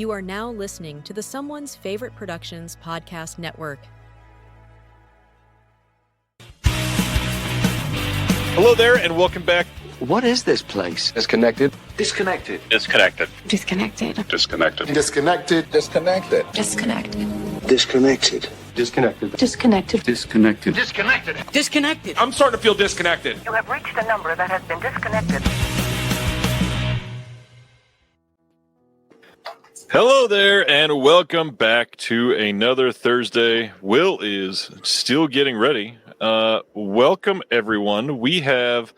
You are now listening to the Someone's Favorite Productions podcast network. Hello there, and welcome back. What is this place? Disconnected. Disconnected. Disconnected. Disconnected. Disconnected. Disconnected. Disconnected. Disconnected. Disconnected. Disconnected. Disconnected. Disconnected. Disconnected. Disconnected. I'm starting to feel disconnected. You have reached a number that has been disconnected. Hello there, and welcome back to another Thursday. Will is still getting ready. Welcome, everyone. We have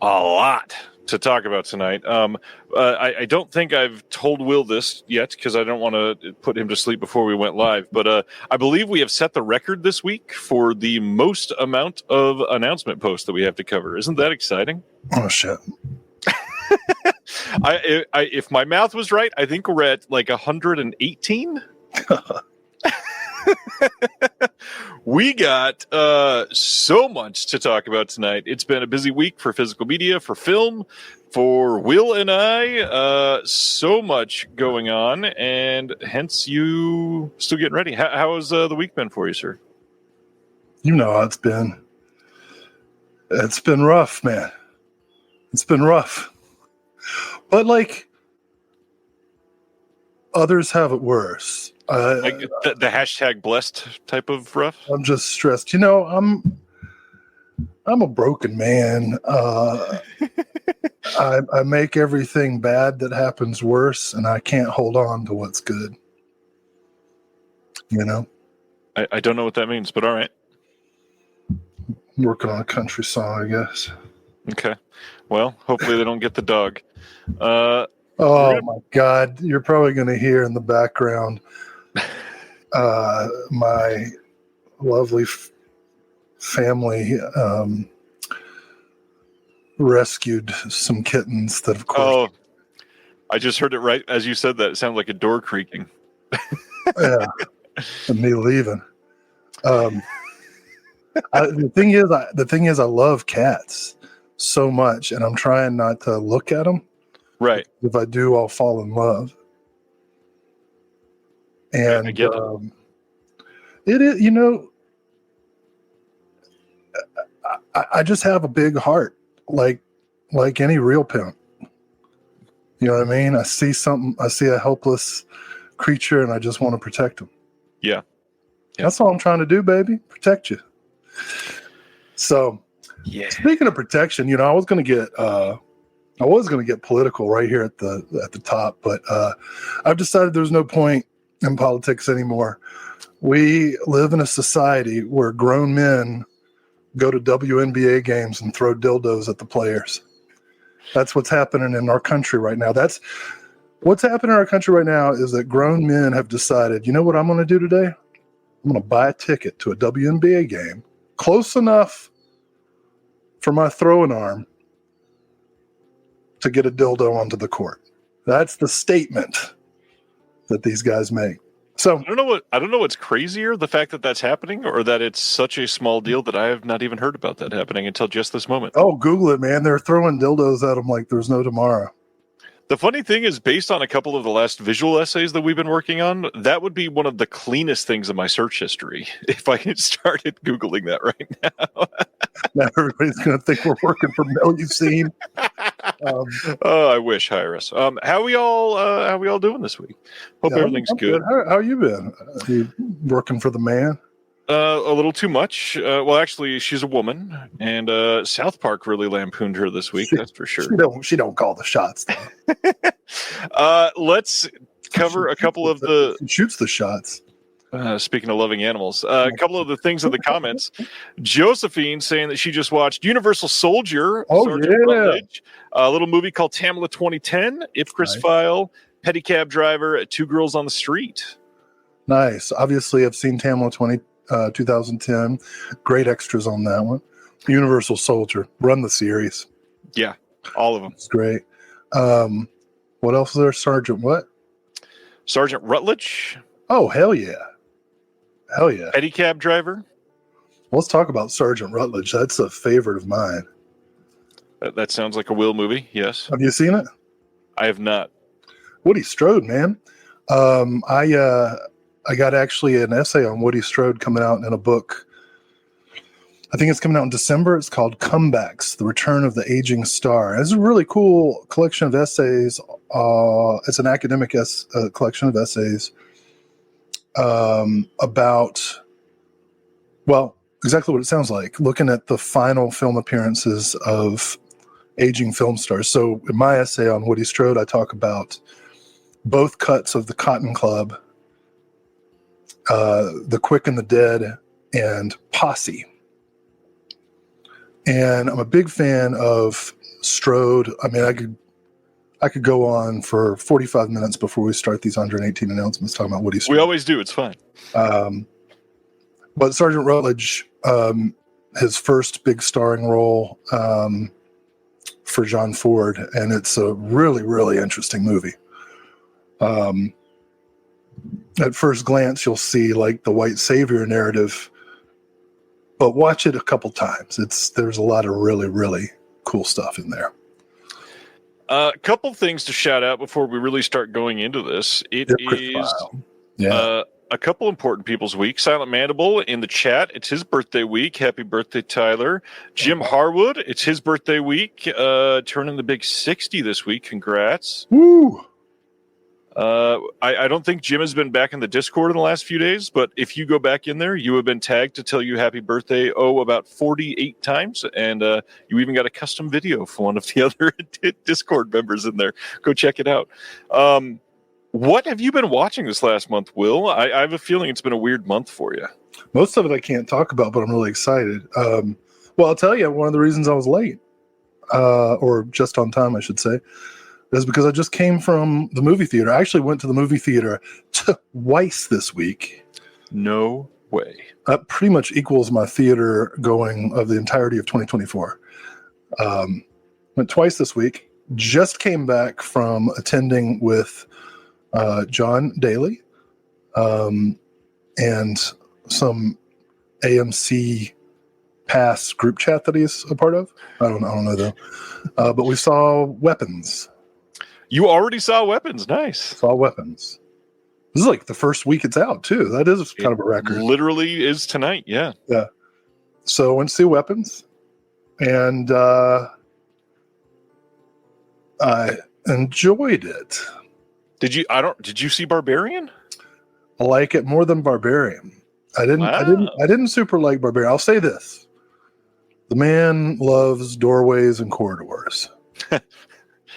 a lot to talk about tonight. I don't think I've told Will this yet because I don't want to put him to sleep before we went live. But I believe we have set the record this week for the most amount of announcement posts that we have to cover. Isn't that exciting? Oh, shit. If my math was right, I think we're at like 118. We got so much to talk about tonight. It's been a busy week for physical media, for film, for Will and I. So much going on, and hence you still getting ready. How has the week been for you, sir? You know how it's been. It's been rough, man. It's been rough. But, like, others have it worse. Like the hashtag blessed type of rough? I'm just stressed. You know, I'm a broken man. I make everything bad that happens worse, and I can't hold on to what's good. You know? I don't know what that means, but all right. I'm working on a country song, I guess. Okay. Well, hopefully they don't get the dog. Oh, my God. You're probably going to hear in the background my lovely family rescued some kittens that, of course... Oh, I just heard it right as you said that. It sounded like a door creaking. Yeah, and me leaving. The thing is, I love cats so much, and I'm trying not to look at them. Right. If I do, I'll fall in love. And I get it is, you know, I just have a big heart, like any real pimp. You know what I mean? I see a helpless creature, and I just want to protect them. Yeah. That's all I'm trying to do, baby. Protect you. So, yeah. Speaking of protection, you know, I was going to get political right here at the top, but I've decided there's no point in politics anymore. We live in a society where grown men go to WNBA games and throw dildos at the players. That's what's happening in our country right now. That's what's happening in our country right now is that grown men have decided, you know what I'm going to do today? I'm going to buy a ticket to a WNBA game close enough for my throwing arm to get a dildo onto the court. That's the statement that these guys make. So I don't know what's crazier, the fact that that's happening, or that it's such a small deal that I have not even heard about that happening until just this moment. Oh, Google it, man. They're throwing dildos at them like there's no tomorrow. The funny thing is, based on a couple of the last visual essays that we've been working on, that would be one of the cleanest things in my search history if I had started Googling that right now. Now everybody's going to think we're working for Mel You've Seen. Oh, I wish. Hire us. How we all doing this week? Hope everything's good. How you been? You working for the man? A little too much. Well, actually, she's a woman, and South Park really lampooned her this week. That's for sure. She don't call the shots, though. Let's cover a couple of the... She shoots the shots. Speaking of loving animals, a couple of the things in the comments. Josephine saying that she just watched Universal Soldier. Oh, Sergeant yeah. Rutledge, a little movie called Tamla 2010, Ipcris File, Pedicab Driver, Two Girls on the Street. Nice. Obviously, I've seen Tamla 2010. Great extras on that one. Universal Soldier. Run the series. Yeah, all of them. It's great. What else is there? Sergeant Rutledge. Oh, hell yeah. Hell yeah. Pedicab Driver. Let's talk about Sergeant Rutledge. That's a favorite of mine. That sounds like a Will movie, yes. Have you seen it? I have not. Woody Strode, man. I got actually an essay on Woody Strode coming out in a book. I think it's coming out in December. It's called Comebacks: The Return of the Aging Star. It's a really cool collection of essays. It's an academic collection of essays about, well, exactly what it sounds like, looking at the final film appearances of aging film stars. So in my essay on Woody Strode, I talk about both cuts of the Cotton Club, The Quick and the Dead, and Posse. And I'm a big fan of Strode. I mean, I could go on for 45 minutes before we start these 118 announcements talking about Woody Strode. We always do. It's fine. But Sergeant Rutledge, his first big starring role for John Ford, and it's a really, really interesting movie. At first glance, you'll see like the white savior narrative, but watch it a couple times. There's a lot of really, really cool stuff in there. A couple things to shout out before we really start going into this. It is a couple important people's week. Silent Mandible in the chat. It's his birthday week. Happy birthday, Tyler. Jim Harwood. It's his birthday week. Turning the big 60 this week. Congrats. Woo! I don't think Jim has been back in the Discord in the last few days, but if you go back in there, you have been tagged to tell you happy birthday, about 48 times, and you even got a custom video for one of the other Discord members in there. Go check it out. What have you been watching this last month, Will? I have a feeling it's been a weird month for you. Most of it I can't talk about, but I'm really excited. Well, I'll tell you, one of the reasons I was late, or just on time, I should say, is because I just came from the movie theater. I actually went to the movie theater twice this week. No way. That pretty much equals my theater going of the entirety of 2024. Went twice this week. Just came back from attending with John Daly and some AMC Pass group chat that he's a part of. I don't know though. But we saw Weapons. You already saw Weapons. Nice. Saw Weapons. This is like the first week it's out too. That is kind of a record. Literally is tonight. Yeah. Yeah. So I went to see Weapons, and I enjoyed it. Did you see Barbarian? I like it more than Barbarian. I didn't super like Barbarian. I'll say this. The man loves doorways and corridors.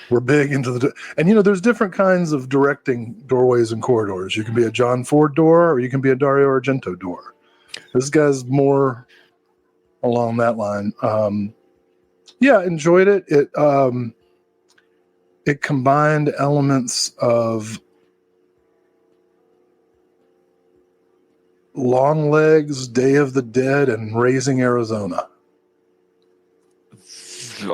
We're big into and there's different kinds of directing doorways and corridors. You can be a John Ford door, or you can be a Dario Argento door. This guy's more along that line. Enjoyed it. It combined elements of Longlegs, Day of the Dead, and Raising Arizona.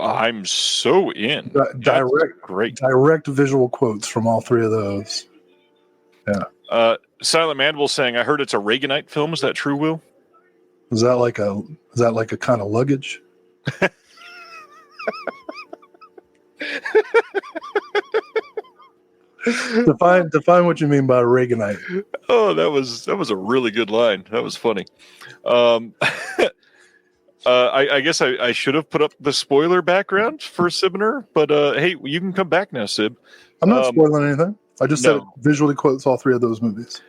I'm so in. Direct visual quotes from all three of those. Yeah. Silent Mandible saying, "I heard it's a Reaganite film." Is that true, Will? Is that like a kind of luggage? Define what you mean by Reaganite. Oh, that was a really good line. That was funny. I guess I should have put up the spoiler background for Sibner, but hey, you can come back now, Sib. I'm not spoiling anything. I just said it visually quotes all three of those movies.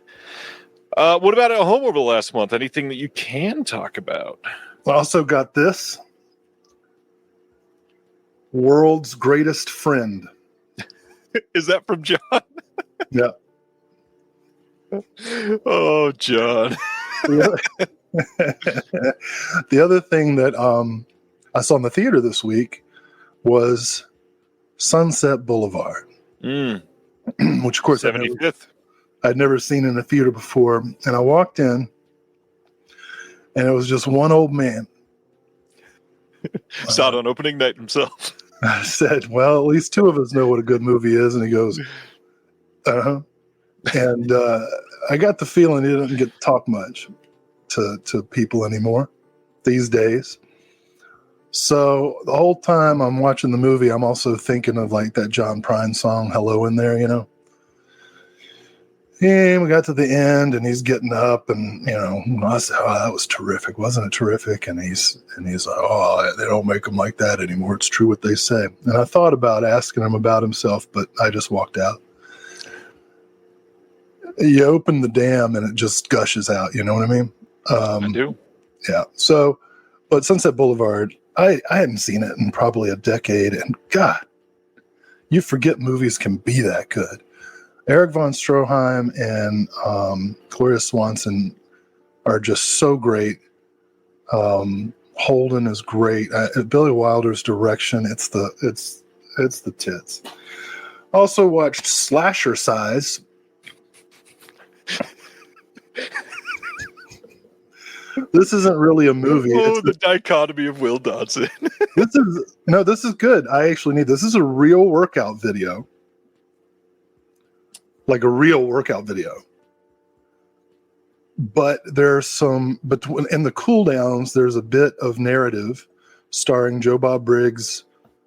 What about at home over the last month? Anything that you can talk about? I also got this. World's Greatest Friend. Is that from John? Yeah. Oh, John. The other thing that I saw in the theater this week was Sunset Boulevard, which of course 75th. I'd never seen in a theater before. And I walked in, and it was just one old man. Saw it on opening night himself. I said, well, at least two of us know what a good movie is. And he goes, uh-huh. And I got the feeling he doesn't get to talk much to people anymore these days. So the whole time I'm watching the movie, I'm also thinking of like that John Prine song, Hello in There, And we got to the end, and he's getting up, and I said, "Oh, that was terrific, wasn't it terrific?" And he's like, "Oh, they don't make them like that anymore. It's true what they say." And I thought about asking him about himself, but I just walked out. You open the dam, and it just gushes out. You know what I mean? I do. Yeah. So, but Sunset Boulevard, I hadn't seen it in probably a decade, and God, you forget movies can be that good. Eric von Stroheim and Gloria Swanson are just so great. Holden is great. Billy Wilder's direction, it's the tits. Also watched Slasher Size. This isn't really a movie. Oh, the dichotomy of Will Dodson. This is good. I actually need this. This is a real workout video. Like a real workout video. But there's some between in the cool downs, there's a bit of narrative starring Joe Bob Briggs,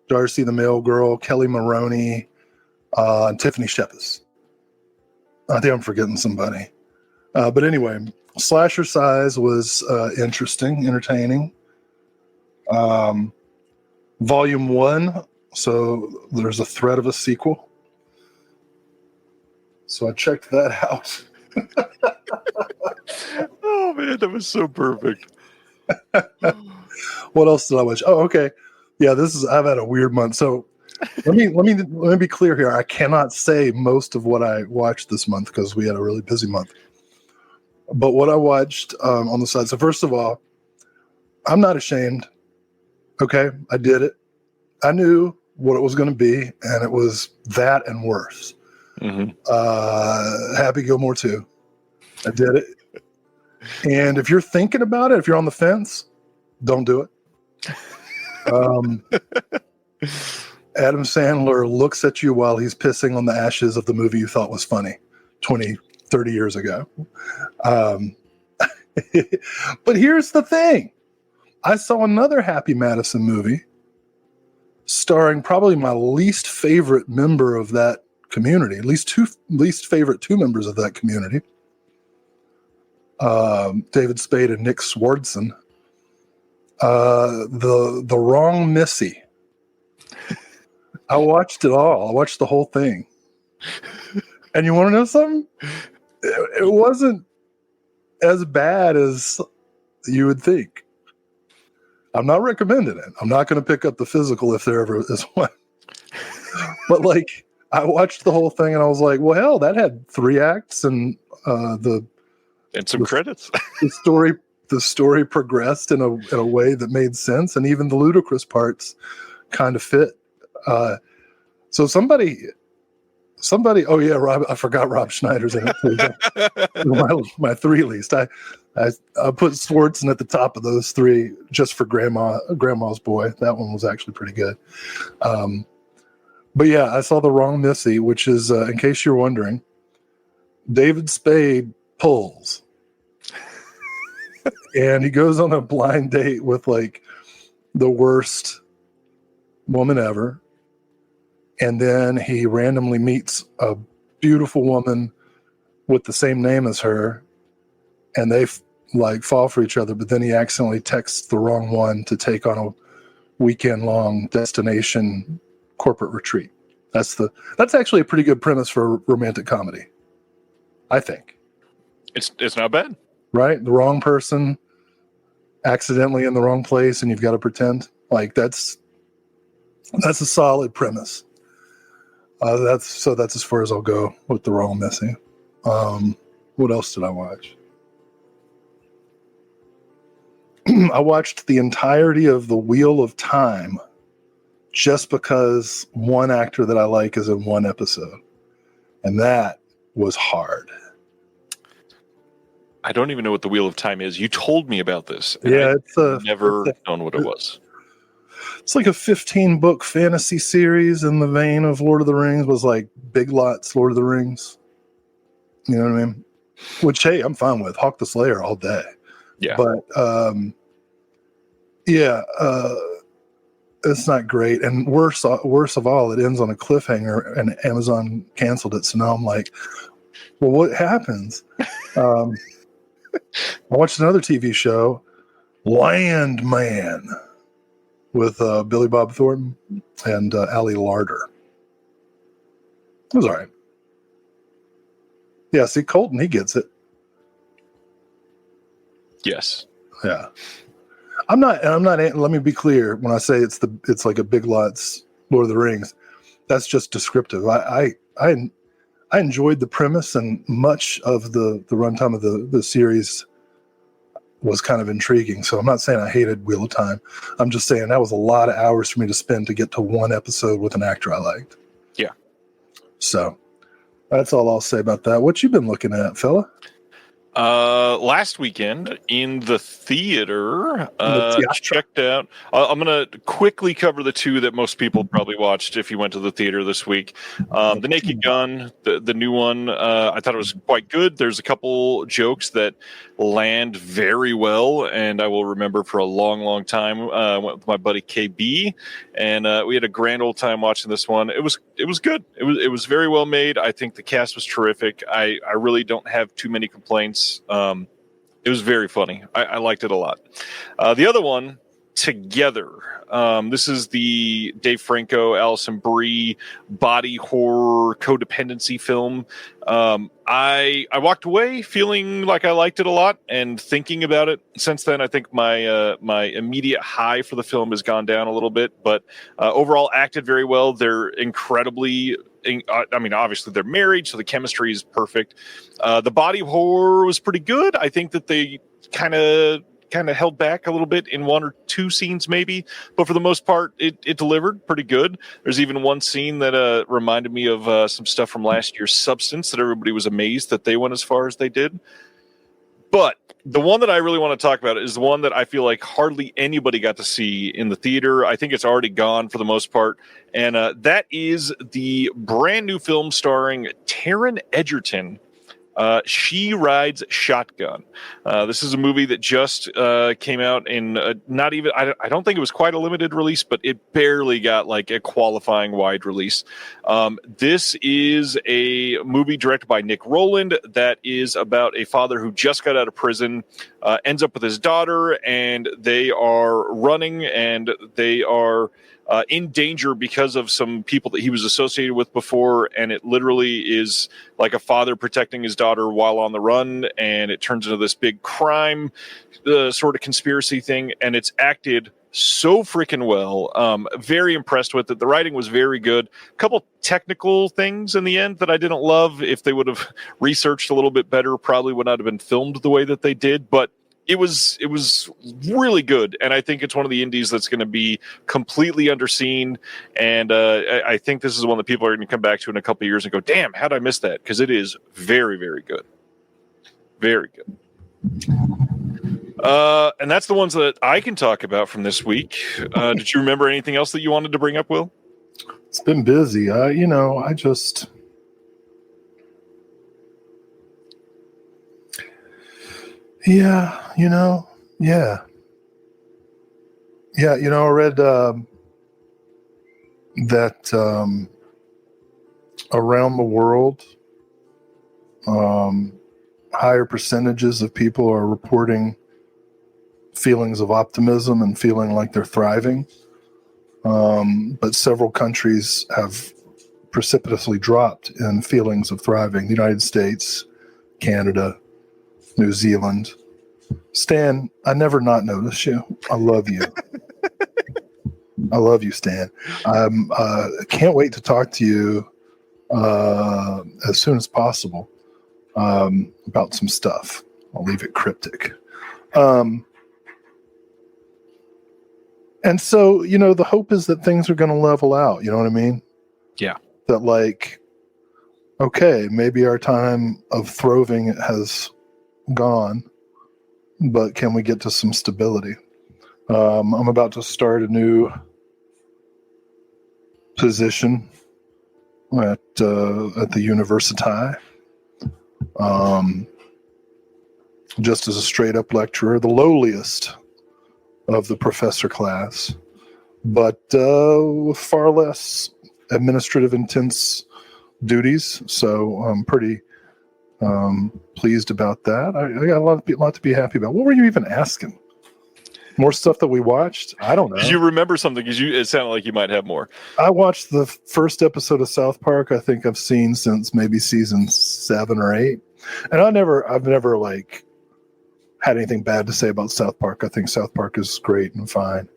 Darcy the Mail Girl, Kelly Maroney, and Tiffany Shepis. I think I'm forgetting somebody. But anyway, Slasher Size was interesting, entertaining. Volume 1, so there's a threat of a sequel. So I checked that out. Oh man, that was so perfect. What else did I watch? Oh, okay. Yeah, I've had a weird month. So let me be clear here. I cannot say most of what I watched this month because we had a really busy month. But what I watched on the side. So first of all, I'm not ashamed. Okay, I did it. I knew what it was going to be, and it was that and worse. Mm-hmm. Happy Gilmore 2. I did it. And if you're thinking about it, if you're on the fence, don't do it. Adam Sandler looks at you while he's pissing on the ashes of the movie you thought was funny 20, 30 years ago. But here's the thing. I saw another Happy Madison movie starring probably my least favorite member of that community, least favorite two members of that community, David Spade and Nick Swardson. The Wrong Missy. I watched it all. I watched the whole thing. And you want to know something? It wasn't as bad as you would think. I'm not recommending it. I'm not going to pick up the physical if there ever is one. But like, I watched the whole thing and I was like, well, hell, that had 3 acts and some credits. The story progressed in a way that made sense, and even the ludicrous parts kind of fit. So somebody. Oh yeah, Rob. I forgot Rob Schneider's in it. my 3 least. I put Swartzen at the top of those 3 just for Grandma's Boy. That one was actually pretty good. But yeah, I saw The Wrong Missy, which is, in case you're wondering, David Spade pulls. And he goes on a blind date with like the worst woman ever. And then he randomly meets a beautiful woman with the same name as her. And they like fall for each other. But then he accidentally texts the wrong one to take on a weekend-long destination corporate retreat. That's actually a pretty good premise for a romantic comedy, I think. It's not bad. Right? The wrong person accidentally in the wrong place, and you've got to pretend. Like that's a solid premise. That's as far as I'll go with The Wrong Missy. What else did I watch? I watched the entirety of The Wheel of Time just because one actor that I like is in one episode. And that was hard. I don't even know what The Wheel of Time is. You told me about this. Yeah, I've never known what it was. It's like a 15-book fantasy series in the vein of Lord of the Rings. Was like Big Lots Lord of the Rings. You know what I mean? Which, hey, I'm fine with. Hawk the Slayer all day. Yeah. But, it's not great. And worse of all, it ends on a cliffhanger and Amazon canceled it. So now I'm like, Well, what happens? I watched another TV show, Landman, with Billy Bob Thornton and Ali Larder. It was all right. Yeah, see, Colton, he gets it. Yes. Yeah. I'm not. Let me be clear. When I say it's like a Big Lots Lord of the Rings, that's just descriptive. I enjoyed the premise, and much of the runtime of the series was kind of intriguing. So I'm not saying I hated Wheel of Time. I'm just saying that was a lot of hours for me to spend to get to one episode with an actor I liked. Yeah. So that's all I'll say about that. What you been looking at, fella? Last weekend in the theater, checked out. I'm going to quickly cover the two that most people probably watched if you went to the theater this week. The Naked Gun, the new one, I thought it was quite good. There's a couple jokes that land very well, and I will remember for a long, long time. I went with my buddy KB, and we had a grand old time watching this one. It was good. It was very well made. I think the cast was terrific. I really don't have too many complaints. It was very funny. I liked it a lot. The other one, Together. This is the Dave Franco, Alison Brie body horror codependency film. I walked away feeling like I liked it a lot, and thinking about it since then, I think my immediate high for the film has gone down a little bit. But overall, acted very well. They're incredibly. I mean, obviously they're married, so the chemistry is perfect. The body horror was pretty good. I think that they kind of held back a little bit in one or two scenes maybe, but for the most part it delivered pretty good. There's even one scene that reminded me of some stuff from last year's Substance that everybody was amazed that they went as far as they did. But the one that I really want to talk about is the one that I feel like hardly anybody got to see in the theater. I think it's already gone for the most part, and that is the brand new film starring Taron Egerton, She Rides Shotgun. This is a movie that just came out in not even, I don't think it was quite a limited release, but it barely got like a qualifying wide release. This is a movie directed by Nick Rowland that is about a father who just got out of prison, ends up with his daughter, and they are running, and they are in danger because of some people that he was associated with before, and it literally is like a father protecting his daughter while on the run, and it turns into this big crime sort of conspiracy thing, and it's acted so freaking well. Very impressed with it. The writing was very good. A couple technical things in the end that I didn't love. If they would have researched a little bit better, probably would not have been filmed the way that they did, but it was really good, and I think it's one of the indies that's going to be completely underseen, and I think this is one that people are going to come back to in a couple of years and go, damn, how'd I miss that? Because it is very, very good. Very good. And that's the ones that I can talk about from this week. Did you remember anything else that you wanted to bring up, Will? It's been busy. I just... Yeah, yeah. I read that around the world, higher percentages of people are reporting feelings of optimism and feeling like they're thriving. But several countries have precipitously dropped in feelings of thriving. The United States, Canada, New Zealand. Stan, I never not notice you. I love you. I love you, Stan. I can't wait to talk to you as soon as possible about some stuff. I'll leave it cryptic. And so, the hope is that things are going to level out. You know what I mean? Yeah. That okay, maybe our time of thriving has gone, but can we get to some stability? I'm about to start a new position at the University, just as a straight up lecturer, the lowliest of the professor class, but with far less administrative intense duties. So I'm pretty Pleased about that. I got a lot to be happy about. What were you even asking? More stuff that we watched? I don't know. Did you remember something? Because it sounded like you might have more. I watched the first episode of South Park. I think I've seen since maybe season 7 or 8, and I've never like had anything bad to say about South Park. I think South Park is great and fine,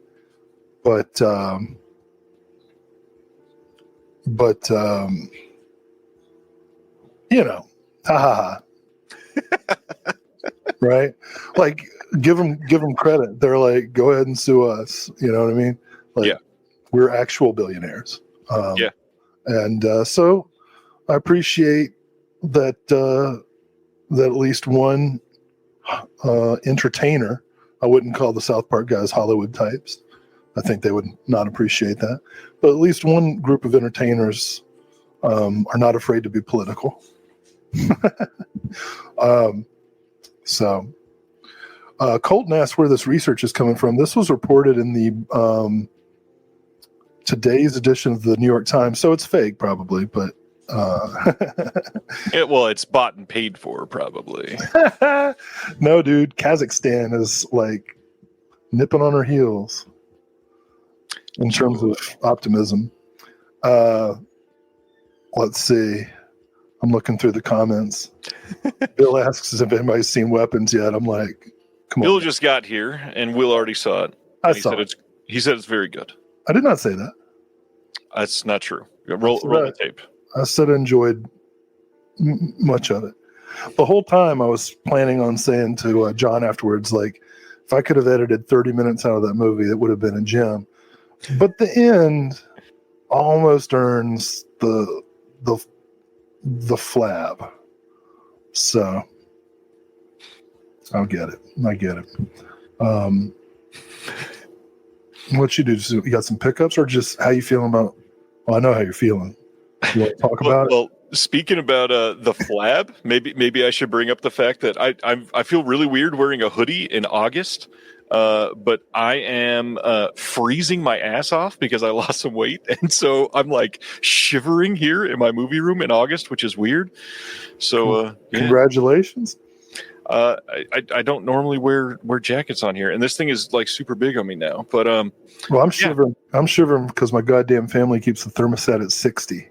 but you know, ha ha ha. Right? Like, give them credit. They're like, go ahead and sue us. You know what I mean? Like, yeah, we're actual billionaires. Yeah, and so I appreciate that that at least one entertainer. I wouldn't call the South Park guys Hollywood types. I think they would not appreciate that. But at least one group of entertainers are not afraid to be political. So Colton asked where this research is coming from. This was reported in the today's edition of the New York Times, so it's fake probably, but it's bought and paid for probably. No, dude, Kazakhstan is like nipping on her heels in terms of optimism. Let's see. I'm looking through the comments. Bill asks if anybody's seen Weapons yet. I'm like, come on. Bill just got here, and Will already saw it. He said it's very good. I did not say that. That's not true. Roll the tape. I said I enjoyed much of it. The whole time I was planning on saying to John afterwards, like, if I could have edited 30 minutes out of that movie, that would have been a gem. But the end almost earns the flab. So I'll get it. I get it. What you do? You got some pickups, or just how you feeling about? Well, I know how you're feeling. You want to talk about it? Well, speaking about the flab, maybe I should bring up the fact that I feel really weird wearing a hoodie in August. But I am freezing my ass off because I lost some weight, and so I'm like shivering here in my movie room in August, which is weird. So congratulations. I don't normally wear jackets on here, and this thing is like super big on me now. But well, I'm shivering. I'm shivering because my goddamn family keeps the thermostat at 60,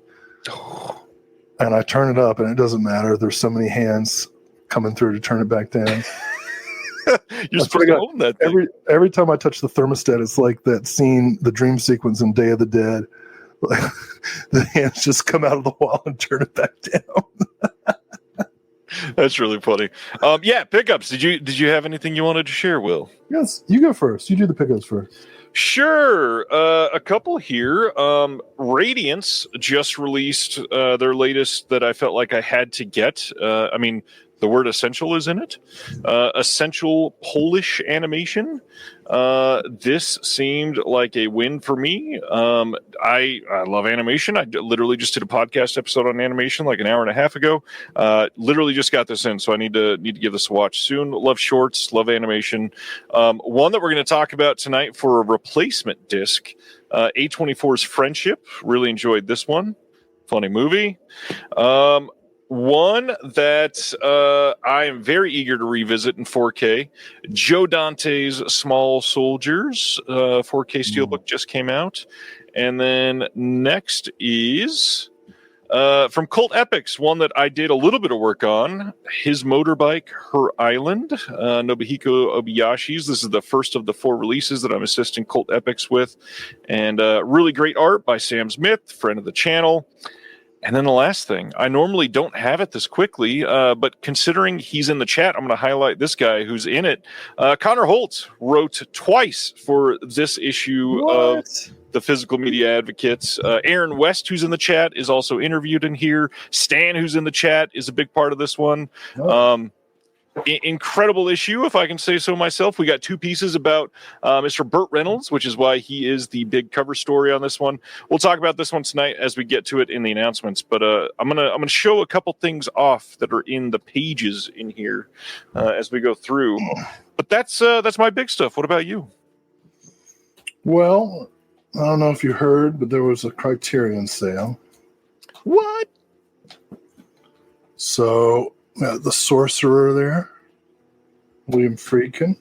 and I turn it up, and it doesn't matter. There's so many hands coming through to turn it back down. You're supposed to own that thing. Every time I touch the thermostat, it's like that scene, the dream sequence in Day of the Dead. Like, the hands just come out of the wall and turn it back down. That's really funny. Pickups. Did you have anything you wanted to share, Will? Yes, you go first. You do the pickups first. Sure. A couple here. Radiance just released their latest that I felt like I had to get. The word essential is in it. Essential Polish animation. This seemed like a win for me. I love animation. I literally just did a podcast episode on animation like an hour and a half ago. Literally just got this in, so I need to give this a watch soon. Love shorts, love animation. One that we're going to talk about tonight for a replacement disc, A24's Friendship. Really enjoyed this one. Funny movie. One that I am very eager to revisit in 4K, Joe Dante's Small Soldiers, 4K Steelbook just came out. And then next is from Cult Epics, one that I did a little bit of work on, His Motorbike, Her Island, Nobuhiko Obayashi's. This is the first of the 4 releases that I'm assisting Cult Epics with. And really great art by Sam Smith, friend of the channel. And then the last thing, I normally don't have it this quickly, but considering he's in the chat, I'm going to highlight this guy who's in it. Connor Holt wrote twice for this issue of the Physical Media Advocates. Aaron West, who's in the chat, is also interviewed in here. Stan, who's in the chat, is a big part of this one. Incredible issue, if I can say so myself. We got 2 pieces about Mr. Burt Reynolds, which is why he is the big cover story on this one. We'll talk about this one tonight as we get to it in the announcements. But I'm gonna show a couple things off that are in the pages in here as we go through. But that's my big stuff. What about you? Well, I don't know if you heard, but there was a Criterion sale. What? So The Sorcerer there, William Friedkin.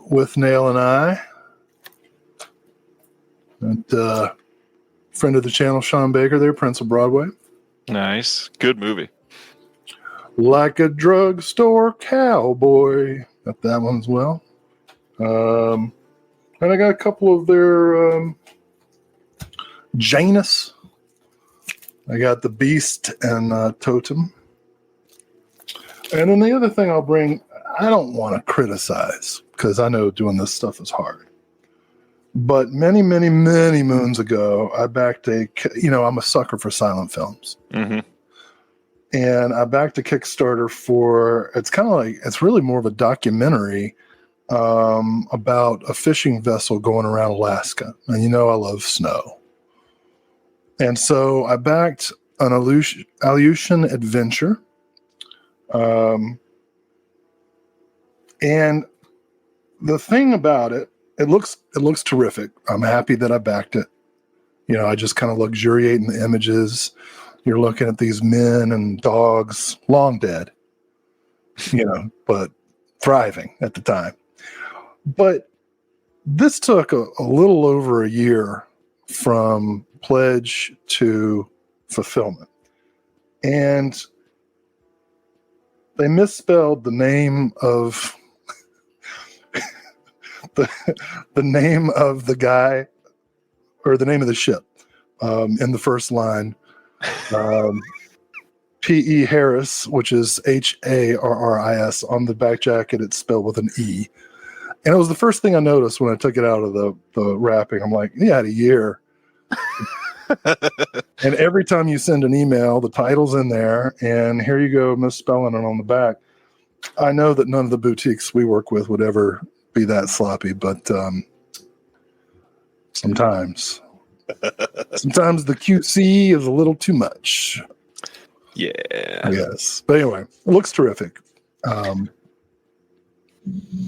With Nail and I. And friend of the channel, Sean Baker there, Prince of Broadway. Nice. Good movie. Like a Drugstore Cowboy. Got that one as well. And I got a couple of their Janus. I got The Beast and Totem. And then the other thing I'll bring, I don't want to criticize because I know doing this stuff is hard. But many, many, many moons ago, I backed I'm a sucker for silent films. Mm-hmm. And I backed a Kickstarter for, it's really more of a documentary about a fishing vessel going around Alaska. And I love snow. And so I backed an Aleutian adventure. And the thing about it looks terrific. I'm happy that I backed it. I just kind of luxuriate in the images. You're looking at these men and dogs, long dead, but thriving at the time. But this took a little over a year from pledge to fulfillment. And they misspelled the name of the name of the guy, or the name of the ship, in the first line. P.E. Harris, which is Harris. On the back jacket, it's spelled with an E. And it was the first thing I noticed when I took it out of the wrapping. I'm like, yeah, I had a year. And every time you send an email, the title's in there, and here you go, misspelling it on the back. I know that none of the boutiques we work with would ever be that sloppy, but sometimes the QC is a little too much. Yeah. I guess. But anyway, it looks terrific.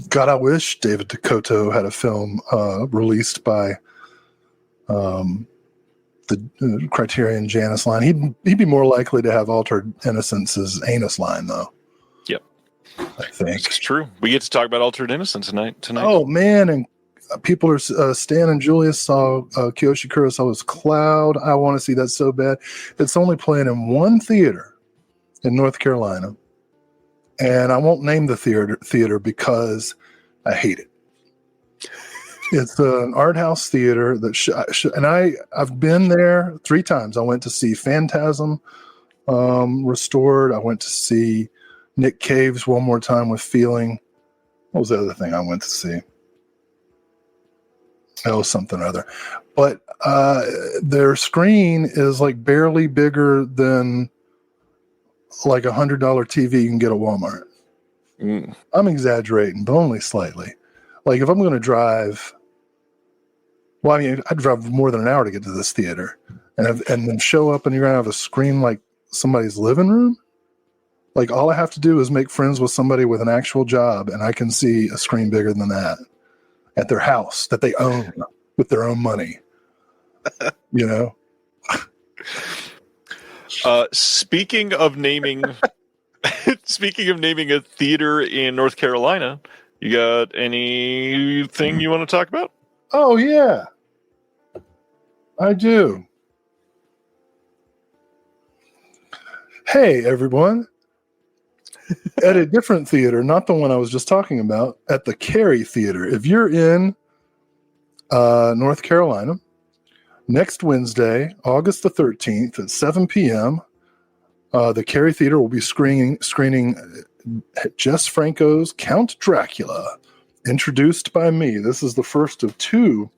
God, I wish David Dakota had a film released by the Criterion Janus line. He'd be more likely to have Altered Innocence's Anus line, though. Yep. I think. It's true. We get to talk about Altered Innocence tonight. Oh, man. And people are, Stan and Julius saw Kiyoshi Kurosawa's Cloud. I want to see that so bad. It's only playing in one theater in North Carolina. And I won't name the theater because I hate it. It's an art house theater that and I've been there 3 times. I went to see Phantasm restored. I went to see Nick Cave's one more time with Feeling. What was the other thing I went to see? Oh, something or other. But their screen is like barely bigger than like $100 TV you can get at Walmart. Mm. I'm exaggerating, but only slightly. Like if I'm going to drive, well, I mean, I'd drive more than an hour to get to this theater, and then show up and you're going to have a screen like somebody's living room. Like all I have to do is make friends with somebody with an actual job, and I can see a screen bigger than that at their house that they own with their own money. Speaking of naming a theater in North Carolina, you got anything you want to talk about? Oh yeah, I do. Hey everyone. At a different theater, not the one I was just talking about, at the Cary Theater. If you're in North Carolina, next Wednesday, August the 13th at 7 p.m., the Cary Theater will be screening Jess Franco's Count Dracula, introduced by me. This is the first of 2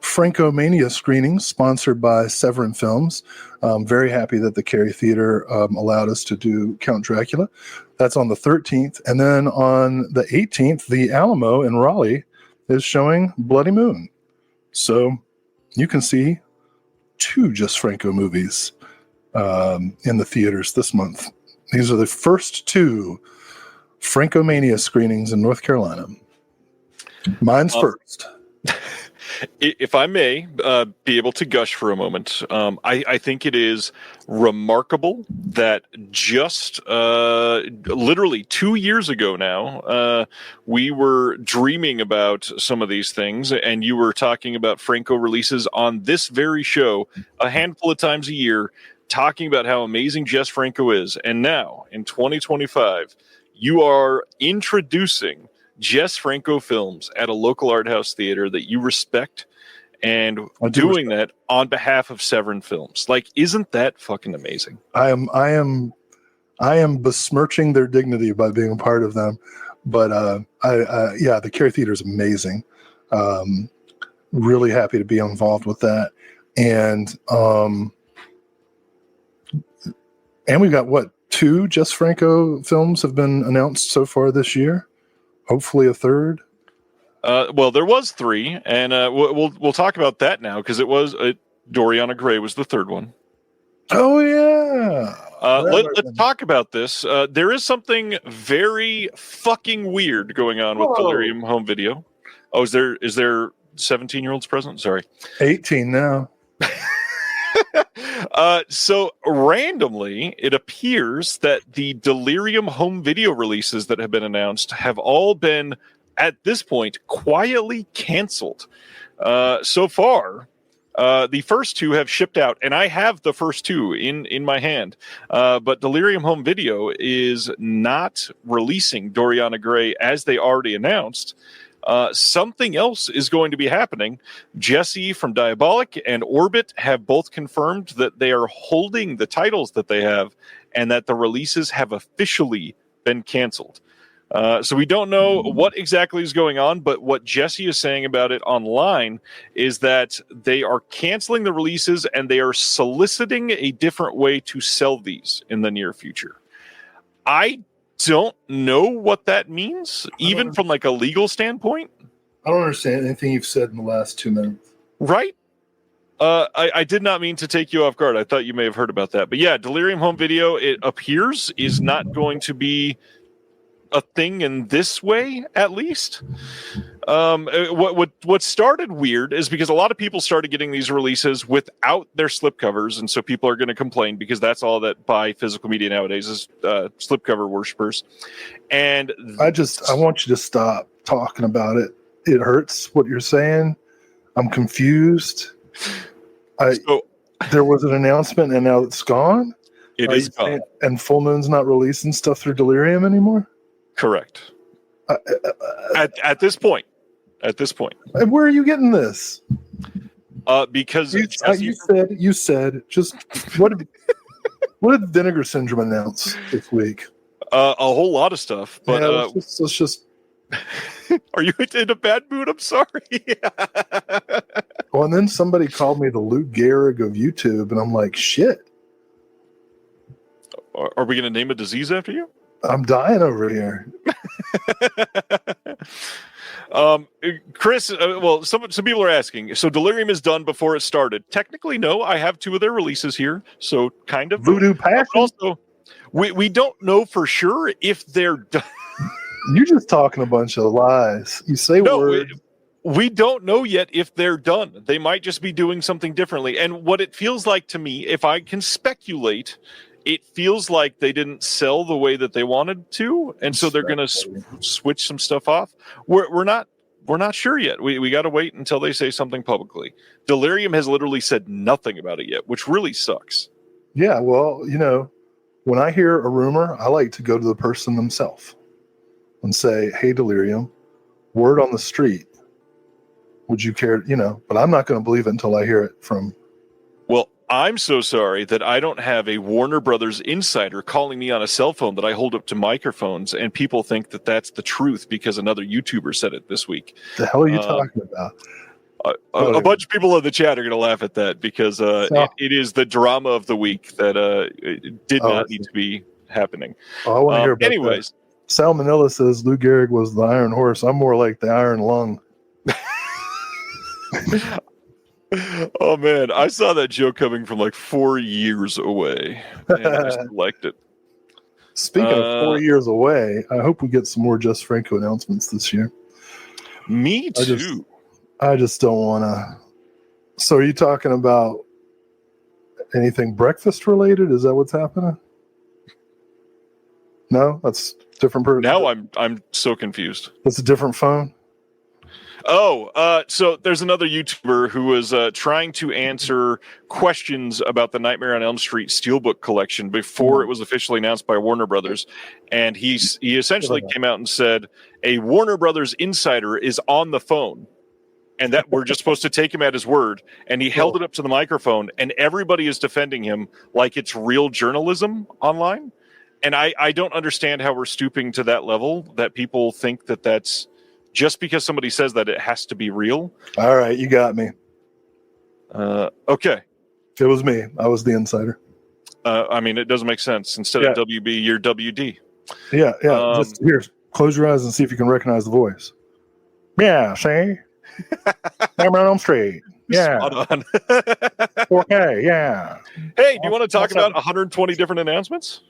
Franco-Mania screenings sponsored by Severin Films. I'm very happy that the Cary Theater allowed us to do Count Dracula. That's on the 13th. And then on the 18th, the Alamo in Raleigh is showing Bloody Moon. So you can see 2 Just Franco movies in the theaters this month. These are the first 2 Franco-Mania screenings in North Carolina. Mine's first. If I may be able to gush for a moment, I think it is remarkable that just literally 2 years ago now, we were dreaming about some of these things, and you were talking about Franco releases on this very show a handful of times a year, talking about how amazing Jess Franco is. And now, in 2025, you are introducing Jess Franco films at a local art house theater that you respect, and doing that on behalf of Severin Films. Like, isn't that fucking amazing? I am besmirching their dignity by being a part of them, but the Cary Theater is amazing. Really happy to be involved with that, and we've got 2 Jess Franco films have been announced so far this year. Hopefully a third. Well, there was 3, and we'll talk about that now, because it was Doriana Gray was the third one. Oh yeah. Let's talk about this. There is something very fucking weird going on with Delirium Home Video. Oh, is there 17-year-olds present? Sorry, 18 now. So randomly, it appears that the Delirium home video releases that have been announced have all been, at this point, quietly canceled. So far, the first 2 have shipped out, and I have the first 2 in my hand. But Delirium home video is not releasing Doriana Gray as they already announced. Something else is going to be happening. Jesse from Diabolic and Orbit have both confirmed that they are holding the titles that they have, and that the releases have officially been canceled. So we don't know what exactly is going on, but what Jesse is saying about it online is that they are canceling the releases, and they are soliciting a different way to sell these in the near future. I don't know what that means, even from like a legal standpoint. I don't understand anything you've said in the last 2 minutes. Right? I did not mean to take you off guard. I thought you may have heard about that. But yeah, Delirium home video, it appears, is not going to be a thing in this way, at least. What started weird is because a lot of people started getting these releases without their slipcovers, and so people are going to complain, because that's all that buy physical media nowadays is slipcover worshippers. And I want you to stop talking about it. It hurts what you're saying. I'm confused. There was an announcement, and now it's gone. It is gone. And Full Moon's not releasing stuff through Delirium anymore. Correct. At this point. And where are you getting this? Because you said just what did Vinegar Syndrome announce this week? A whole lot of stuff, but let's just. Are you in a bad mood? I'm sorry. Well, and then somebody called me the Lou Gehrig of YouTube, and I'm like, shit. Are we going to name a disease after you? I'm dying over here. Chris, some people are asking, so Delirium is done before it started. Technically, no. I have 2 of their releases here, so kind of. Voodoo Passion? Also, we don't know for sure if they're done. You're just talking a bunch of lies. You say words. We don't know yet if they're done. They might just be doing something differently. And what it feels like to me, if I can speculate, it feels like they didn't sell the way that they wanted to, and so they're going to switch some stuff off. We're not sure yet. We got to wait until they say something publicly. Delirium has literally said nothing about it yet, which really sucks. Yeah, well, when I hear a rumor, I like to go to the person themselves and say, "Hey, Delirium, word on the street. Would you care?" But I'm not going to believe it until I hear it from. Well, I'm so sorry that I don't have a Warner Brothers insider calling me on a cell phone that I hold up to microphones, and people think that that's the truth because another YouTuber said it this week. The hell are you talking about? A bunch of people in the chat are going to laugh at that because it is the drama of the week that did not need to be happening. I want to hear about anyways. That. Salmonella says Lou Gehrig was the Iron Horse. I'm more like the Iron Lung. Oh man, I saw that joke coming from like 4 years away, and I just liked it. Speaking of 4 years away, I hope we get some more Jess Franco announcements this year. Me too. I just don't want to. So are you talking about anything breakfast related? Is that what's happening? No, that's different person. Now I'm so confused. That's a different phone. Oh, so there's another YouTuber who was trying to answer questions about the Nightmare on Elm Street Steelbook collection before it was officially announced by Warner Brothers, and he essentially came out and said a Warner Brothers insider is on the phone, and that we're just supposed to take him at his word. And he held it up to the microphone, and everybody is defending him like it's real journalism online. And I don't understand how we're stooping to that level, that people think that that's just because somebody says that it has to be real. All right, you got me. Okay. It was me. I was the insider. I mean, it doesn't make sense. Instead of WB, you're WD. Yeah. Just here, close your eyes and see if you can recognize the voice. Yeah, see? I'm on Elm Street. Yeah. Spot on. 4K, yeah. Hey, do you want to talk about 120 different announcements?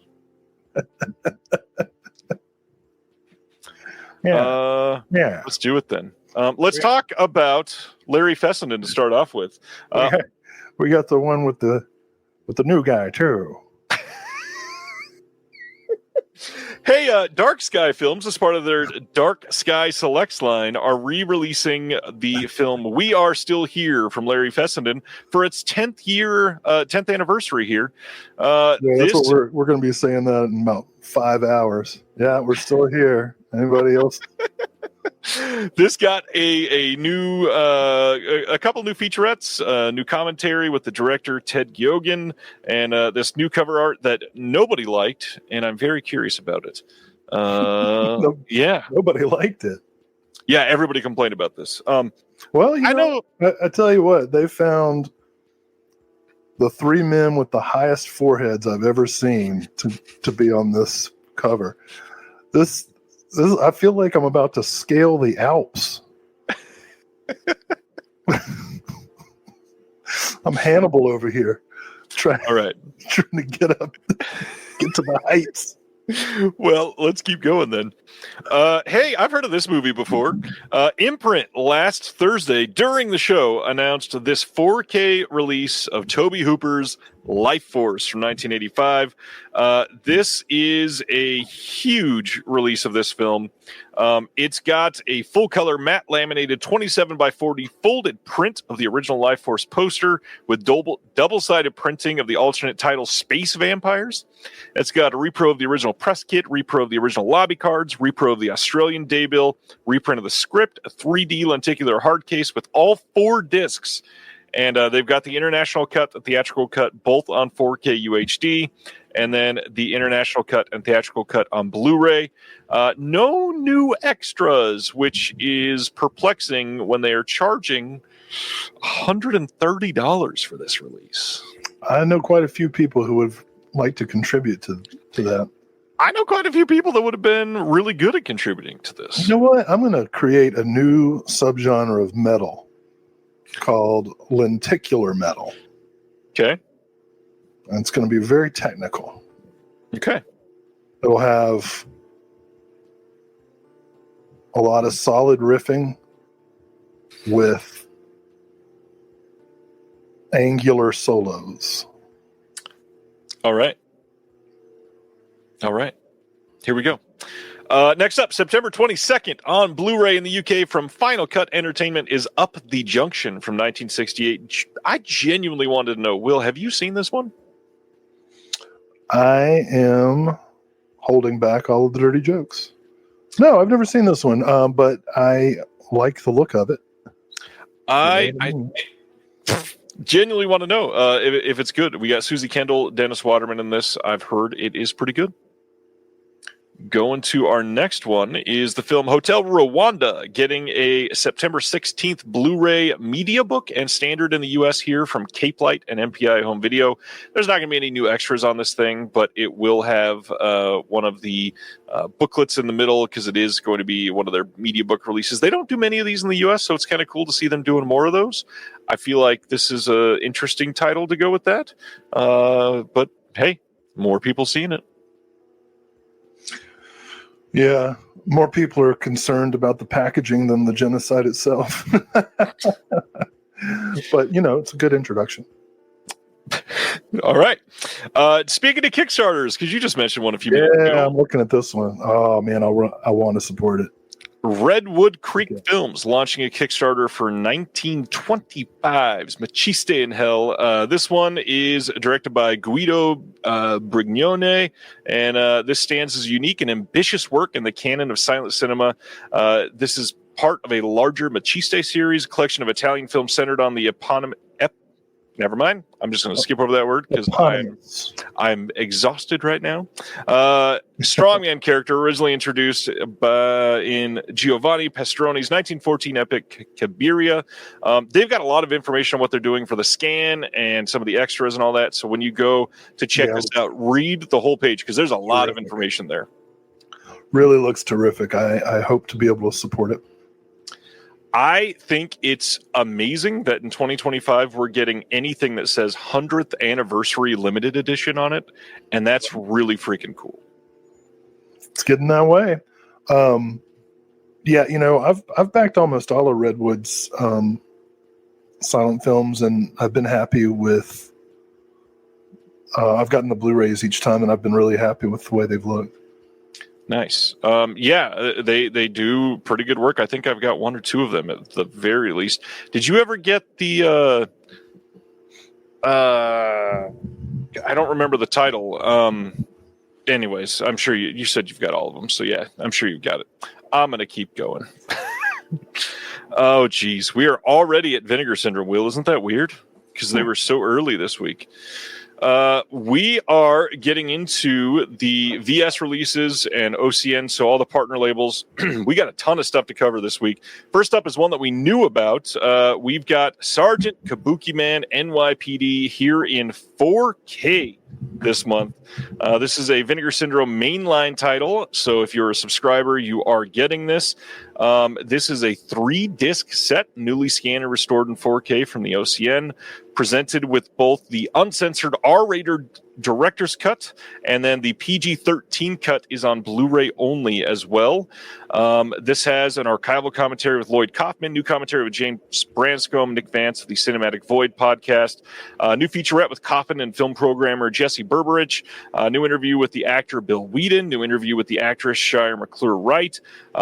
Yeah. Let's do it then. Let's talk about Larry Fessenden to start off with. We got the one with the new guy too. Hey, Dark Sky Films, as part of their Dark Sky Selects line, are re-releasing the film "We Are Still Here" from Larry Fessenden for its 10th anniversary here. That's what we're going to be saying that in about 5 hours. Yeah, we're still here. Anybody else? This got a new a couple new featurettes, new commentary with the director Ted Giogan, and this new cover art that nobody liked, and I'm very curious about it. Nobody liked it. Yeah, everybody complained about this. Well, I know. I tell you what, they found the three men with the highest foreheads I've ever seen to be on this cover. This I feel like I'm about to scale the Alps. I'm Hannibal over here, trying to get to the heights. Well, let's keep going then. Hey, I've heard of this movie before. Imprint last Thursday during the show announced this 4K release of Tobe Hooper's Life Force from 1985. This is a huge release of this film. It's got a full-color matte laminated 27 by 40 folded print of the original Life Force poster with double-sided printing of the alternate title Space Vampires. It's got a repro of the original press kit, repro of the original lobby cards, repro of the Australian daybill, reprint of the script, a 3D lenticular hard case with all 4 discs. And they've got the international cut, the theatrical cut, both on 4K UHD, and then the international cut and theatrical cut on Blu-ray. No new extras, which is perplexing when they are charging $130 for this release. I know quite a few people who would like to contribute to that. I know quite a few people that would have been really good at contributing to this. You know what? I'm going to create a new subgenre of metal called lenticular metal. Okay. And it's going to be very technical. Okay. It'll have a lot of solid riffing with angular solos. All right. Here we go. Next up, September 22nd on Blu-ray in the UK from Final Cut Entertainment is Up the Junction from 1968. I genuinely wanted to know, Will, have you seen this one? I am holding back all of the dirty jokes. No, I've never seen this one, but I like the look of it. I genuinely want to know if it's good. We got Susie Kendall, Dennis Waterman in this. I've heard it is pretty good. Going to our next one is the film Hotel Rwanda, getting a September 16th Blu-ray media book and standard in the U.S. here from Cape Light and MPI Home Video. There's not going to be any new extras on this thing, but it will have one of the booklets in the middle because it is going to be one of their media book releases. They don't do many of these in the U.S., so it's kind of cool to see them doing more of those. I feel like this is an interesting title to go with that. But hey, more people seeing it. Yeah, more people are concerned about the packaging than the genocide itself. But, it's a good introduction. All right. Speaking of Kickstarters, because you just mentioned one a few minutes ago. Yeah, I'm looking at this one. Oh, man, I want to support it. Redwood Creek Films launching a Kickstarter for 1925's Machiste in Hell. This one is directed by Guido Brignone, and this stands as a unique and ambitious work in the canon of silent cinema. This is part of a larger Machiste series, a collection of Italian films centered on the eponymous. Never mind. I'm just going to skip over that word because I'm exhausted right now. Strongman character originally introduced in Giovanni Pastrone's 1914 epic Cabiria. They've got a lot of information on what they're doing for the scan and some of the extras and all that. So when you go to check this out, read the whole page because there's a lot of information there. Really looks terrific. I hope to be able to support it. I think it's amazing that in 2025 we're getting anything that says 100th anniversary limited edition on it, and that's really freaking cool. It's getting that way. I've backed almost all of Redwood's silent films, and I've been happy with. I've gotten the Blu-rays each time, and I've been really happy with the way they've looked. Nice. They do pretty good work. I think I've got one or two of them at the very least. Did you ever get the I don't remember the title. Anyways, I'm sure you said you've got all of them. So yeah, I'm sure you've got it. I'm going to keep going. Oh geez. We are already at Vinegar Syndrome, Will. Isn't that weird? Because they were so early this week. We are getting into the VS releases and OCN, so all the partner labels. We got a ton of stuff to cover this week. First up is one that we knew about. We've got Sergeant Kabuki Man NYPD here in 4K this month. This is a Vinegar Syndrome mainline title, so if you're a subscriber, you are getting this. This is a 3-disc set, newly scanned and restored in 4K from the OCN, presented with both the uncensored R-rated director's cut and then the PG-13 cut is on Blu-ray only as well. This has an archival commentary with Lloyd Kaufman, new commentary with James Branscombe, Nick Vance of the Cinematic Void podcast, new featurette with Kaufman and film programmer Jesse Berberich, new interview with the actor Bill Whedon, new interview with the actress Shire McClure-Wright,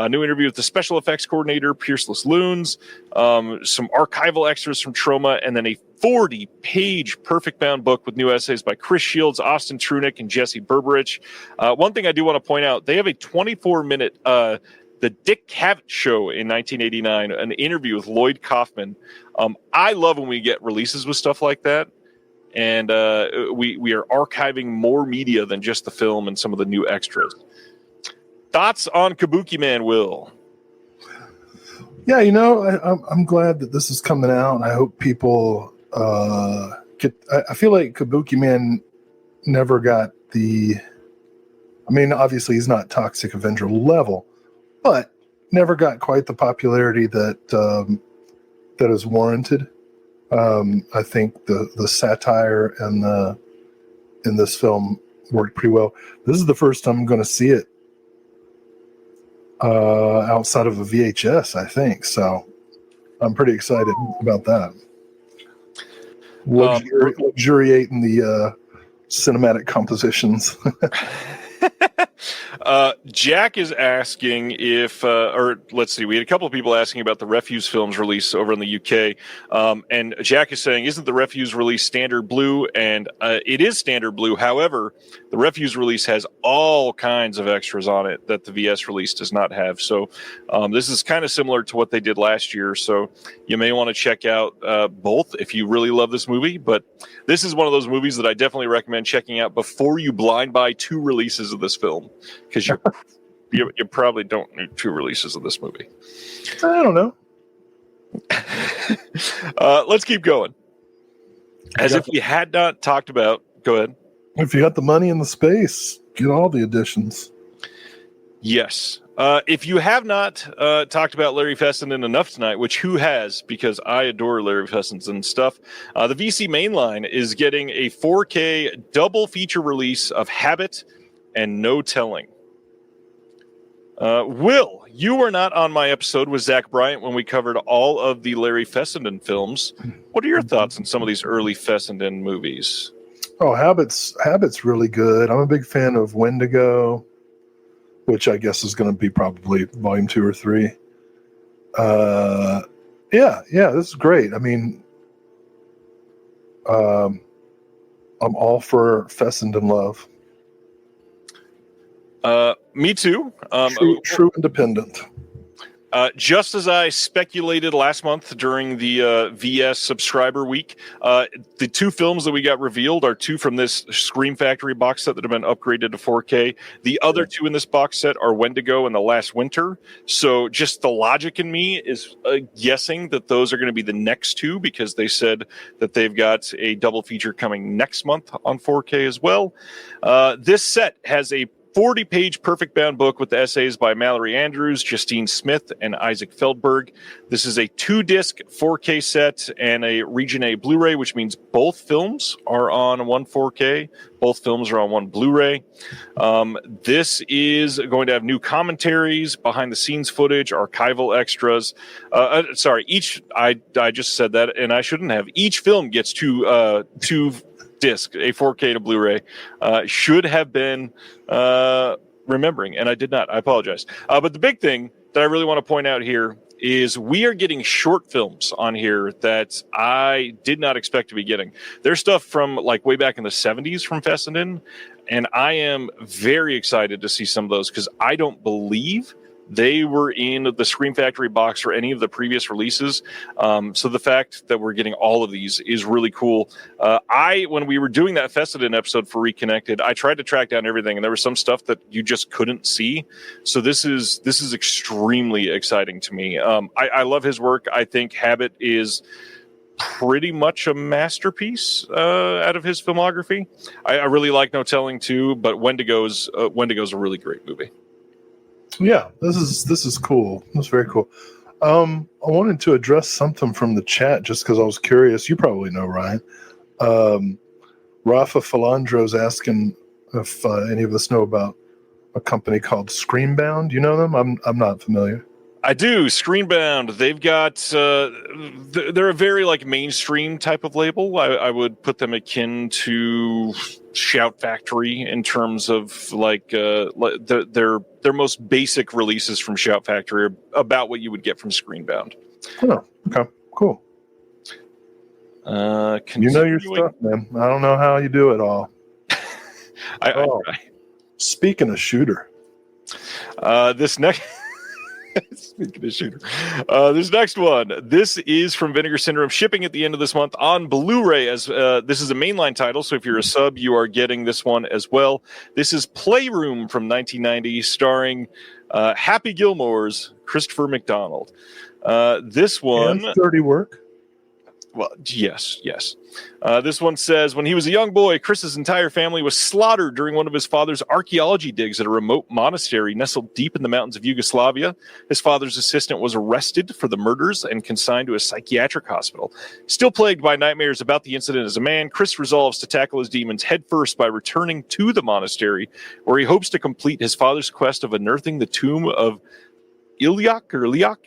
new interview with the special effects coordinator Pierceless Loons, some archival extras from Troma, and then a 40-page perfect bound book with new essays by Chris Shields, Austin Trunick, and Jesse Berberich. One thing I do want to point out, they have a 24-minute The Dick Cavett Show in 1989, an interview with Lloyd Kaufman. I love when we get releases with stuff like that. And we are archiving more media than just the film and some of the new extras. Thoughts on Kabuki Man, Will? Yeah, I'm glad that this is coming out. I hope people I feel like Kabuki Man never got obviously he's not Toxic Avenger level, but never got quite the popularity that is warranted. I think the satire and in this film worked pretty well. This is the first time I'm going to see it outside of a VHS, I think. So I'm pretty excited about that. Luxuriating the cinematic compositions. Jack is asking if, or let's see, we had a couple of people asking about the Refuse Films release over in the UK. And Jack is saying, isn't the Refuse release standard blue? And it is standard blue. However, the Refuse release has all kinds of extras on it that the VS release does not have. So this is kind of similar to what they did last year. So you may want to check out both if you really love this movie. But this is one of those movies that I definitely recommend checking out before you blind buy 2 releases of this film. Because you probably don't need 2 releases of this movie. I don't know. Let's keep going. As if we had not talked about... Go ahead. If you got the money and the space, get all the editions. Yes. If you have not talked about Larry Fessenden enough tonight, which who has, because I adore Larry Fessenden stuff, the VC Mainline is getting a 4K double feature release of Habit and No Telling. Will, you were not on my episode with Zach Bryant when we covered all of the Larry Fessenden films. What are your thoughts on some of these early Fessenden movies? Oh, Habit's really good. I'm a big fan of Wendigo, which I guess is going to be probably volume 2 or 3. Yeah, this is great. I mean, I'm all for Fessenden love. Me too. True independent. Just as I speculated last month during the VS subscriber week, the 2 films that we got revealed are 2 from this Scream Factory box set that have been upgraded to 4K. The other 2 in this box set are Wendigo and The Last Winter. So just the logic in me is guessing that those are going to be the next 2 because they said that they've got a double feature coming next month on 4K as well. This set has a 40-page perfect bound book with the essays by Mallory Andrews, Justine Smith, and Isaac Feldberg. This is a 2-disc 4K set and a Region A Blu-ray, which means both films are on one 4K. Both films are on one Blu-ray. This is going to have new commentaries, behind-the-scenes footage, archival extras. I just said that, and I shouldn't have. Each film gets two disc, a 4K to Blu-ray. Should have been remembering, and I did not. I apologize. But the big thing that I really want to point out here is we are getting short films on here that I did not expect to be getting. There's stuff from like way back in the 70s from Fessenden, and I am very excited to see some of those because I don't believe they were in the Scream Factory box or any of the previous releases. So the fact that we're getting all of these is really cool. When we were doing that Fessenden episode for Reconnected, I tried to track down everything, and there was some stuff that you just couldn't see. So this is extremely exciting to me. I love his work. I think Habit is pretty much a masterpiece out of his filmography. I really like No Telling too, but Wendigo's a really great movie. Yeah, this is cool. That's very cool. I wanted to address something from the chat just because I was curious. You probably know, Ryan. Rafa Falandro's asking if any of us know about a company called Screenbound. You know them? I'm not familiar. I do. Screenbound. They've got. They're a very like mainstream type of label. I would put them akin to Shout Factory in terms of like their most basic releases from Shout Factory are about what you would get from Screenbound. Oh, okay, cool. You know your stuff, man. I don't know how you do it all. I try. Speaking of shooter, this next. Speaking of shooter, this next one. This is from Vinegar Syndrome, shipping at the end of this month on Blu-ray. As this is a mainline title, so if you're a sub, you are getting this one as well. This is Playroom from 1990, starring Happy Gilmore's Christopher McDonald. This one, and dirty work. Well, yes. This one says, when he was a young boy, Chris's entire family was slaughtered during one of his father's archaeology digs at a remote monastery nestled deep in the mountains of Yugoslavia. His father's assistant was arrested for the murders and consigned to a psychiatric hospital. Still plagued by nightmares about the incident as a man, Chris resolves to tackle his demons headfirst by returning to the monastery, where he hopes to complete his father's quest of unearthing the tomb of Ilyach,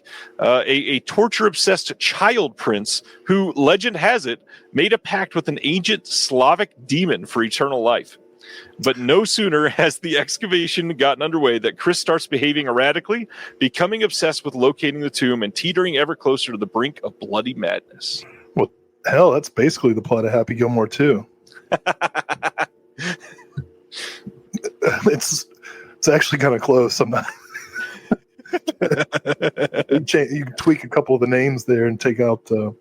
a torture-obsessed child prince who, legend has it, made a pact with an ancient Slavic demon for eternal life. But no sooner has the excavation gotten underway that Chris starts behaving erratically, becoming obsessed with locating the tomb and teetering ever closer to the brink of bloody madness. Well, hell, that's basically the plot of Happy Gilmore 2. It's actually kind of close. I'm not... you can tweak a couple of the names there and take out the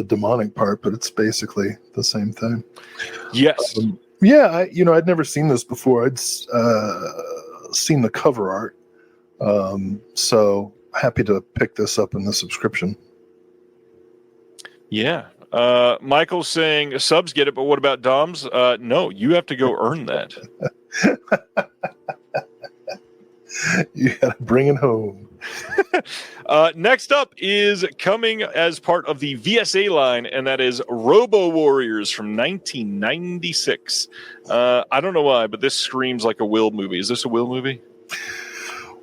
demonic part, but it's basically the same thing. Yes. I'd never seen this before. I'd seen the cover art, so happy to pick this up in the subscription. Yeah. Michael's saying subs get it, but what about DOMs? No, you have to go earn that. You gotta bring it home. Next up is coming as part of the VSA line, and that is Robo Warriors from 1996. I don't know why, but this screams like a Will movie. Is this a Will movie?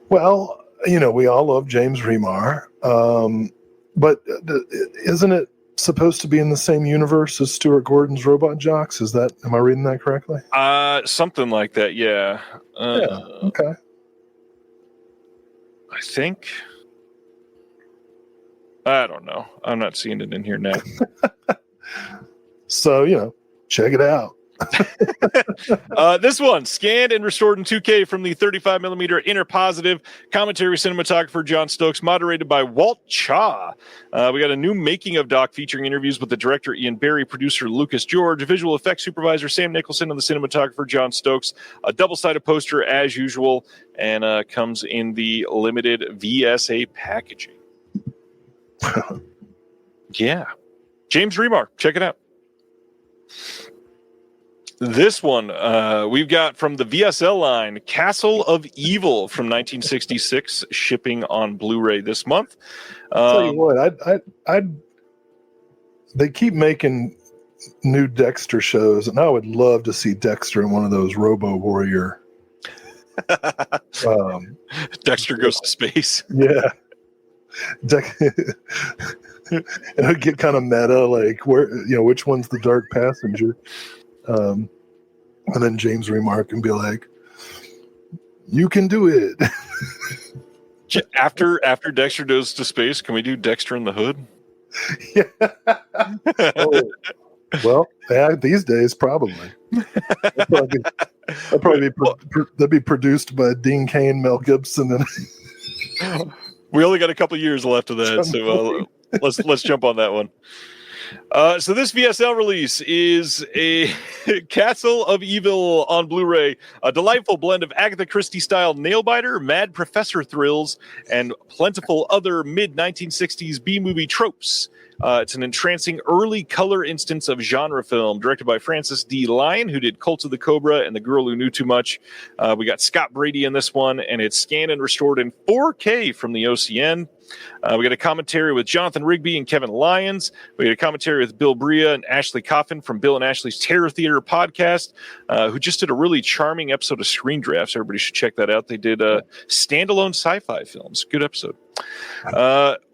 Well, we all love James Remar, but isn't it supposed to be in the same universe as Stuart Gordon's Robot Jocks? Am I reading that correctly? Something like that, yeah. Yeah, okay. I think. I don't know. I'm not seeing it in here now. So, check it out. This one, scanned and restored in 2K from the 35mm inner positive. Commentary cinematographer John Stokes, moderated by Walt Cha. We got a new making of doc featuring interviews with the director Ian Barry, producer Lucas George, visual effects supervisor Sam Nicholson, and the cinematographer John Stokes. A double-sided poster as usual, and comes in the limited VSA packaging. Yeah. James Remar, check it out. This one we've got from the VSL line, Castle of Evil from 1966, shipping on Blu-ray this month. I'll tell you what, they keep making new Dexter shows, and I would love to see Dexter in one of those Robo Warrior. Dexter goes to space. Yeah. And it would get kind of meta, like which one's the dark passenger? And then James Remar can be like, "You can do it." After Dexter goes to space, can we do Dexter in the Hood? Yeah. Oh. Well, yeah, these days probably. That'd be produced by Dean Cain, Mel Gibson, and we only got a couple years left of that, so let's jump on that one. So this VSL release is a Castle of Evil on Blu-ray, a delightful blend of Agatha Christie-style nail-biter, mad professor thrills, and plentiful other mid-1960s B-movie tropes. It's an entrancing early color instance of genre film, directed by Francis D. Lyon, who did Cult of the Cobra and The Girl Who Knew Too Much. We got Scott Brady in this one, and it's scanned and restored in 4K from the OCN. We got a commentary with Jonathan Rigby and Kevin Lyons. We got a commentary with Bill Bria and Ashley Coffin from Bill and Ashley's Terror Theater podcast, who just did a really charming episode of Screen Drafts. Everybody should check that out. They did standalone sci-fi films. Good episode.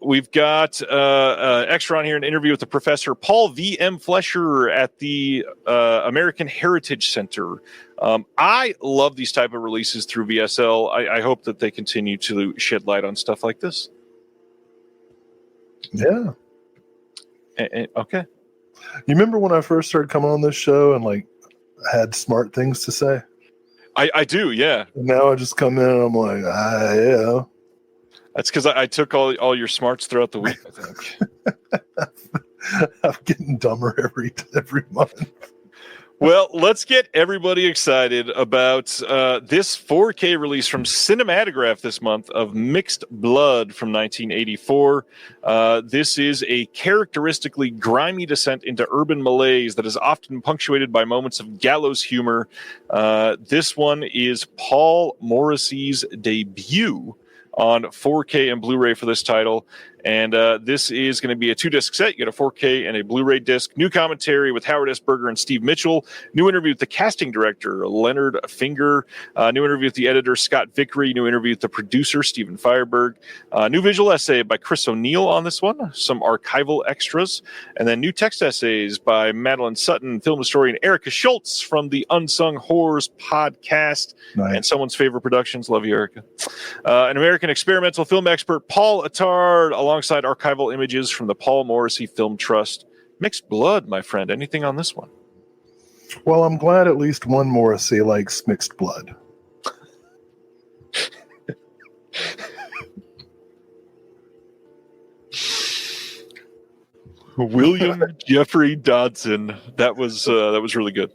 We've got extra on here, an interview with the professor Paul V. M. Flesher at the American Heritage Center. I love these type of releases through VSL. I hope that they continue to shed light on stuff like this. Yeah. Okay. You remember when I first started coming on this show and like had smart things to say? I do, yeah. And now I just come in and I'm like, yeah. That's because I took all your smarts throughout the week, I think. I'm getting dumber every month. Well, let's get everybody excited about this 4K release from Cinematograph this month of Mixed Blood from 1984. This is a characteristically grimy descent into urban malaise that is often punctuated by moments of gallows humor. This one is Paul Morrissey's debut on 4K and Blu-ray for this title. And this is going to be a 2-disc set. You get a 4K and a Blu-ray disc. New commentary with Howard S. Berger and Steve Mitchell. New interview with the casting director, Leonard Finger. New interview with the editor, Scott Vickery. New interview with the producer, Stephen Fireberg. New visual essay by Chris O'Neill on this one. Some archival extras. And then new text essays by Madeline Sutton, film historian Erica Schultz from the Unsung Horrors podcast. Nice. And someone's favorite productions. Love you, Erica. An American experimental film expert, Paul Attard, alongside archival images from the Paul Morrissey Film Trust. Mixed Blood, my friend. Anything on this one? Well, I'm glad at least one Morrissey likes Mixed Blood. William Jeffrey Dodson. That was really good.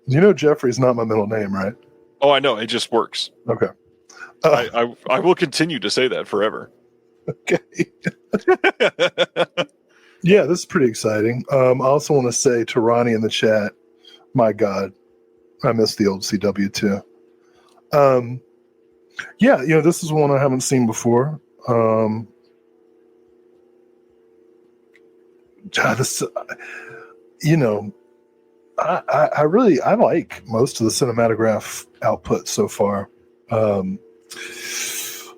You know Jeffrey's not my middle name, right? Oh, I know. It just works. Okay. I will continue to say that forever. Okay. Yeah, this is pretty exciting. I also want to say to Ronnie in the chat, my God, I miss the old CW too. Yeah, this is one I haven't seen before. I like most of the Cinematograph output so far.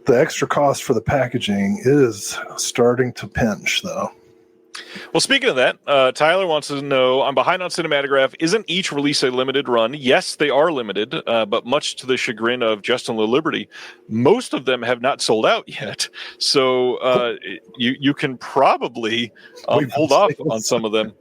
The extra cost for the packaging is starting to pinch, though. Well, speaking of that, Tyler wants to know, I'm behind on Cinematograph. Isn't each release a limited run? Yes, they are limited, but much to the chagrin of Justin Liberty, most of them have not sold out yet. So you can probably hold off on some of them.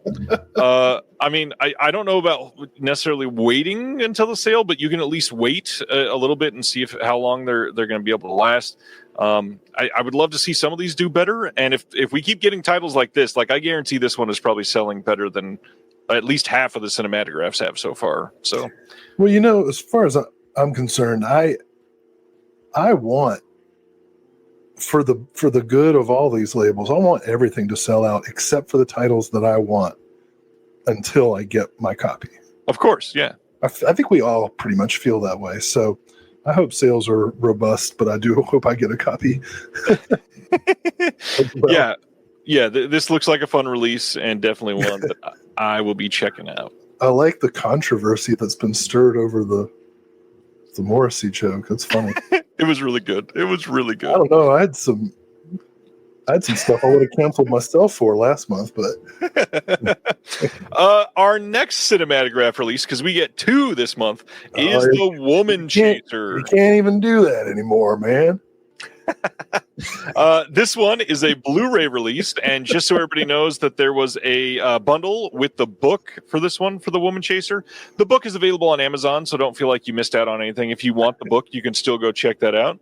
I mean, I don't know about necessarily waiting until the sale, but you can at least wait a little bit and see how long they're going to be able to last. I would love to see some of these do better. And if we keep getting titles like this, like I guarantee this one is probably selling better than at least half of the Cinematographs have so far. So, well, as far as I'm concerned, I want for the good of all these labels, I want everything to sell out except for the titles that I want until I get my copy. Of course. Yeah. I think we all pretty much feel that way. So I hope sales are robust, but I do hope I get a copy. Well. Yeah. This looks like a fun release and definitely one that I will be checking out. I like the controversy that's been stirred over the Morrissey joke. That's funny. It was really good. I don't know. I had some stuff I would have canceled myself for last month, but our next Cinematograph release, because we get 2 this month, is The Woman Chaser. You can't even do that anymore, man. This one is a Blu-ray release, and just so everybody knows that there was a bundle with the book for this one, for The Woman Chaser. The book is available on Amazon, so don't feel like you missed out on anything. If you want the book, you can still go check that out.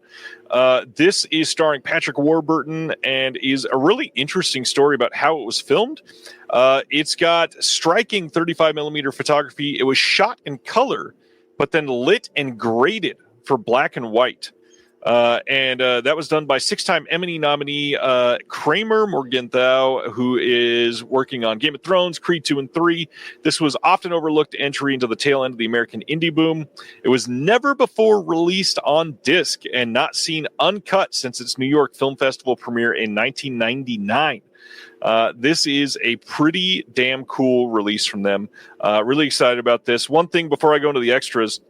This is starring Patrick Warburton and is a really interesting story about how it was filmed. It's got striking 35mm photography. It was shot in color, but then lit and graded for black and white. And that was done by 6-time Emmy nominee Kramer Morgenthau, who is working on Game of Thrones, Creed 2 and 3. This was often overlooked entry into the tail end of the American indie boom. It was never before released on disc and not seen uncut since its New York Film Festival premiere in 1999. This is a pretty damn cool release from them. Really excited about this. One thing before I go into the extras,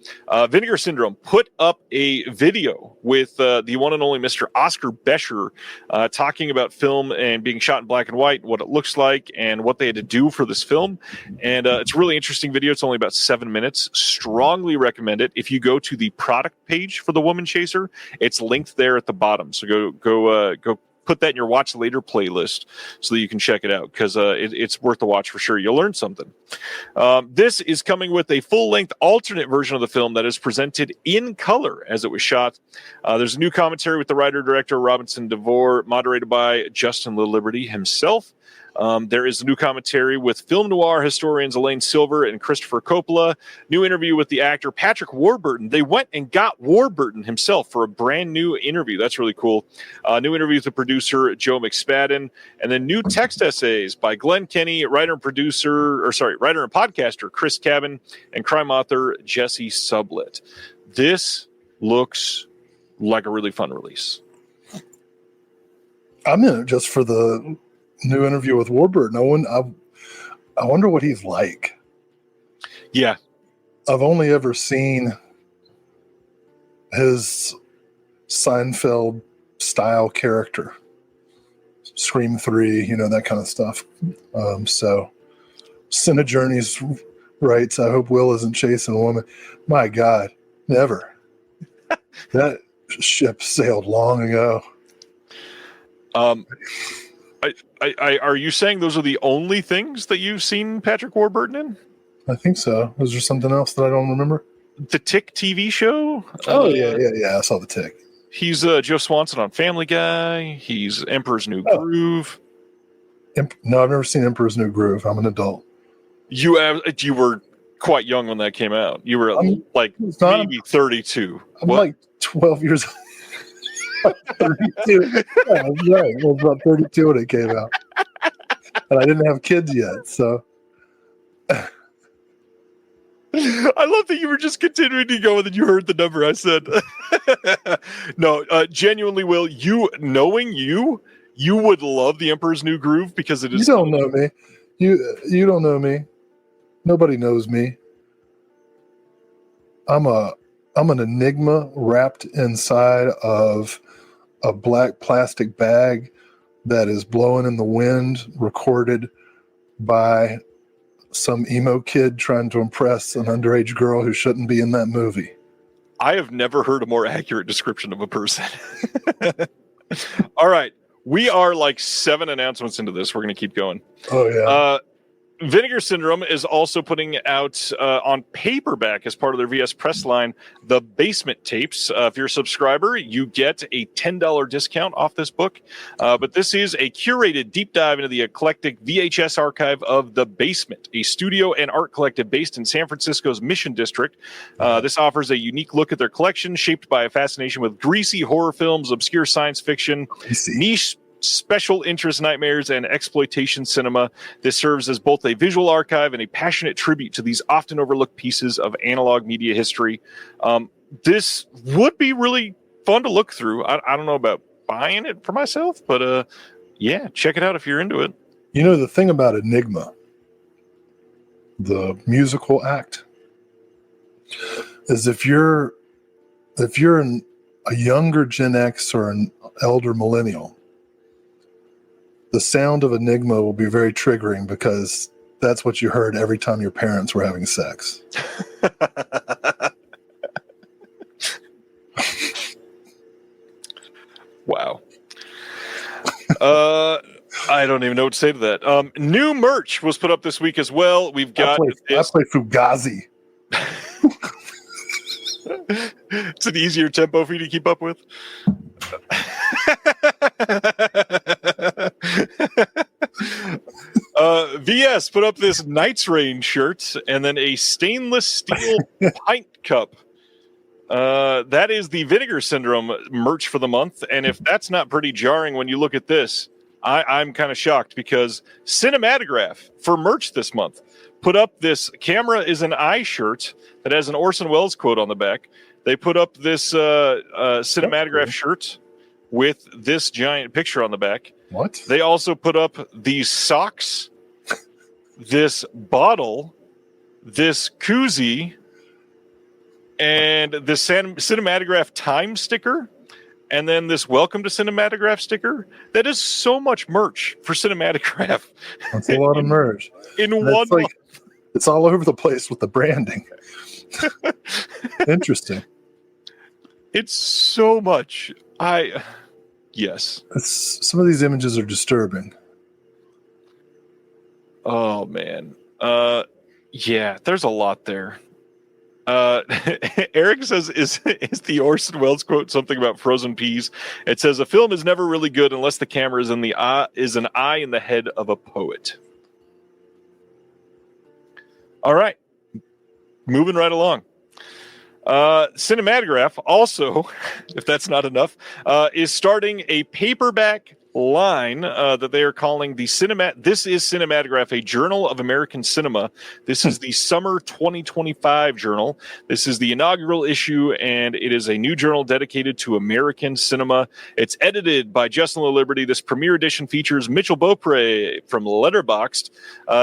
Vinegar Syndrome put up a video with the one and only Mr. Oscar Bescher talking about film and being shot in black and white, what it looks like, and what they had to do for this film. And it's a really interesting video. It's only about 7 minutes. Strongly recommend it. If you go to the product page for The Woman Chaser, it's linked there at the bottom. So go put that in your watch later playlist so that you can check it out, because it's worth the watch for sure. You'll learn something. This is coming with a full-length alternate version of the film that is presented in color as it was shot. There's a new commentary with the writer-director Robinson DeVore, moderated by Justin Liberty himself. There is a new commentary with film noir historians Elaine Silver and Christopher Coppola. New interview with the actor Patrick Warburton. They went and got Warburton himself for a brand new interview. That's really cool. New interview with the producer Joe McSpadden, and then new text essays by Glenn Kenny, writer and podcaster Chris Cabin, and crime author Jesse Sublett. This looks like a really fun release. I'm in it just for the new interview with Warburton. I wonder what he's like. Yeah. I've only ever seen his Seinfeld style character, Scream 3, that kind of stuff. So Cinejourneys writes, I hope Will isn't chasing a woman. My God, never. That ship sailed long ago. Are you saying those are the only things that you've seen Patrick Warburton in? I think so. Was there something else that I don't remember? The Tick TV show? Oh, yeah. I saw The Tick. He's Joe Swanson on Family Guy. He's Emperor's New Groove. No, I've never seen Emperor's New Groove. I'm an adult. You were quite young when that came out. You were maybe 32. I'm like 12 years old. 32. Yeah, I was right. I was about 32 when it came out. And I didn't have kids yet, so. I love that you were just continuing to go and then you heard the number I said. No, genuinely, Will, knowing you would love The Emperor's New Groove because it is. You don't know me. You don't know me. Nobody knows me. I'm an enigma wrapped inside of a black plastic bag that is blowing in the wind, recorded by some emo kid trying to impress an underage girl who shouldn't be in that movie. I have never heard a more accurate description of a person. All right. We are like 7 announcements into this. We're going to keep going. Oh, yeah. Vinegar Syndrome is also putting out on paperback as part of their VS Press line, The Basement Tapes. If you're a subscriber, you get a $10 discount off this book. But this is a curated deep dive into the eclectic VHS archive of The Basement, a studio and art collective based in San Francisco's Mission District. This offers a unique look at their collection, shaped by a fascination with greasy horror films, obscure science fiction, niche special interest nightmares, and exploitation cinema. This serves as both a visual archive and a passionate tribute to these often overlooked pieces of analog media history. This would be really fun to look through. I don't know about buying it for myself, but yeah, check it out if you're into it. You know, the thing about Enigma, the musical act, is if you're a younger Gen X or an elder millennial, the sound of Enigma will be very triggering because that's what you heard every time your parents were having sex. Wow. I don't even know what to say to that. New merch was put up this week as well. We've got I play Fugazi. It's an easier tempo for you to keep up with. VS put up this Knights Reign shirt and then a stainless steel pint cup. That is the Vinegar Syndrome merch for the month. And if that's not pretty jarring when you look at this, I'm kind of shocked, because Cinematograph for merch this month put up this Camera is an Eye shirt that has an Orson Welles quote on the back. They put up this Cinematograph shirt with this giant picture on the back. What? They also put up these socks, this bottle, this koozie, and this Cinematograph time sticker, and then this Welcome to Cinematograph sticker. That is so much merch for Cinematograph. That's a lot of merch. In one month. It's all over the place with the branding. Interesting. It's so much. Yes. Some of these images are disturbing. Oh, man. Yeah, there's a lot there. Eric says, is the Orson Welles quote something about frozen peas? It says, a film is never really good unless the camera is an eye in the head of a poet. All right. Moving right along. Cinematograph also, if that's not enough, is starting a paperback line that they are calling the This is Cinematograph, a Journal of American Cinema. This is the summer 2025 journal. This is the inaugural issue, and it is a new journal dedicated to American cinema. It's edited by Justin LaLiberty. This premiere edition features Mitchell Beaupre from Letterboxd,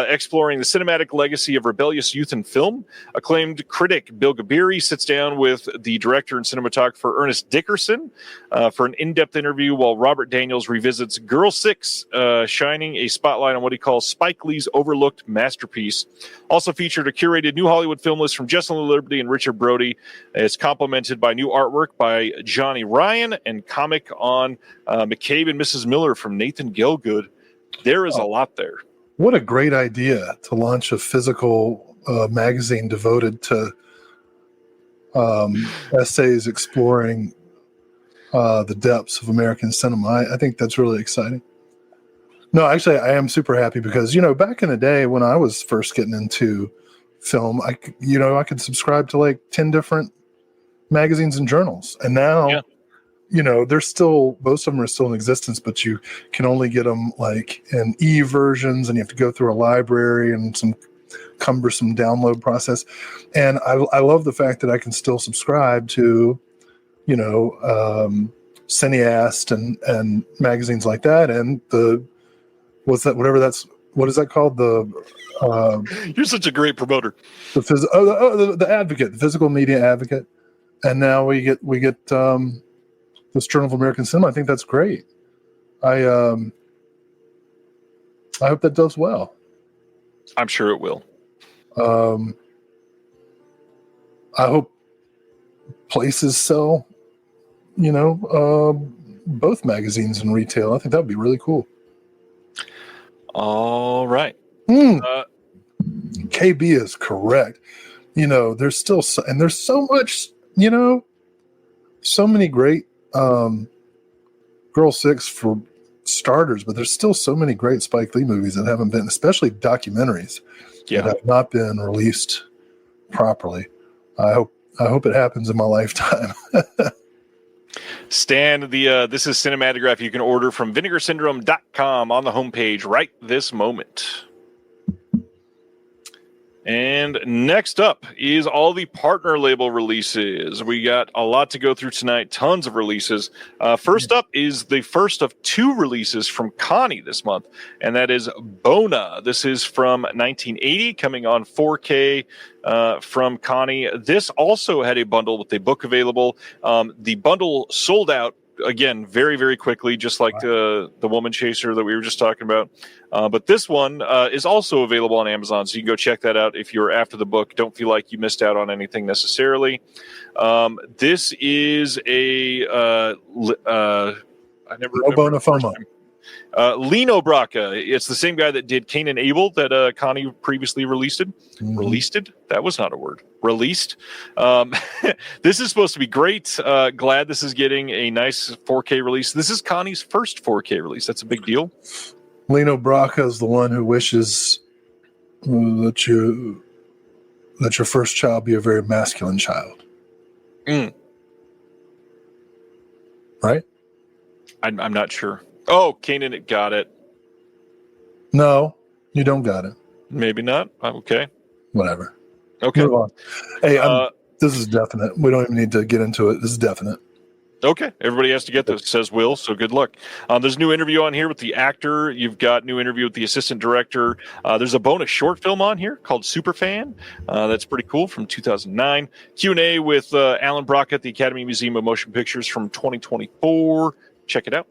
exploring the cinematic legacy of rebellious youth in film. Acclaimed critic Bill Gabiri sits down with the director and cinematographer Ernest Dickerson for an in-depth interview, while Robert Daniels revisits Girl 6, shining a spotlight on what he calls Spike Lee's overlooked masterpiece. Also featured a curated new Hollywood film list from Justin LaLiberty and Richard Brody. It's complemented by new artwork by Johnny Ryan and comic on McCabe and Mrs. Miller from Nathan Gilgood. There is a lot there. What a great idea to launch a physical magazine devoted to essays exploring the depths of American cinema. I think that's really exciting. No, actually, I am super happy because, back in the day when I was first getting into film, I could subscribe to like 10 different magazines and journals. And now, they're still, most of them are still in existence, but you can only get them like in e-versions, and you have to go through a library and some cumbersome download process. And I love the fact that I can still subscribe to Cineast and magazines like that, and what is that called? You're such a great promoter. The Advocate, the Physical Media Advocate, and now we get this Journal of American Cinema. I think that's great. I hope that does well. I'm sure it will. I hope places sell, both magazines and retail. I think that would be really cool. All right. KB is correct. There's still there's so much, so many great Girl 6 for starters, but there's still so many great Spike Lee movies that haven't been, especially documentaries, that have not been released properly. I hope it happens in my lifetime. Stan, this is Cinematograph. You can order from vinegarsyndrome.com on the homepage right this moment. And next up is all the partner label releases. We got a lot to go through tonight, tons of releases. First up is the first of 2 releases from Connie this month, and that is Bona. This is from 1980, coming on 4K from Connie. This also had a bundle with a book available. The bundle sold out, again, very, very quickly, just like the Woman Chaser that we were just talking about. But this one is also available on Amazon, so you can go check that out if you're after the book. Don't feel like you missed out on anything necessarily. This is a I never remember. Lino Bracca. It's the same guy that did Cain and Abel that Connie previously released. That was not a word. Released. This is supposed to be great. Glad this is getting a nice 4K release. This is Connie's first 4K release. That's a big deal. Lino Bracca is the one who wishes that your first child be a very masculine child. Right? I'm not sure. Oh, Kanan, got it. No, you don't got it. Maybe not. Okay. Whatever. Okay. Move on. Hey, this is definite. We don't even need to get into it. This is definite. Okay. Everybody has to get this, says Will, so good luck. There's a new interview on here with the actor. You've got new interview with the assistant director. There's a bonus short film on here called Superfan. That's pretty cool, from 2009. Q&A with Alan Brock at the Academy Museum of Motion Pictures from 2024. Check it out.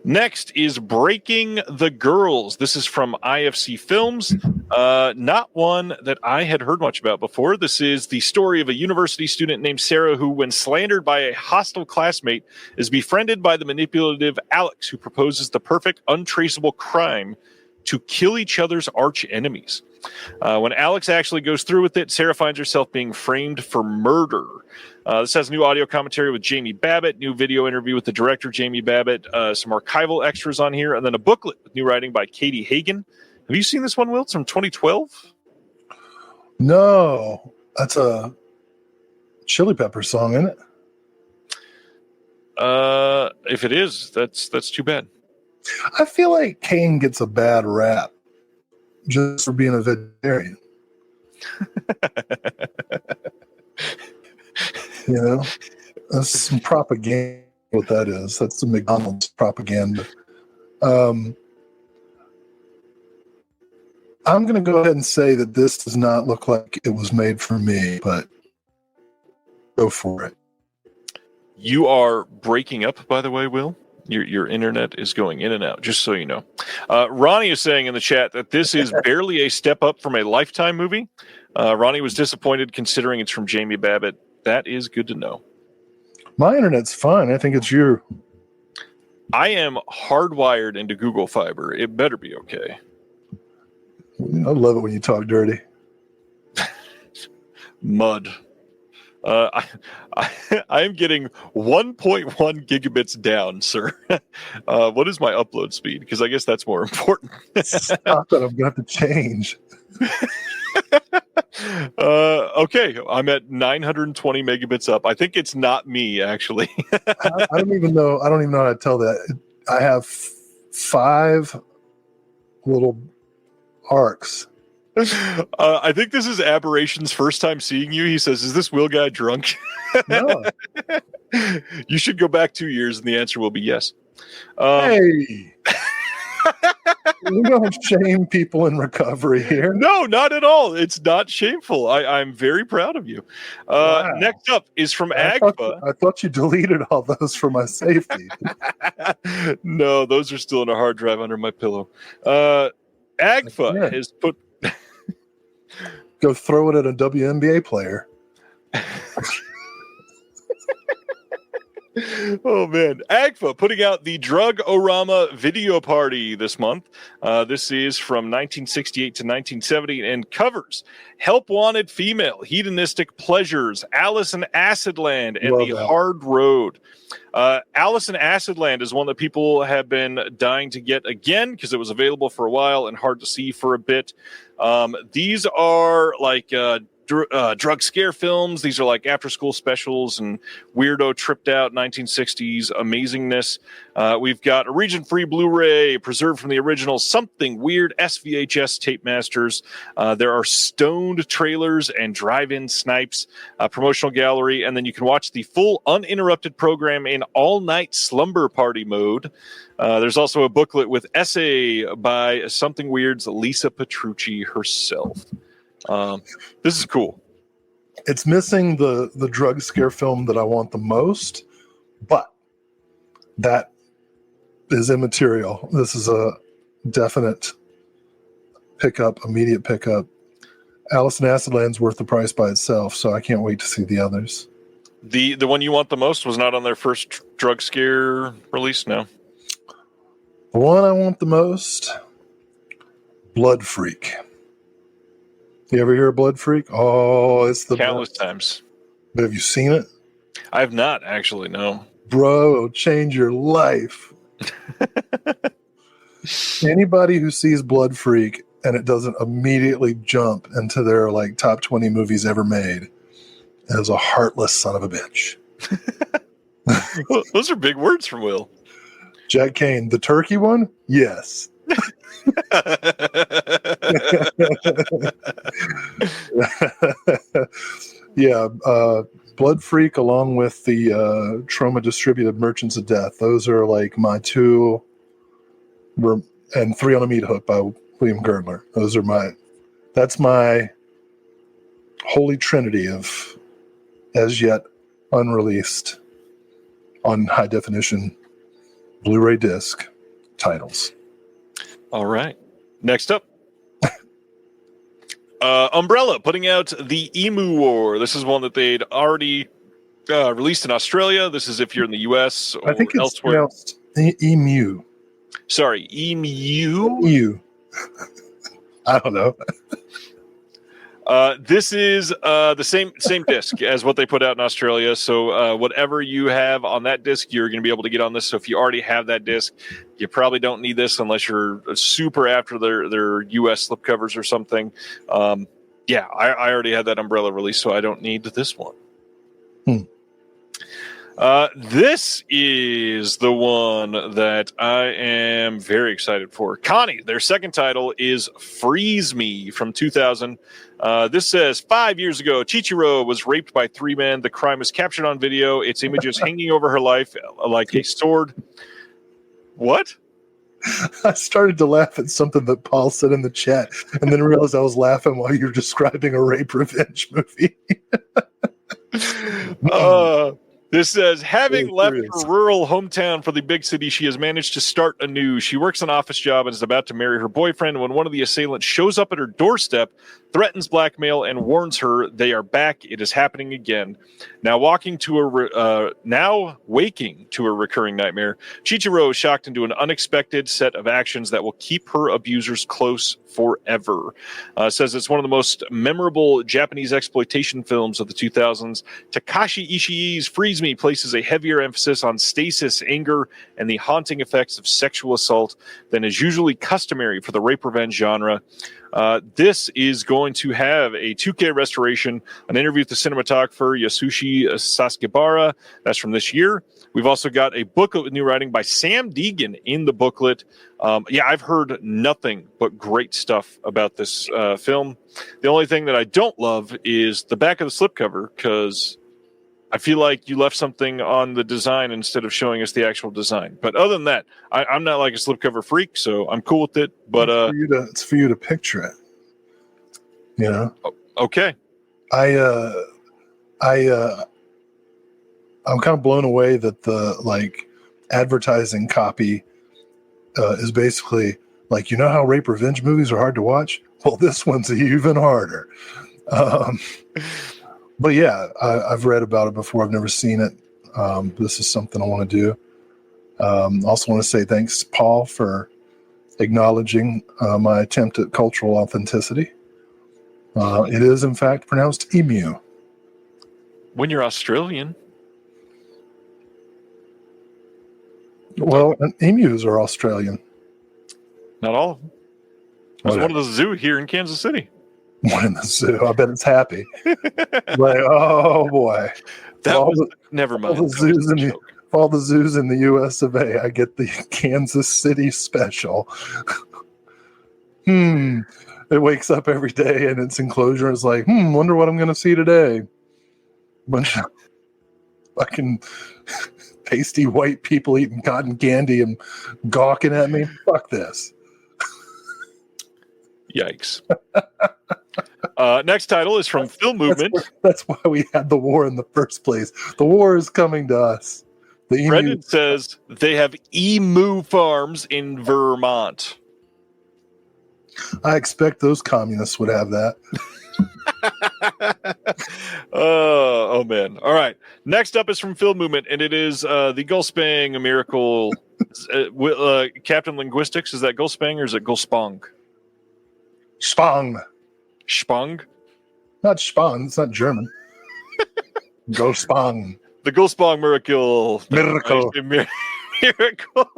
Next is Breaking the Girls. This is from IFC Films. Not one that I had heard much about before. This is the story of a university student named Sarah who, when slandered by a hostile classmate, is befriended by the manipulative Alex, who proposes the perfect, untraceable crime to kill each other's arch enemies. When Alex actually goes through with it, Sarah finds herself being framed for murder. This has new audio commentary with Jamie Babbitt, new video interview with the director, Jamie Babbitt, some archival extras on here, and then a booklet with new writing by Katie Hagen. Have you seen this one, Will? It's from 2012? No. That's a Chili Pepper song, isn't it? If it is, that's too bad. I feel like Kane gets a bad rap just for being a vegetarian. That's some propaganda. What that is, that's the McDonald's propaganda. I'm going to go ahead and say that this does not look like it was made for me, but go for it. You are breaking up, by the way, Will. Your internet is going in and out, just so you know. Ronnie is saying in the chat that this is barely a step up from a Lifetime movie. Ronnie was disappointed considering it's from Jamie Babbitt. That is good to know. My internet's fine. I think it's you. I am hardwired into Google Fiber. It better be okay. I love it when you talk dirty. Mud. I am getting 1.1 gigabits down, sir. What is my upload speed? Because I guess that's more important. Stop it. I'm going to have to change. Okay, I'm at 920 megabits up. I think it's not me, actually. I don't even know how to tell that. I have 5 little arcs. I think this is Aberration's first time seeing you. He says, "Is this Will guy drunk?" No. You should go back 2 years, and the answer will be yes. Hey. We don't shame people in recovery here. No, not at all. It's not shameful. I'm very proud of you. Wow. Next up is from I thought you deleted all those for my safety. No, those are still in a hard drive under my pillow. Agfa has put... Go throw it at a WNBA player. Oh, man. Agfa putting out the Drug-O-Rama video party this month. This is from 1968 to 1970 and covers Help Wanted Female, Hedonistic Pleasures, Alice in Acidland, and The Hard Road. Alice in Acidland is one that people have been dying to get again because it was available for a while and hard to see for a bit. These are like... drug scare films. These are like after school specials and weirdo tripped out 1960s amazingness. We've a region free Blu-ray preserved from the original Something Weird SVHS tape masters. There are stoned trailers and drive-in snipes, promotional gallery, and then you can watch the full uninterrupted program in all-night slumber party mode. There's also a booklet with essay by Something Weird's Lisa Petrucci herself. This is cool. It's missing the drug scare film that I want the most, but that is immaterial. This is a definite pickup, immediate pickup. Alice in Acidland's worth the price by itself, so I can't wait to see the others. The one you want the most was not on their first drug scare release, no? The one I want the most, Blood Freak. You ever hear of Blood Freak? Oh, it's the countless best. Times. But have you seen it? I have not, actually, no. Bro, it'll change your life. Anybody who sees Blood Freak and it doesn't immediately jump into their like top 20 movies ever made is a heartless son of a bitch. Well, those are big words from Will. Jack Kane, the turkey one? Yes. Yeah, Blood Freak along with the Trauma Distributed Merchants of Death. Those are like my two, and Three on a Meat Hook by William Girdler. That's my holy trinity of as yet unreleased on high definition Blu-ray disc titles. All right. Next up. Umbrella putting out the Emu War. This is one that they'd already released in Australia. This is if you're in the U.S. or I think it's elsewhere. pronounced Emu. Sorry, Emu? Emu. I don't know. This is the same disc as what they put out in Australia. So whatever you have on that disc, you're going to be able to get on this. So if you already have that disc, you probably don't need this unless you're super after their US slipcovers or something. Yeah, I already had that Umbrella release, so I don't need this one. This is the one that I am very excited for. Connie, their second title is Freeze Me from 2000. This says 5 years ago, Chichiro was raped by three men. The crime was captured on video. Its images hanging over her life like a sword. What? I started to laugh at something that Paul said in the chat and then realized I was laughing while you were describing a rape revenge movie. This says, having left her rural hometown for the big city, she has managed to start anew. She works an office job and is about to marry her boyfriend when one of the assailants shows up at her doorstep, threatens blackmail, and warns her they are back. It is happening again. Now waking to a recurring nightmare, Chichiro is shocked into an unexpected set of actions that will keep her abusers close forever. Says it's one of the most memorable Japanese exploitation films of the 2000s. Takashi Ishii's Freeze Me places a heavier emphasis on stasis, anger, and the haunting effects of sexual assault than is usually customary for the rape revenge genre. This is going to have a 2K restoration, an interview with the cinematographer Yasushi Sasakibara. That's from this year. We've also got a booklet with new writing by Sam Deegan in the booklet. I've heard nothing but great stuff about this film. The only thing that I don't love is the back of the slipcover because I feel like you left something on the design instead of showing us the actual design. But other than that, I'm not like a slipcover freak, so I'm cool with it. But it's for you to picture it. You know. Okay. I'm kind of blown away that the advertising copy is basically like, you know how rape revenge movies are hard to watch? Well, this one's even harder. But yeah, I've read about it before. I've never seen it. This is something I want to do. Also want to say thanks, Paul, for acknowledging my attempt at cultural authenticity. It is, in fact, pronounced emu. When you're Australian. Well, emus are Australian. Not all of them. There's one at the zoo here in Kansas City. One in the zoo. I bet it's happy. Oh boy. Never mind. All the zoos in the US of A, I get the Kansas City special. It wakes up every day in its enclosure. It's like, wonder what I'm going to see today. Bunch of fucking pasty white people eating cotton candy and gawking at me. Fuck this. Yikes. Next title is from Film Movement. That's why we had the war in the first place. The war is coming to us. Brendan says they have emu farms in Vermont. I expect those communists would have that. Oh man. All right. Next up is from Film Movement, and it is the Gulspang Miracle. Captain Linguistics. Is that Gulspang or is it Gulspong? Spong. Spong? Not Spong. It's not German. Gulspang. The Gulspang Miracle. Miracle.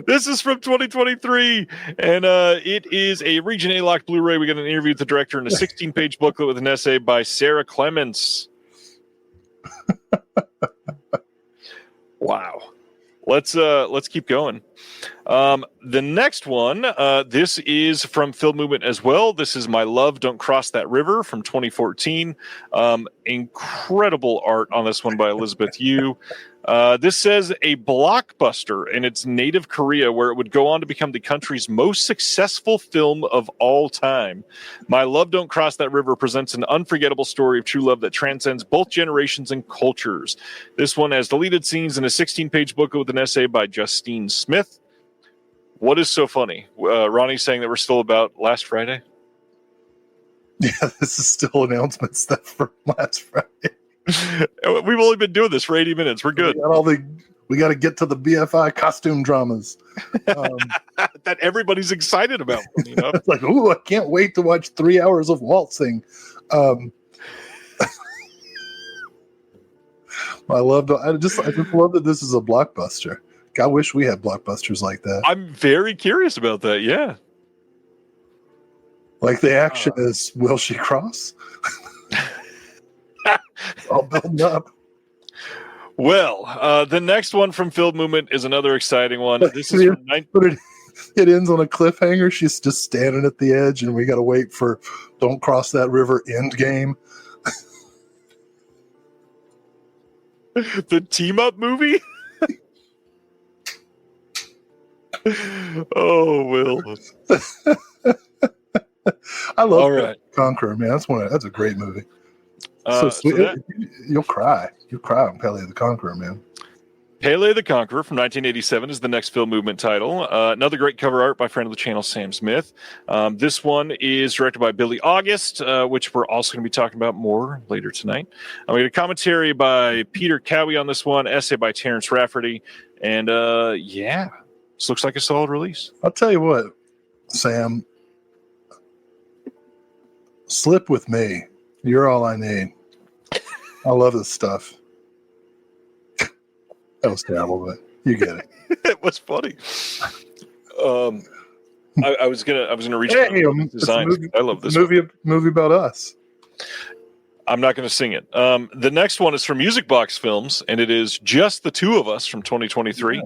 This is from 2023, and it is a Region A locked Blu-ray. We got an interview with the director and a 16-page booklet with an essay by Sarah Clements. Wow. Let's keep going. The next one, this is from Film Movement as well. This is My Love, Don't Cross That River from 2014. Incredible art on this one by Elizabeth Yu. This says a blockbuster in its native Korea, where it would go on to become the country's most successful film of all time. My Love, Don't Cross That River presents an unforgettable story of true love that transcends both generations and cultures. This one has deleted scenes in a 16-page booklet with an essay by Justine Smith. What is so funny? Ronnie's saying that we're still about last Friday? Yeah, this is still announcement stuff from last Friday. We've only been doing this for 80 minutes. We're good. We got to get to the BFI costume dramas that everybody's excited about. You know? It's like, ooh, I can't wait to watch 3 hours of waltzing. I just love that this is a blockbuster. I wish we had blockbusters like that. I'm very curious about that. Yeah. Like the action is, will she cross? All building up. Well, the next one from Film Movement is another exciting one. This is from it ends on a cliffhanger. She's just standing at the edge, and we got to wait for "Don't Cross That River" end game. The team up movie. Oh, Will. I love Conqueror, man. That's a great movie. So sweet. You'll cry. You'll cry on Pele the Conqueror, man. Pele the Conqueror from 1987 is the next Film Movement title. Another great cover art by friend of the channel, Sam Smith. This one is directed by Billy August, which we're also going to be talking about more later tonight. We got a commentary by Peter Cowie on this one, essay by Terrence Rafferty, and yeah, this looks like a solid release. I'll tell you what, Sam, slip with me. You're all I need. I love this stuff. That was terrible, but you get it. It was funny. I was gonna reach out to designs. I love this movie about us. I'm not going to sing it. The next one is from Music Box Films, and it is Just the Two of Us from 2023.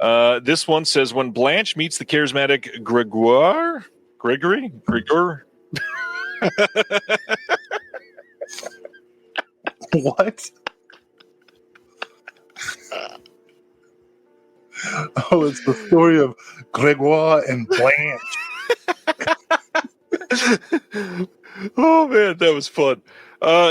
Yeah. This one says, when Blanche meets the charismatic Gregory. What? Oh, it's the story of Gregoire and Blanche. Oh man, that was fun.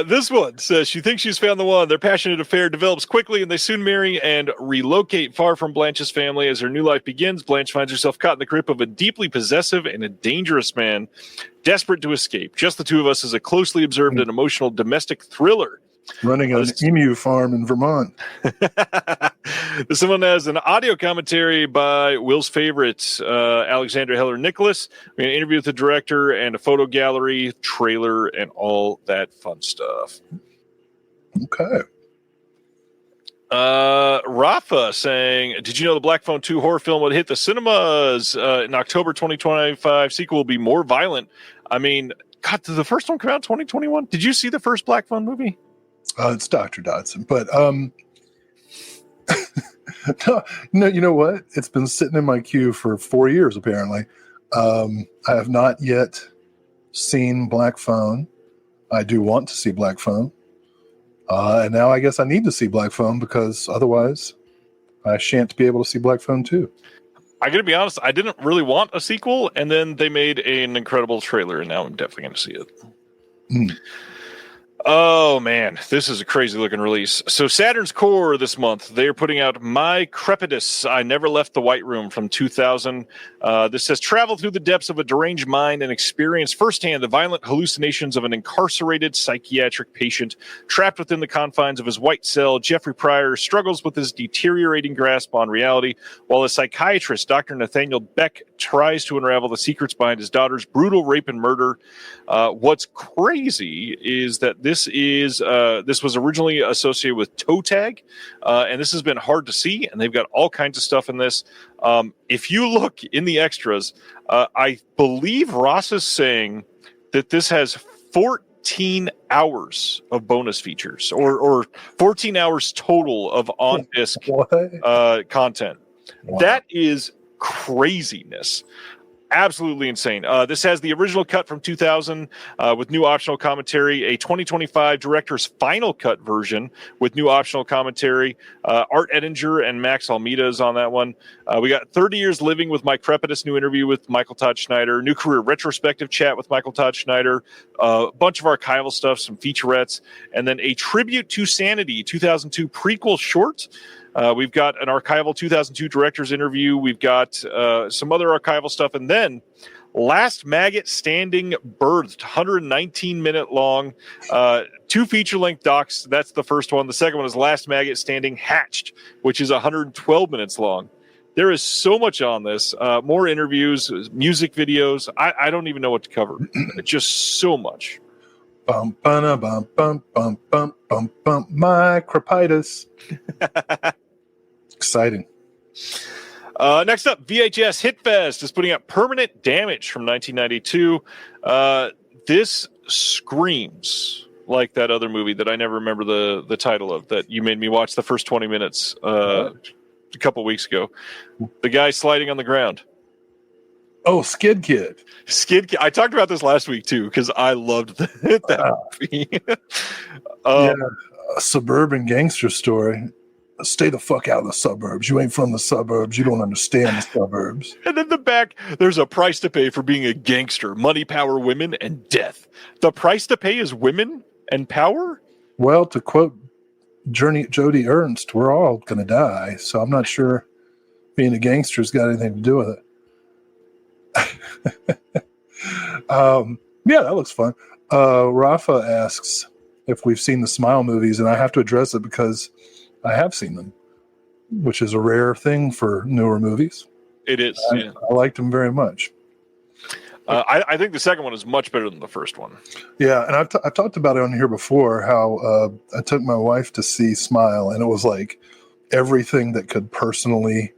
This one says she thinks she's found the one. Their passionate affair develops quickly, and they soon marry and relocate far from Blanche's family. As her new life begins, Blanche finds herself caught in the grip of a deeply possessive and a dangerous man, desperate to escape. Just the two of us is a closely observed and emotional domestic thriller. Running an emu farm in Vermont. This one has an audio commentary by Will's favorite, Alexandra Heller Nicholas. We had an interview with the director and a photo gallery, trailer, and all that fun stuff. Okay. Rafa saying, did you know the Black Phone 2 horror film would hit the cinemas in October 2025? Sequel will be more violent. I mean, God, did the first one come out in 2021? Did you see the first Black Phone movie? It's Dr. Dodson, but no, you know what? It's been sitting in my queue for 4 years, apparently. I have not yet seen Black Phone. I do want to see Black Phone. And now I guess I need to see Black Phone because otherwise I shan't be able to see Black Phone 2. I gotta be honest, I didn't really want a sequel, and then they made an incredible trailer, and now I'm definitely going to see it. Mm. Oh man, this is a crazy looking release. So Saturn's Core this month, they're putting out My Crepitus, I Never Left the White Room from 2000. This says, travel through the depths of a deranged mind and experience firsthand the violent hallucinations of an incarcerated psychiatric patient. Trapped within the confines of his white cell, Jeffrey Pryor struggles with his deteriorating grasp on reality, while a psychiatrist, Dr. Nathaniel Beck, tries to unravel the secrets behind his daughter's brutal rape and murder. What's crazy is that this was originally associated with toe tag, and this has been hard to see, and they've got all kinds of stuff in this. If you look in the extras, I believe Ross is saying that this has 14 hours of bonus features, or 14 hours total of on-disc content. Wow. That is craziness. Absolutely insane. This has the original cut from 2000 with new optional commentary, a 2025 director's final cut version with new optional commentary. Art Edinger and Max Almeida is on that one. We got 30 Years Living with Mike Crepitus, new interview with Michael Todd Schneider, new career retrospective chat with Michael Todd Schneider, a bunch of archival stuff, some featurettes, and then a tribute to Sanity 2002 prequel short. We've got an archival 2002 director's interview. We've got some other archival stuff. And then Last Maggot Standing Birthed, 119-minute long, 2 feature-length docs. That's the first one. The second one is Last Maggot Standing Hatched, which is 112 minutes long. There is so much on this. More interviews, music videos. I don't even know what to cover. Just so much. Bum, bum, bum, bum, bum, bum, bum, bum, My Crepitus. Exciting. Next up, VHS Hitfest is putting out Permanent Damage from 1992. This screams like that other movie that I never remember the title of, that you made me watch the first 20 minutes a couple weeks ago. The guy sliding on the ground. Oh, Skid Kid. Skid Kid. I talked about this last week, too, because I loved that movie. Yeah, a suburban gangster story. Stay the fuck out of the suburbs. You ain't from the suburbs. You don't understand the suburbs. And in the back, there's a price to pay for being a gangster. Money, power, women, and death. The price to pay is women and power? Well, to quote Jody Ernst, we're all going to die. So I'm not sure being a gangster's got anything to do with it. Yeah, that looks fun. Rafa asks if we've seen the Smile movies, and I have to address it because I have seen them, which is a rare thing for newer movies. It is. I liked them very much. I think the second one is much better than the first one. Yeah, and I've talked about it on here before, how I took my wife to see Smile, and it was like everything that could personally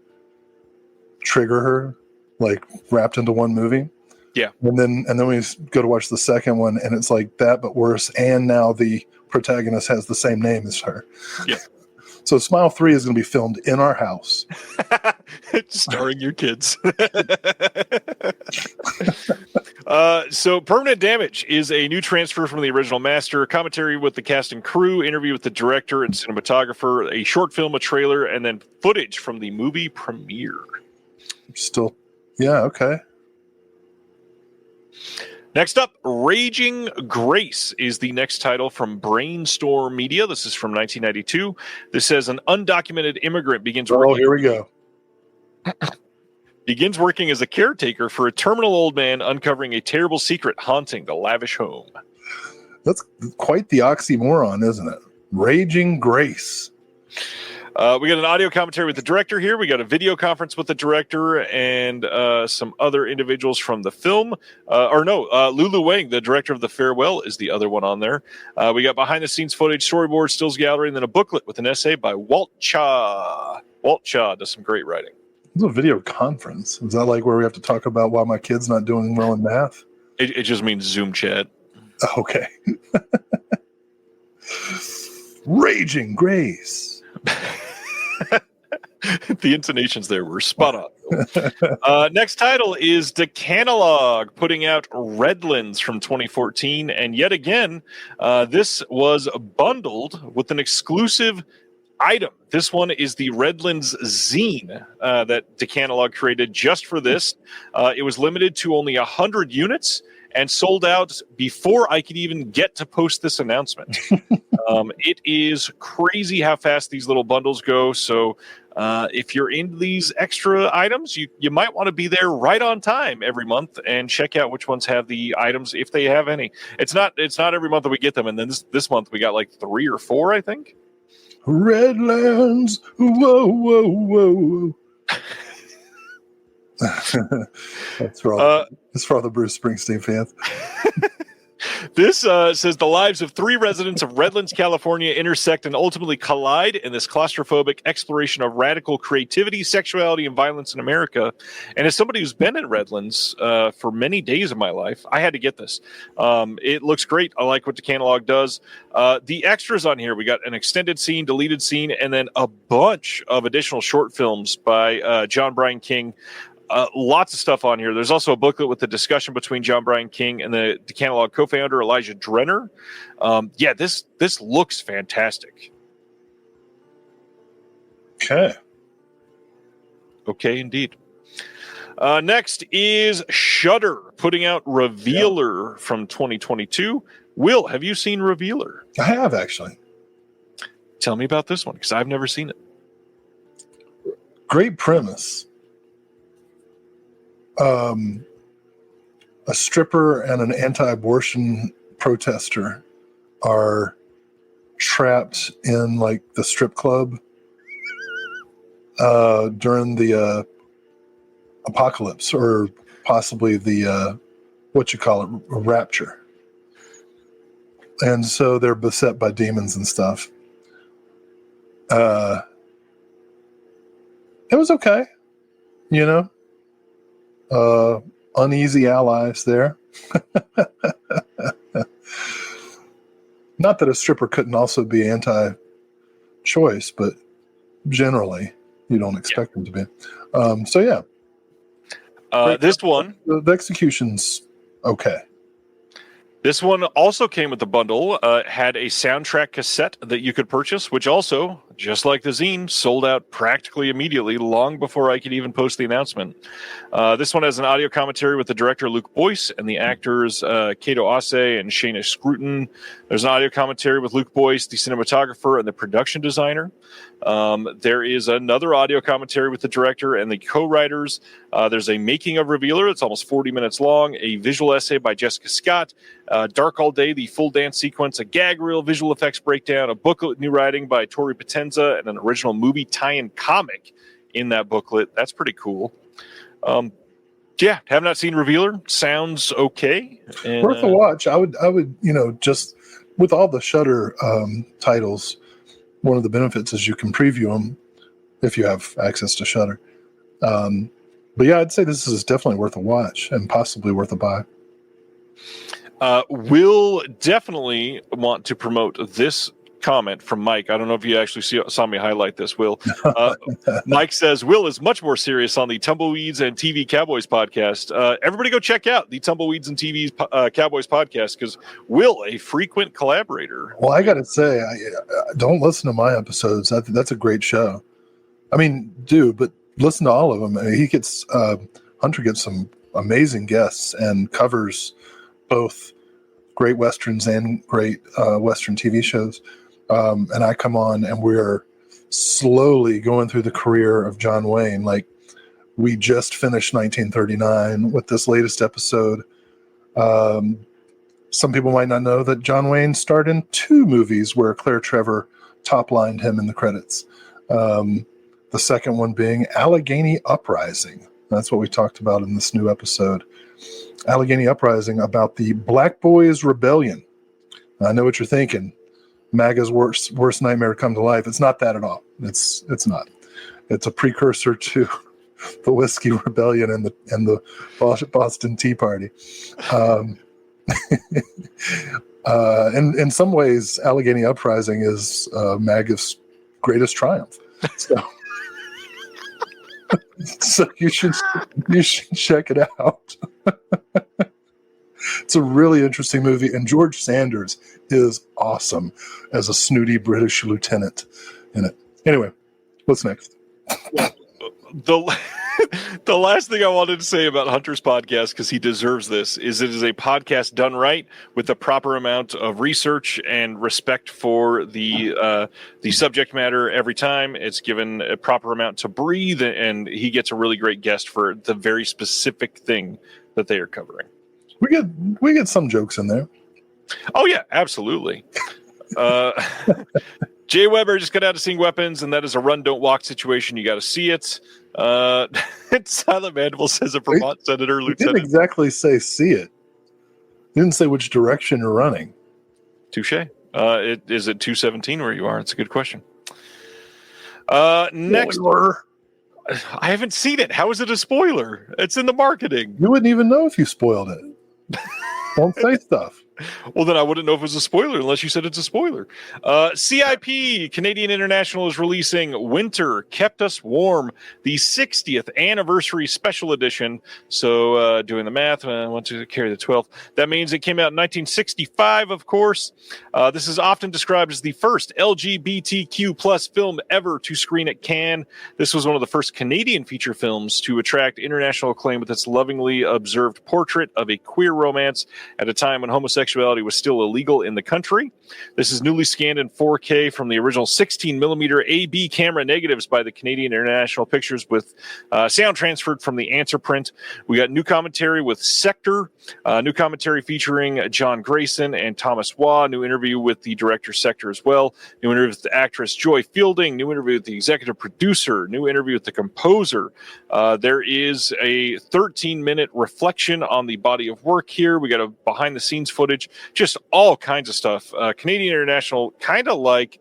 trigger her, like wrapped into one movie. Yeah. And then we go to watch the second one, and it's like that, but worse. And now the protagonist has the same name as her. Yeah. So Smile 3 is going to be filmed in our house. Starring your kids. So Permanent Damage is a new transfer from the original master, commentary with the cast and crew, interview with the director and cinematographer, a short film, a trailer, and then footage from the movie premiere. Still, yeah, okay. Next up, Raging Grace is the next title from Brainstorm Media. This is from 1992. This says an undocumented immigrant begins working. Oh, here we go. Begins working as a caretaker for a terminal old man, uncovering a terrible secret haunting the lavish home. That's quite the oxymoron, isn't it? Raging Grace. We got an audio commentary with the director here. We got a video conference with the director and some other individuals from the film. Lulu Wang, the director of The Farewell, is the other one on there. We got behind-the-scenes footage, storyboard, stills gallery, and then a booklet with an essay by Walt Cha. Walt Cha does some great writing. It's a video conference. Is that like where we have to talk about why my kid's not doing well in math? It just means Zoom chat. Okay. Raging Grace. The intonations there were spot on. Next title is Decanalog, putting out Redlands from 2014. And yet again, this was bundled with an exclusive item. This one is the Redlands zine that Decanalog created just for this. It was limited to only 100 units and sold out before I could even get to post this announcement. It is crazy how fast these little bundles go. So if you're into these extra items, you might want to be there right on time every month and check out which ones have the items, if they have any. It's not every month that we get them. And then this month we got like 3 or 4, I think. Redlands. Whoa, whoa, whoa. That's for all the Bruce Springsteen fans. This says the lives of 3 residents of Redlands, California intersect and ultimately collide in this claustrophobic exploration of radical creativity, sexuality, and violence in America. And as somebody who's been in Redlands for many days of my life, I had to get this. It looks great. I like what the catalog does. The extras on here, we got an extended scene, deleted scene, and then a bunch of additional short films by John Bryan King. Lots of stuff on here. There's also a booklet with the discussion between John Bryan King and the catalog co-founder Elijah Drenner. This looks fantastic. Okay, indeed. Next is Shudder, putting out Revealer from 2022. Will, have you seen Revealer? I have, actually. Tell me about this one, because I've never seen it. Great premise. A stripper and an anti-abortion protester are trapped in like the strip club during the apocalypse, or possibly the rapture. And so they're beset by demons and stuff. It was okay, you know. Uneasy allies there. Not that a stripper couldn't also be anti-choice, but generally you don't expect them to be. This one, the execution's okay. This one also came with the bundle, had a soundtrack cassette that you could purchase, which also, just like the zine, sold out practically immediately, long before I could even post the announcement. This one has an audio commentary with the director Luke Boyce and the actors Kato Ase and Shayna Scruton. There's an audio commentary with Luke Boyce, the cinematographer and the production designer. There is another audio commentary with the director and the co-writers. There's a making of Revealer. It's almost 40 minutes long. A visual essay by Jessica Scott. Dark All Day, the full dance sequence. A gag reel, visual effects breakdown. A booklet, new writing by Tori Potenza, and an original movie tie-in comic in that booklet. That's pretty cool. Have not seen Revealer. Sounds okay. And, worth a watch. I would, just with all the Shudder titles, one of the benefits is you can preview them if you have access to Shudder. But yeah, I'd say this is definitely worth a watch and possibly worth a buy. We'll definitely want to promote this comment from Mike. I don't know if you actually saw me highlight this, Will. Mike says, Will is much more serious on the Tumbleweeds and TV Cowboys podcast. Everybody go check out the Tumbleweeds and TV Cowboys podcast because Will, a frequent collaborator. Well, I got to say, I don't listen to my episodes. That's a great show. I mean, but listen to all of them. I mean, Hunter gets some amazing guests and covers both great Westerns and great Western TV shows. And I come on and we're slowly going through the career of John Wayne. Like, we just finished 1939 with this latest episode. Some people might not know that John Wayne starred in 2 movies where Claire Trevor top-lined him in the credits. The second one being Allegheny Uprising. That's what we talked about in this new episode. Allegheny Uprising, about the Black Boys Rebellion. I know what you're thinking. MAGA's worst nightmare come to life. It's not that at all. It's not. It's a precursor to the Whiskey Rebellion and the Boston Tea Party. In some ways, Allegheny Uprising is MAGA's greatest triumph. So you should check it out. It's a really interesting movie, and George Sanders is awesome as a snooty British lieutenant in it. Anyway, what's next? The last thing I wanted to say about Hunter's podcast, because he deserves this, is it is a podcast done right with the proper amount of research and respect for the subject matter every time. It's given a proper amount to breathe, and he gets a really great guest for the very specific thing that they are covering. We get some jokes in there. Oh yeah, absolutely. Jay Weber just got out of seeing Weapons, and that is a run, don't walk situation. You got to see it. Silent Mandible says a Vermont senator lieutenant. Didn't exactly say see it. He didn't say which direction you're running. Touche. Is it 217 where you are? It's a good question. Next. Spoiler. I haven't seen it. How is it a spoiler? It's in the marketing. You wouldn't even know if you spoiled it. Don't say stuff. Well, then I wouldn't know if it was a spoiler unless you said it's a spoiler. CIP, Canadian International, is releasing Winter Kept Us Warm, the 60th anniversary special edition. So doing the math, I want to carry the 12th. That means it came out in 1965, of course. This is often described as the first LGBTQ plus film ever to screen at Cannes. This was one of the first Canadian feature films to attract international acclaim with its lovingly observed portrait of a queer romance at a time when homosexuality was still illegal in the country. This is newly scanned in 4K from the original 16mm AB camera negatives by the Canadian International Pictures with sound transferred from the answer print. We got new commentary with Sector, new commentary featuring John Grayson and Thomas Waugh, new interview with the director Sector as well, new interview with the actress Joy Fielding, new interview with the executive producer, new interview with the composer. There is a 13-minute reflection on the body of work here. We got a behind-the-scenes footage, just all kinds of stuff. Canadian International, kind of like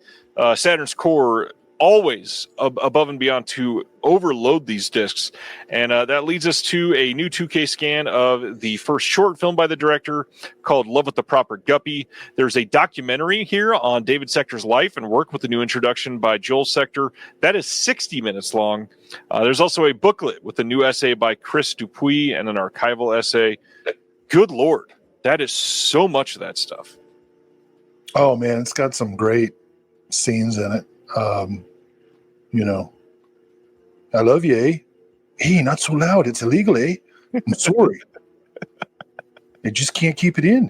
Saturn's Core, always above and beyond to overload these discs. And that leads us to a new 2K scan of the first short film by the director called Love with the Proper Guppy. There's a documentary here on David Sector's life and work with the new introduction by Joel Sector. That is 60 minutes long. There's also a booklet with a new essay by Chris Dupuis and an archival essay. Good Lord. That is so much of that stuff. Oh, man, it's got some great scenes in it. I love you, eh? Hey, not so loud. It's illegal, eh? I'm sorry. I just can't keep it in.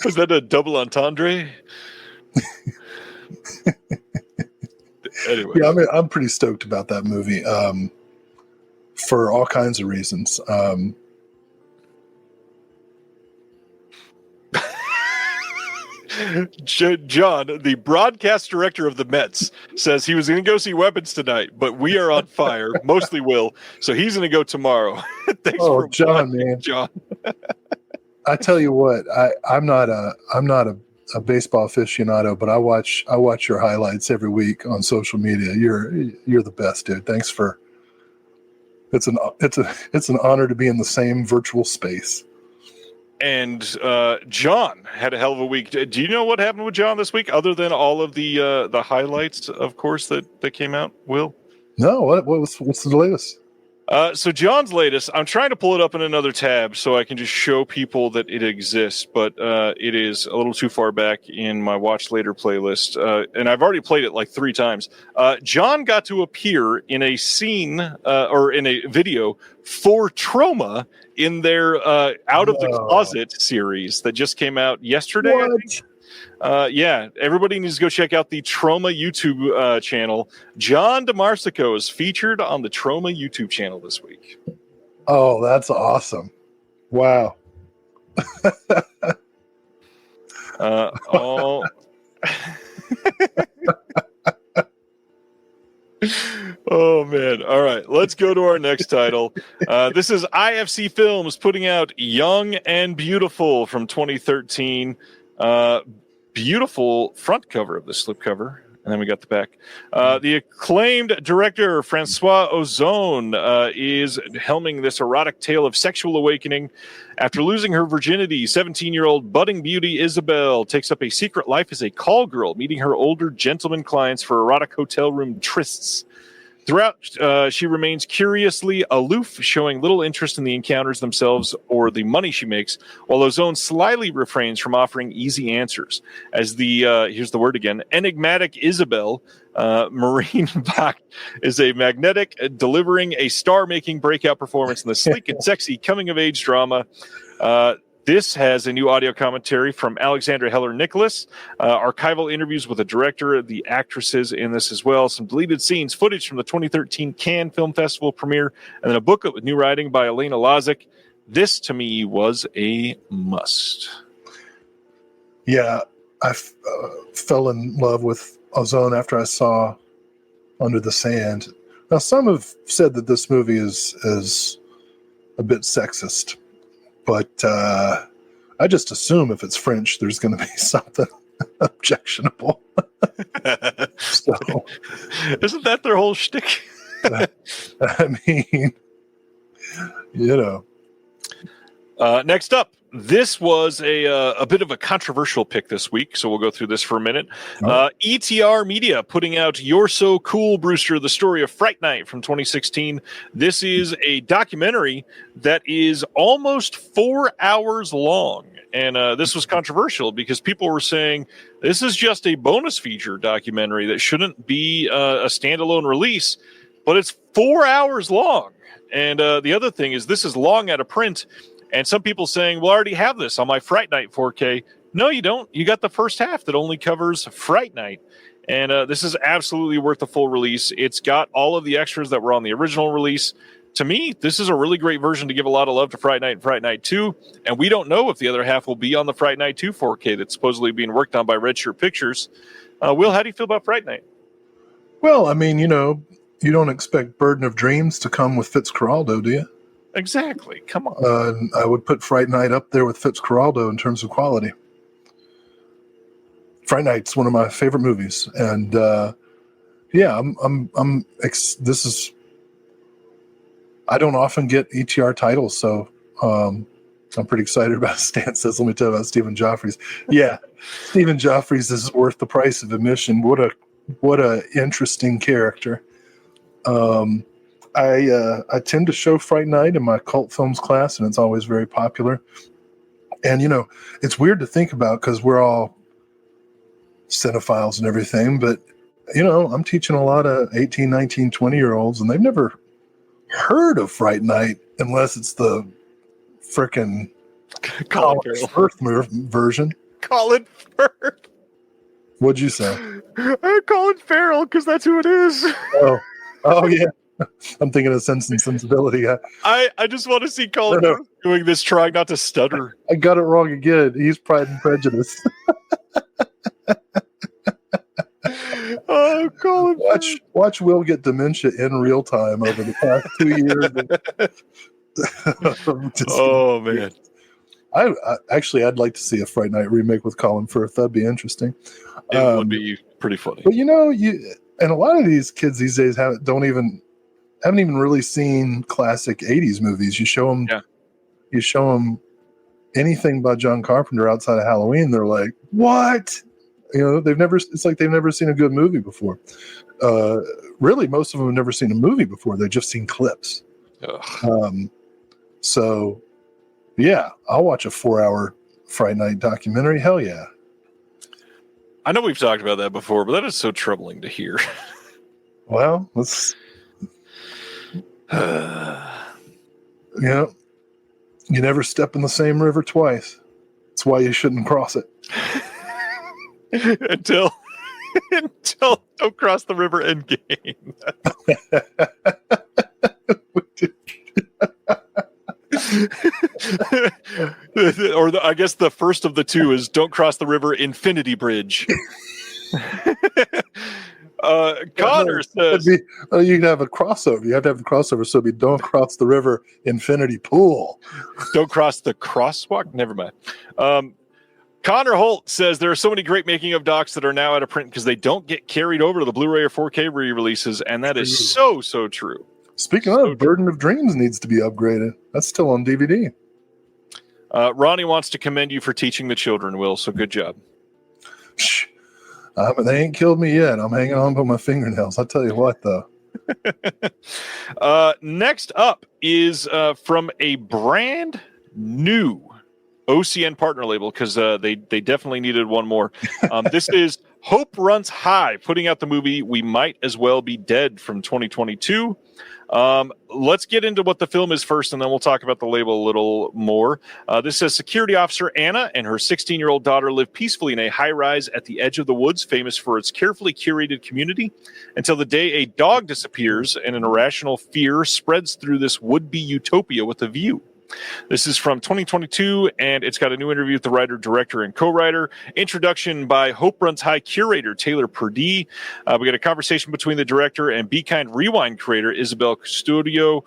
Was that a double entendre? Anyway. Yeah, I'm pretty stoked about that movie. For all kinds of reasons. John, the broadcast director of the Mets, says he was going to go see Weapons tonight, but we are on fire, mostly Will, so he's going to go tomorrow. Thanks for John, man. John. I tell you what, I'm not a baseball aficionado, but I watch your highlights every week on social media. You're the best, dude. Thanks for. It's an honor to be in the same virtual space. And John had a hell of a week. Do you know what happened with John this week, other than all of the highlights, of course, that came out? Will? No. What's the latest? So John's latest, I'm trying to pull it up in another tab so I can just show people that it exists, but it is a little too far back in my Watch Later playlist, and I've already played it like 3 times. John got to appear in a scene or in a video for Trauma in their Out of the Closet series that just came out yesterday, I think. Yeah, everybody needs to go check out the Trauma YouTube channel. John DeMarsico is featured on the Trauma YouTube channel this week. Oh, that's awesome. Wow. Oh. Oh, man. All right, let's go to our next title. This is IFC Films putting out Young and Beautiful from 2013. Beautiful front cover of the slipcover, and then we got the back. The acclaimed director Francois Ozon is helming this erotic tale of sexual awakening. After losing her virginity, 17-year-old budding beauty Isabel takes up a secret life as a call girl, meeting her older gentleman clients for erotic hotel room trysts. Throughout, she remains curiously aloof, showing little interest in the encounters themselves or the money she makes, while Ozone slyly refrains from offering easy answers. As the, here's the word again, enigmatic Isabel, Maureen Bach, is a magnetic, delivering a star-making breakout performance in the sleek and sexy coming-of-age drama. This has a new audio commentary from Alexandra Heller-Nicholas, archival interviews with the director, the actresses in this as well, some deleted scenes, footage from the 2013 Cannes Film Festival premiere, and then a booklet with new writing by Elena Lazic. This, to me, was a must. Yeah, I fell in love with Ozone after I saw Under the Sand. Now, some have said that this movie is a bit sexist. But I just assume if it's French, there's going to be something objectionable. So, isn't that their whole shtick? I mean, you know. Next up, this was a bit of a controversial pick this week, so we'll go through this for a minute. ETR Media putting out You're So Cool, Brewster, the story of Fright Night from 2016. This is a documentary that is almost 4 hours long. And this was controversial because people were saying this is just a bonus feature documentary that shouldn't be a standalone release, but it's 4 hours long. And the other thing is this is long out of print. And some people saying, well, I already have this on my Fright Night 4K. No, you don't. You got the first half that only covers Fright Night. And this is absolutely worth the full release. It's got all of the extras that were on the original release. To me, this is a really great version to give a lot of love to Fright Night and Fright Night 2. And we don't know if the other half will be on the Fright Night 2 4K that's supposedly being worked on by Redshirt Pictures. Will, how do you feel about Fright Night? Well, I mean, you know, you don't expect Burden of Dreams to come with Fitzcarraldo, do you? Exactly. Come on. I would put Fright Night up there with Fitzcarraldo in terms of quality. Fright Night's one of my favorite movies, and yeah, this is. I don't often get ETR titles, so I'm pretty excited about Stan says. Let me tell you about Stephen Joffrey's. Yeah, Stephen Joffrey's is worth the price of admission. What a interesting character. I tend to show Fright Night in my cult films class, and it's always very popular. And, you know, it's weird to think about because we're all cinephiles and everything, but, you know, I'm teaching a lot of 18, 19, 20-year-olds, and they've never heard of Fright Night unless it's the frickin' Colin Firth version. Colin Firth. What'd you say? Colin Farrell, because that's who it is. Oh, yeah. I'm thinking of Sense and Sensibility. I just want to see Colin Firth doing this, trying not to stutter. I got it wrong again. He's Pride and Prejudice. Oh, Colin! Watch Will get dementia in real time over the past 2 years. Oh man! I'd like to see a Fright Night remake with Colin Firth. That'd be interesting. It would be pretty funny. But you know, and a lot of these kids these days haven't even really seen classic '80s movies. You show them anything by John Carpenter outside of Halloween, they're like, what? It's like they've never seen a good movie before. Really, most of them have never seen a movie before. They've just seen clips. So, yeah, I'll watch a 4-hour Friday night documentary. Hell yeah. I know we've talked about that before, but that is so troubling to hear. Well, let's... You never step in the same river twice. That's why you shouldn't cross it. until don't cross the river end game. I guess the first of the two is don't cross the river Infinity Bridge. Connor says you'd have a crossover. You have to have the crossover, so it'd be don't cross the river Infinity Pool. Don't cross the crosswalk. Never mind. Connor Holt says there are so many great making of docs that are now out of print because they don't get carried over to the Blu-ray or 4K re-releases, and that is so true. Speaking of, Burden of Dreams needs to be upgraded. That's still on DVD. Ronnie wants to commend you for teaching the children, Will, so good job. Shh. They ain't killed me yet. I'm hanging on by my fingernails. I'll tell you what, though. Next up is from a brand new OCN partner label, because they definitely needed one more. This is Hope Runs High, putting out the movie We Might As Well Be Dead from 2022. Let's get into what the film is first, and then we'll talk about the label a little more. This says security officer Anna and her 16-year-old daughter live peacefully in a high-rise at the edge of the woods, famous for its carefully curated community, until the day a dog disappears and an irrational fear spreads through this would-be utopia with a view. This is from 2022, and it's got a new interview with the writer, director, and co-writer. Introduction by Hope Runs High curator Taylor Purdie. We got a conversation between the director and Be Kind Rewind creator Isabel Custodio.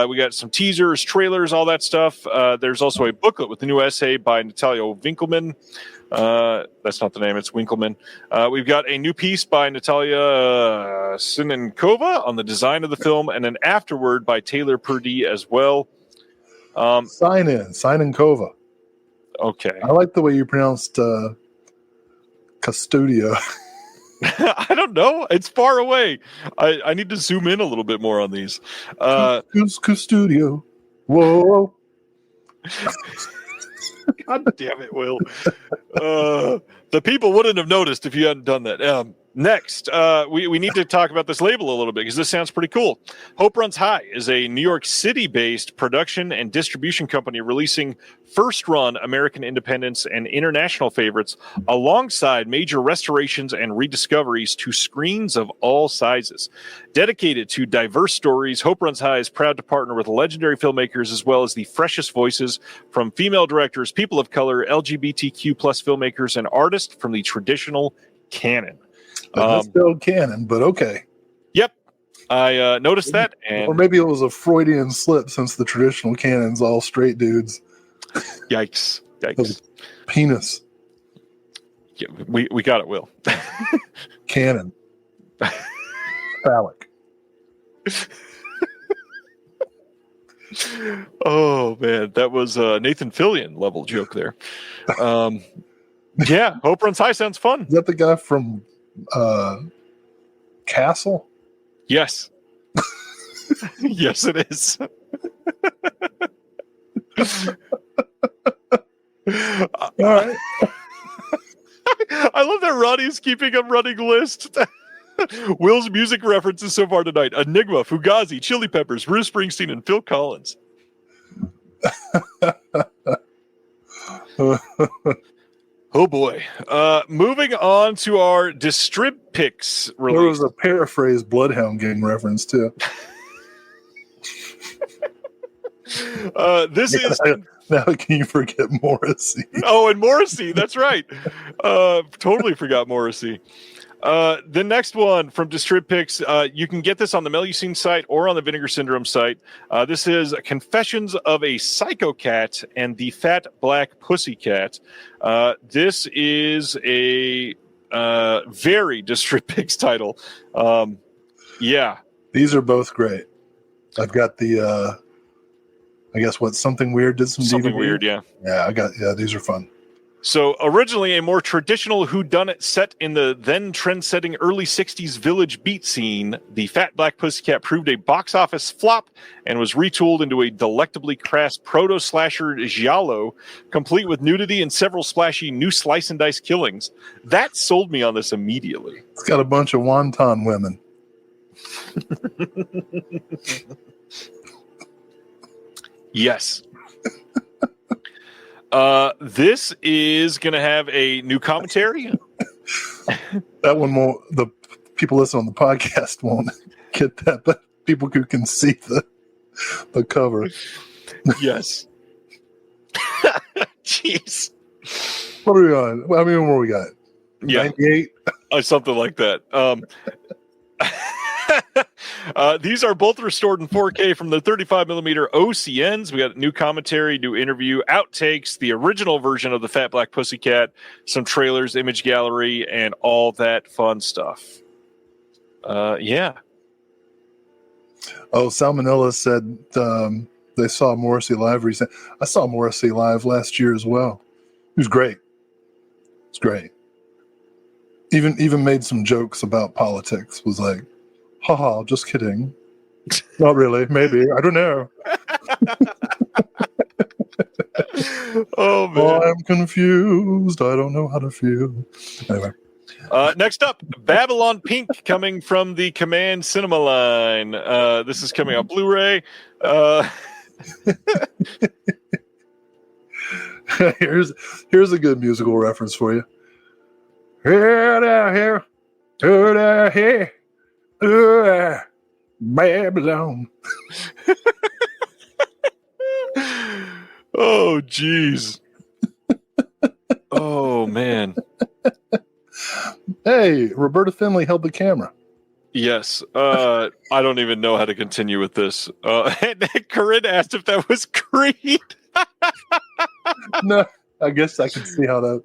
We got some teasers, trailers, all that stuff. There's also a booklet with a new essay by Natalia Winkelman. That's not the name, it's Winkleman. We've got a new piece by Natalia Sininkova on the design of the film, and an afterword by Taylor Purdie as well. Sign in Kova. Okay. I like the way you pronounced Custodio. I don't know. It's far away. I need to zoom in a little bit more on these. Custodio. Whoa. God damn it, Will. The people wouldn't have noticed if you hadn't done that. Next, we need to talk about this label a little bit because this sounds pretty cool. Hope Runs High is a New York City-based production and distribution company releasing first-run American independents and international favorites alongside major restorations and rediscoveries to screens of all sizes. Dedicated to diverse stories, Hope Runs High is proud to partner with legendary filmmakers as well as the freshest voices from female directors, people of color, LGBTQ plus filmmakers, and artists from the traditional canon. That's still canon, but okay. Yep. I noticed that. Or maybe it was a Freudian slip since the traditional canon's all straight dudes. Yikes. Penis. Yeah, we got it, Will. Canon. Phallic. Oh, man. That was a Nathan Fillion level joke there. Yeah, Hope Runs High sounds fun. Is that the guy from Castle? Yes. Yes, it is. All right. I love that Ronnie's keeping a running list. Will's music references so far tonight: Enigma, Fugazi, Chili Peppers, Bruce Springsteen, and Phil Collins. Oh boy. Moving on to our Distrib Picks release. There was a paraphrased Bloodhound Gang reference too. This is now can you forget Morrissey? Oh, and Morrissey, that's right. Totally forgot Morrissey. The next one from Distrib Picks, you can get this on the Melusine site or on the Vinegar Syndrome site. This is Confessions of a Psycho Cat and the Fat Black Pussycat. This is a very Distrib Picks title. Yeah. These are both great. I've got the I guess Something Weird did some Something DVD? Weird, yeah. Yeah, these are fun. So originally a more traditional whodunit set in the then trend-setting early 60s village beat scene, the Fat Black Pussycat proved a box office flop and was retooled into a delectably crass proto-slasher giallo, complete with nudity and several splashy new slice-and-dice killings. That sold me on this immediately. It's got a bunch of wonton women. Yes. This is going to have a new commentary. That one won't. The people listening on the podcast won't get that, but people who can see the cover. Yes. Jeez. What are we on? How many more we got? Yeah. 98? Something like that. These are both restored in 4K from the 35mm OCNs. We got new commentary, new interview, outtakes, the original version of the Fat Black Pussycat, some trailers, image gallery, and all that fun stuff. Yeah. Oh, Salmonella said they saw Morrissey live recently. I saw Morrissey live last year as well. He was great. It's great. Even made some jokes about politics. Was like, haha, just kidding. Not really. Maybe. I don't know. Oh, man. Oh, I'm confused. I don't know how to feel. Anyway. Next up, Babylon Pink coming from the Command Cinema line. This is coming on Blu-ray. Here's a good musical reference for you. Here, Babylon. Oh, jeez. Oh, man. Hey, Roberta Finley held the camera. Yes. I don't even know how to continue with this. And Corinne asked if that was Creed. No, I guess I can see how that.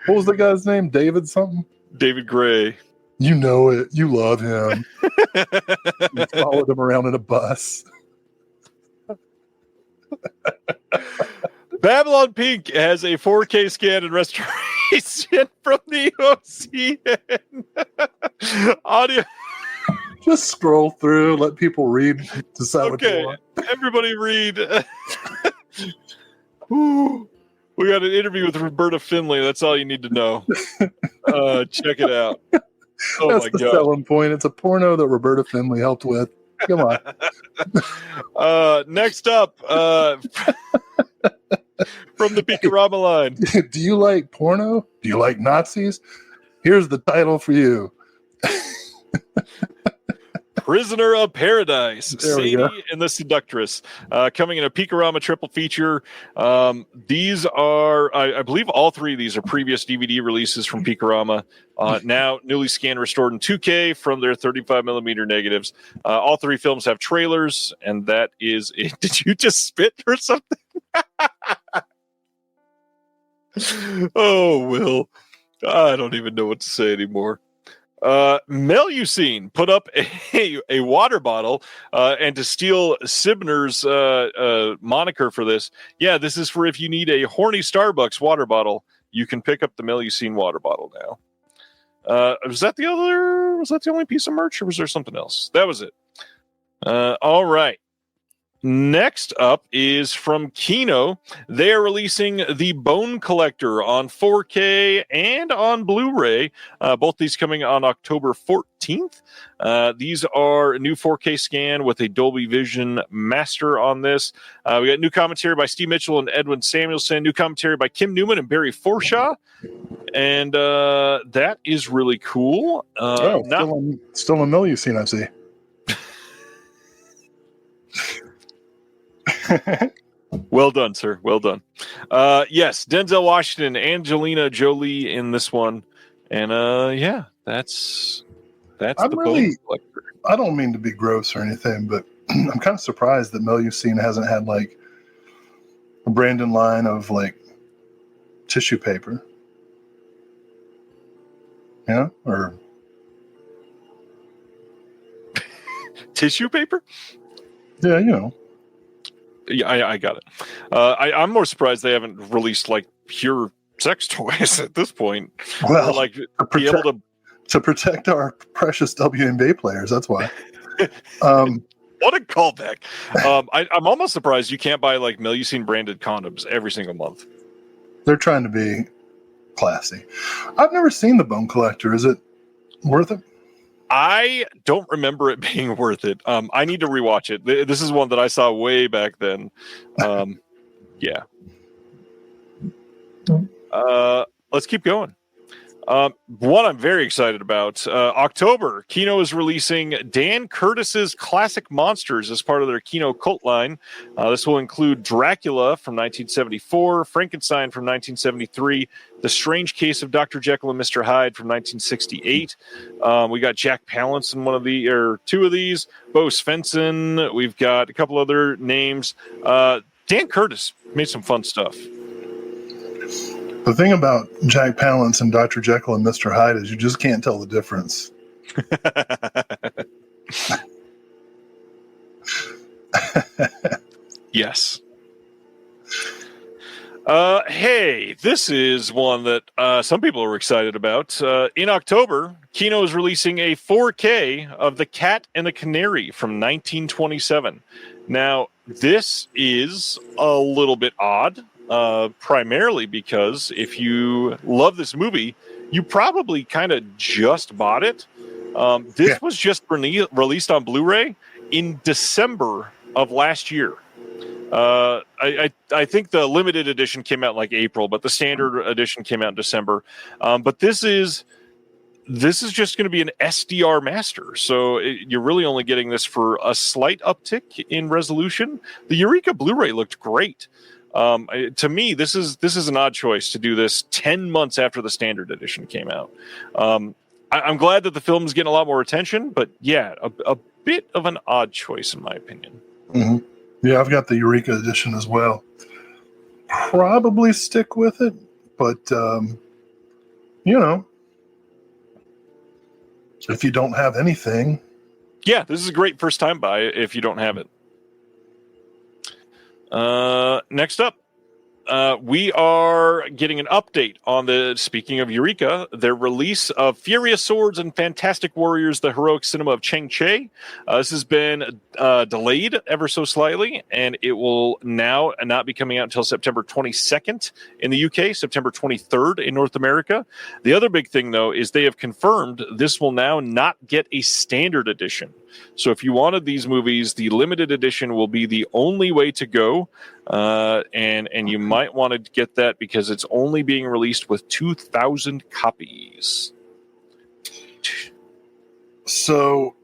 What was the guy's name? David something? David Gray. You know it. You love him. You followed him around in a bus. Babylon Pink has a 4K scan and restoration from the OCN. Audio. Just scroll through, let people read, decide what they Okay, want. everybody read. Ooh, we got an interview with Roberta Finley. That's all you need to know. Check it out. Oh, That's my the God. selling point. It's a porno that Roberta Finley helped with. Come on. Next up, from the Picarama line. Do you like porno? Do you like Nazis? Here's the title for you. Prisoner of Paradise, There we Sadie go. and the Seductress, coming in a Picarama triple feature. These are, I believe all three of these are previous DVD releases from Picarama, now newly scanned, restored in 2K from their 35mm negatives. All three films have trailers, and that is it. Did you just spit or something? Oh, Will. I don't even know what to say anymore. Melusine put up a water bottle, and to steal Sibner's moniker for this, yeah, this is for if you need a horny Starbucks water bottle, you can pick up the Melusine water bottle now. Was that the only piece of merch, or was there something else? That was it. All right. Next up is from Kino. They are releasing The Bone Collector on 4K and on Blu-ray. Both these coming on October 14th. These are a new 4K scan with a Dolby Vision master on this. We got new commentary by Steve Mitchell and Edwin Samuelson. New commentary by Kim Newman and Barry Forshaw. And that is really cool. Still a Melusine, I see. Well done, sir. Well done. Yes, Denzel Washington, Angelina Jolie in this one, and yeah, that's I'm the really- Bone Collector. I don't mean to be gross or anything, but I'm kind of surprised that Melusine hasn't had like a Brandon line of like tissue paper. Yeah, or Tissue paper. yeah, you know. Yeah, I got it. I'm more surprised they haven't released like pure sex toys at this point. Well, or, like be able to protect our precious WNBA players. That's why. What a callback! I'm almost surprised you can't buy like Melusine branded condoms every single month. They're trying to be classy. I've never seen The Bone Collector. Is it worth it? I don't remember it being worth it. I need to rewatch it. This is one that I saw way back then. Yeah. Let's keep going. One I'm very excited about. October, Kino is releasing Dan Curtis's Classic Monsters as part of their Kino cult line. This will include Dracula from 1974, Frankenstein from 1973, The Strange Case of Dr. Jekyll and Mr. Hyde from 1968. We got Jack Palance in two of these. Bo Svensson. We've got a couple other names. Dan Curtis made some fun stuff. The thing about Jack Palance and Dr. Jekyll and Mr. Hyde is you just can't tell the difference. Yes. Hey, this is one that some people are excited about. In October, Kino is releasing a 4K of The Cat and the Canary from 1927. Now, this is a little bit odd. Primarily because if you love this movie, you probably kind of just bought it. This was just released on Blu-ray in December of last year. I think the limited edition came out in like April, but the standard edition came out in December. But this is just going to be an SDR master, so you're really only getting this for a slight uptick in resolution. The Eureka Blu-ray looked great. To me, this is an odd choice to do this 10 months after the standard edition came out. I'm glad that the film is getting a lot more attention, but yeah, a bit of an odd choice in my opinion. Mm-hmm. Yeah, I've got the Eureka edition as well. Probably stick with it, but if you don't have anything, yeah, this is a great first time buy if you don't have it. Next up, we are getting an update on speaking of Eureka, their release of Furious Swords and Fantastic Warriors, the Heroic Cinema of Chang-Chi. This has been delayed ever so slightly, and it will now not be coming out until September 22nd in the UK, September 23rd in North America. The other big thing, though, is they have confirmed this will now not get a standard edition. So if you wanted these movies, the limited edition will be the only way to go. And you might want to get that because it's only being released with 2,000 copies. So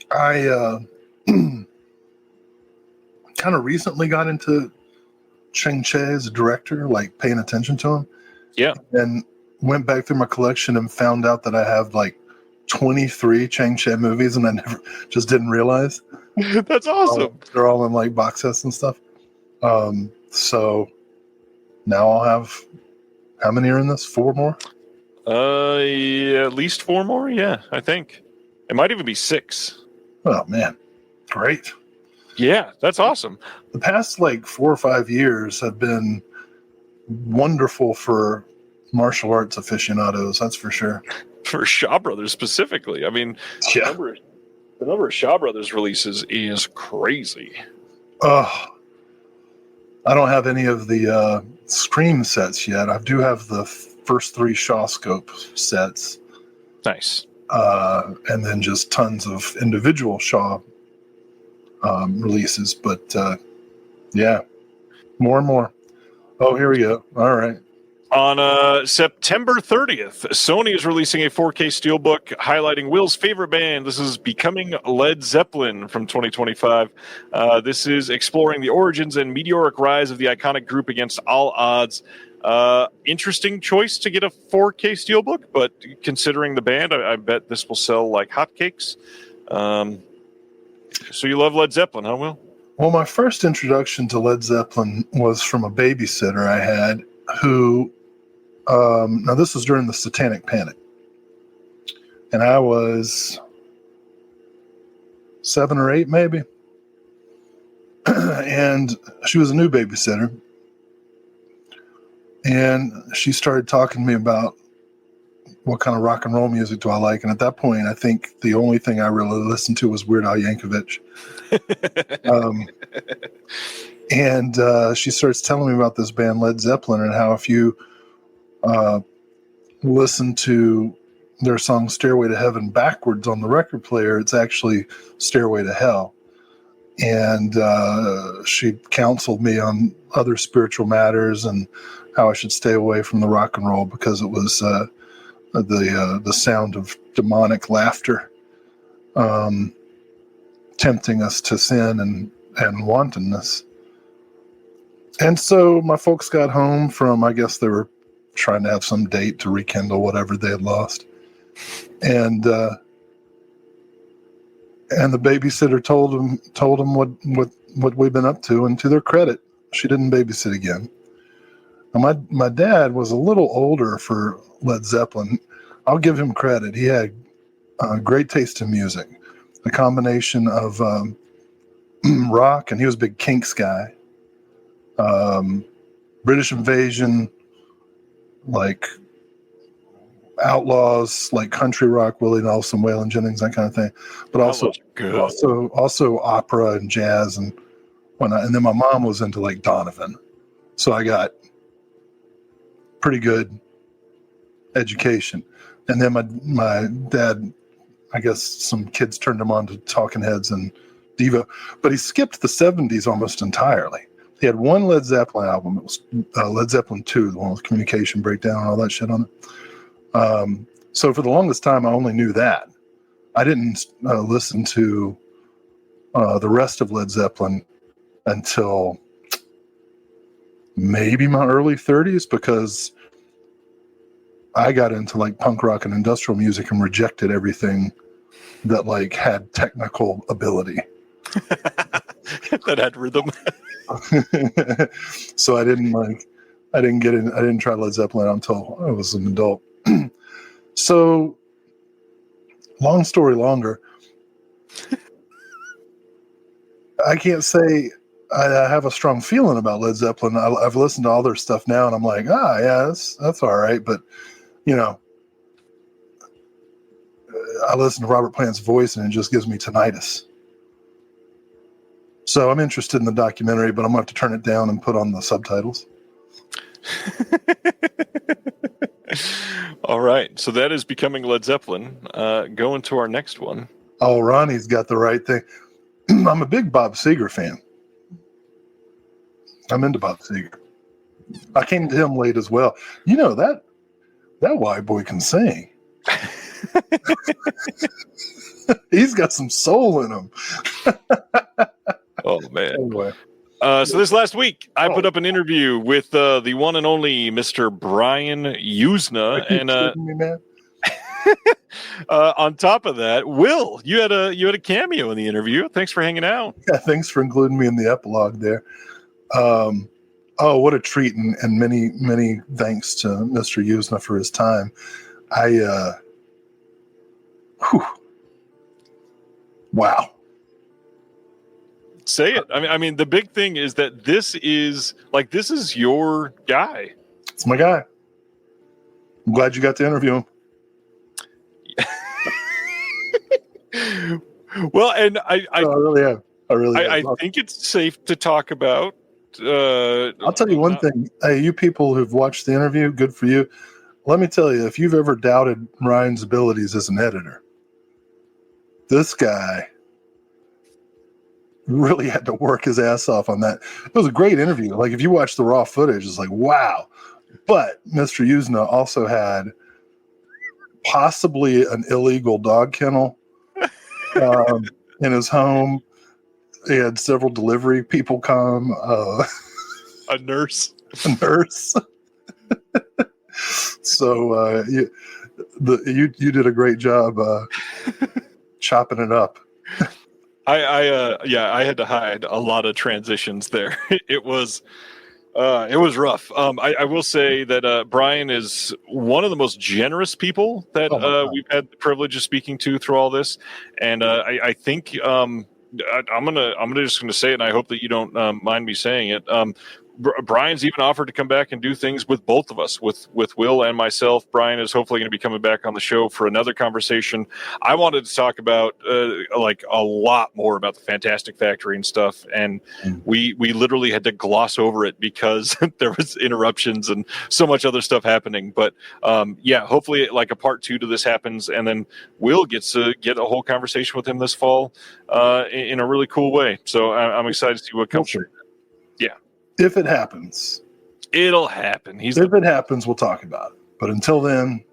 I kind of recently got into Chang-Chi as a director, like paying attention to him. Yeah. And went back through my collection and found out that I have like 23 Chang-Chi movies, and I just didn't realize. That's awesome. They're all in like box sets and stuff. So now I'll have, how many are in this? 4 more? Yeah, at least 4 more. Yeah, I think it might even be 6. Oh man, great. Yeah, that's awesome. The past like 4 or 5 years have been wonderful for martial arts aficionados. That's for sure. For Shaw Brothers specifically. I mean, yeah. The number of Shaw Brothers releases is crazy. I don't have any of the Scream sets yet. I do have the first 3 Shaw Scope sets. Nice. And then just tons of individual Shaw releases. But yeah, more and more. Oh, here we go. All right. On September 30th, Sony is releasing a 4K Steelbook highlighting Will's favorite band. This is Becoming Led Zeppelin from 2025. This is exploring the origins and meteoric rise of the iconic group against all odds. Interesting choice to get a 4K Steelbook, but considering the band, I bet this will sell like hotcakes. So you love Led Zeppelin, huh, Will? Well, my first introduction to Led Zeppelin was from a babysitter I had who... now this was during the Satanic Panic, and I was 7 or 8 maybe, and she was a new babysitter. And she started talking to me about what kind of rock and roll music do I like. And at that point, I think the only thing I really listened to was Weird Al Yankovic. And she starts telling me about this band Led Zeppelin and how if you listen to their song Stairway to Heaven backwards on the record player, it's actually Stairway to Hell. And she counseled me on other spiritual matters and how I should stay away from the rock and roll because it was the sound of demonic laughter tempting us to sin and wantonness. And so my folks got home from, I guess they were trying to have some date to rekindle whatever they had lost. And the babysitter told them what we've been up to, and to their credit, she didn't babysit again. Now my dad was a little older for Led Zeppelin. I'll give him credit. He had great taste in music, a combination of rock, and he was a big Kinks guy. British Invasion, like Outlaws, like country rock, Willie Nelson, Waylon Jennings, that kind of thing. But also opera and jazz and whatnot. And then my mom was into like Donovan, so I got pretty good education. And then my dad, I guess some kids turned him on to Talking Heads and Devo, but he skipped the 70s almost entirely. He had one Led Zeppelin album. It was Led Zeppelin 2, the one with Communication Breakdown and all that shit on it. So for the longest time, I only knew that. I didn't listen to the rest of Led Zeppelin until maybe my early 30s, because I got into like punk rock and industrial music and rejected everything that like had technical ability. That had rhythm. So I didn't try Led Zeppelin until I was an adult. So long story longer, I can't say I have a strong feeling about Led Zeppelin. I've listened to all their stuff now and I'm like, yeah, that's all right. But you know, I listen to Robert Plant's voice and it just gives me tinnitus. So I'm interested in the documentary, but I'm going to have to turn it down and put on the subtitles. All right. So that is Becoming Led Zeppelin. Going to our next one. Oh, Ronnie's got the right thing. I'm a big Bob Seger fan. I'm into Bob Seger. I came to him late as well. You know, that white boy can sing. He's got some soul in him. Oh, man. Anyway. So this last week, I put up an interview with the one and only Mr. Brian Usna. And me, man? on top of that, Will, you had a cameo in the interview. Thanks for hanging out. Yeah, thanks for including me in the epilogue there. Oh, what a treat, and many, many thanks to Mr. Usna for his time. Wow. Say it. I mean, the big thing is that this is your guy. It's my guy. I'm glad you got to interview him. Well, and I really am. I think it's safe to talk about. I'll tell you one thing. Hey, you people who've watched the interview, good for you. Let me tell you, if you've ever doubted Ryan's abilities as an editor, this guy really had to work his ass off on that. It was a great interview. Like, if you watch the raw footage, it's like, wow. But Mr. Usna also had possibly an illegal dog kennel in his home. He had several delivery people come. A nurse. So you did a great job chopping it up. I had to hide a lot of transitions there. It was rough. I will say that Brian is one of the most generous people that we've had the privilege of speaking to through all this, and I think I'm just gonna say it, and I hope that you don't mind me saying it. Brian's even offered to come back and do things with both of us, with Will and myself. Brian is hopefully going to be coming back on the show for another conversation. I wanted to talk about like a lot more about the Fantastic Factory and stuff, and we literally had to gloss over it because there was interruptions and so much other stuff happening. But yeah, hopefully like a part 2 to this happens, and then Will gets to get a whole conversation with him this fall in a really cool way. So I'm excited to see what comes from it. Yeah. If it happens. It'll happen. If it happens, we'll talk about it. But until then,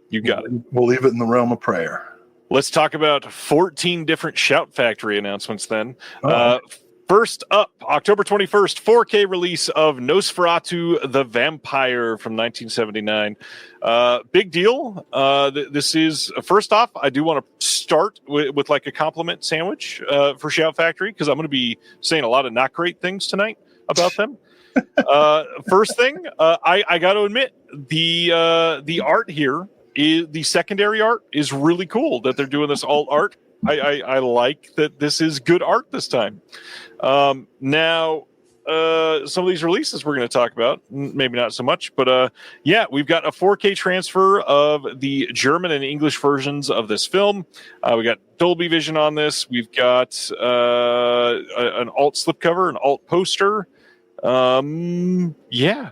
you got it. We'll leave it in the realm of prayer. Let's talk about 14 different Shout Factory announcements then. Oh. First up, October 21st, 4K release of Nosferatu the Vampire from 1979. Big deal. This is, first off, I do want to start with like a compliment sandwich for Shout Factory, because I'm going to be saying a lot of not great things tonight about them. First thing, I got to admit, the art here, the secondary art is really cool that they're doing this alt art. I like that this is good art this time. Now, some of these releases we're going to talk about, maybe not so much, but yeah, we've got a 4K transfer of the German and English versions of this film. We got Dolby Vision on this. We've got an alt slipcover, an alt poster. Yeah,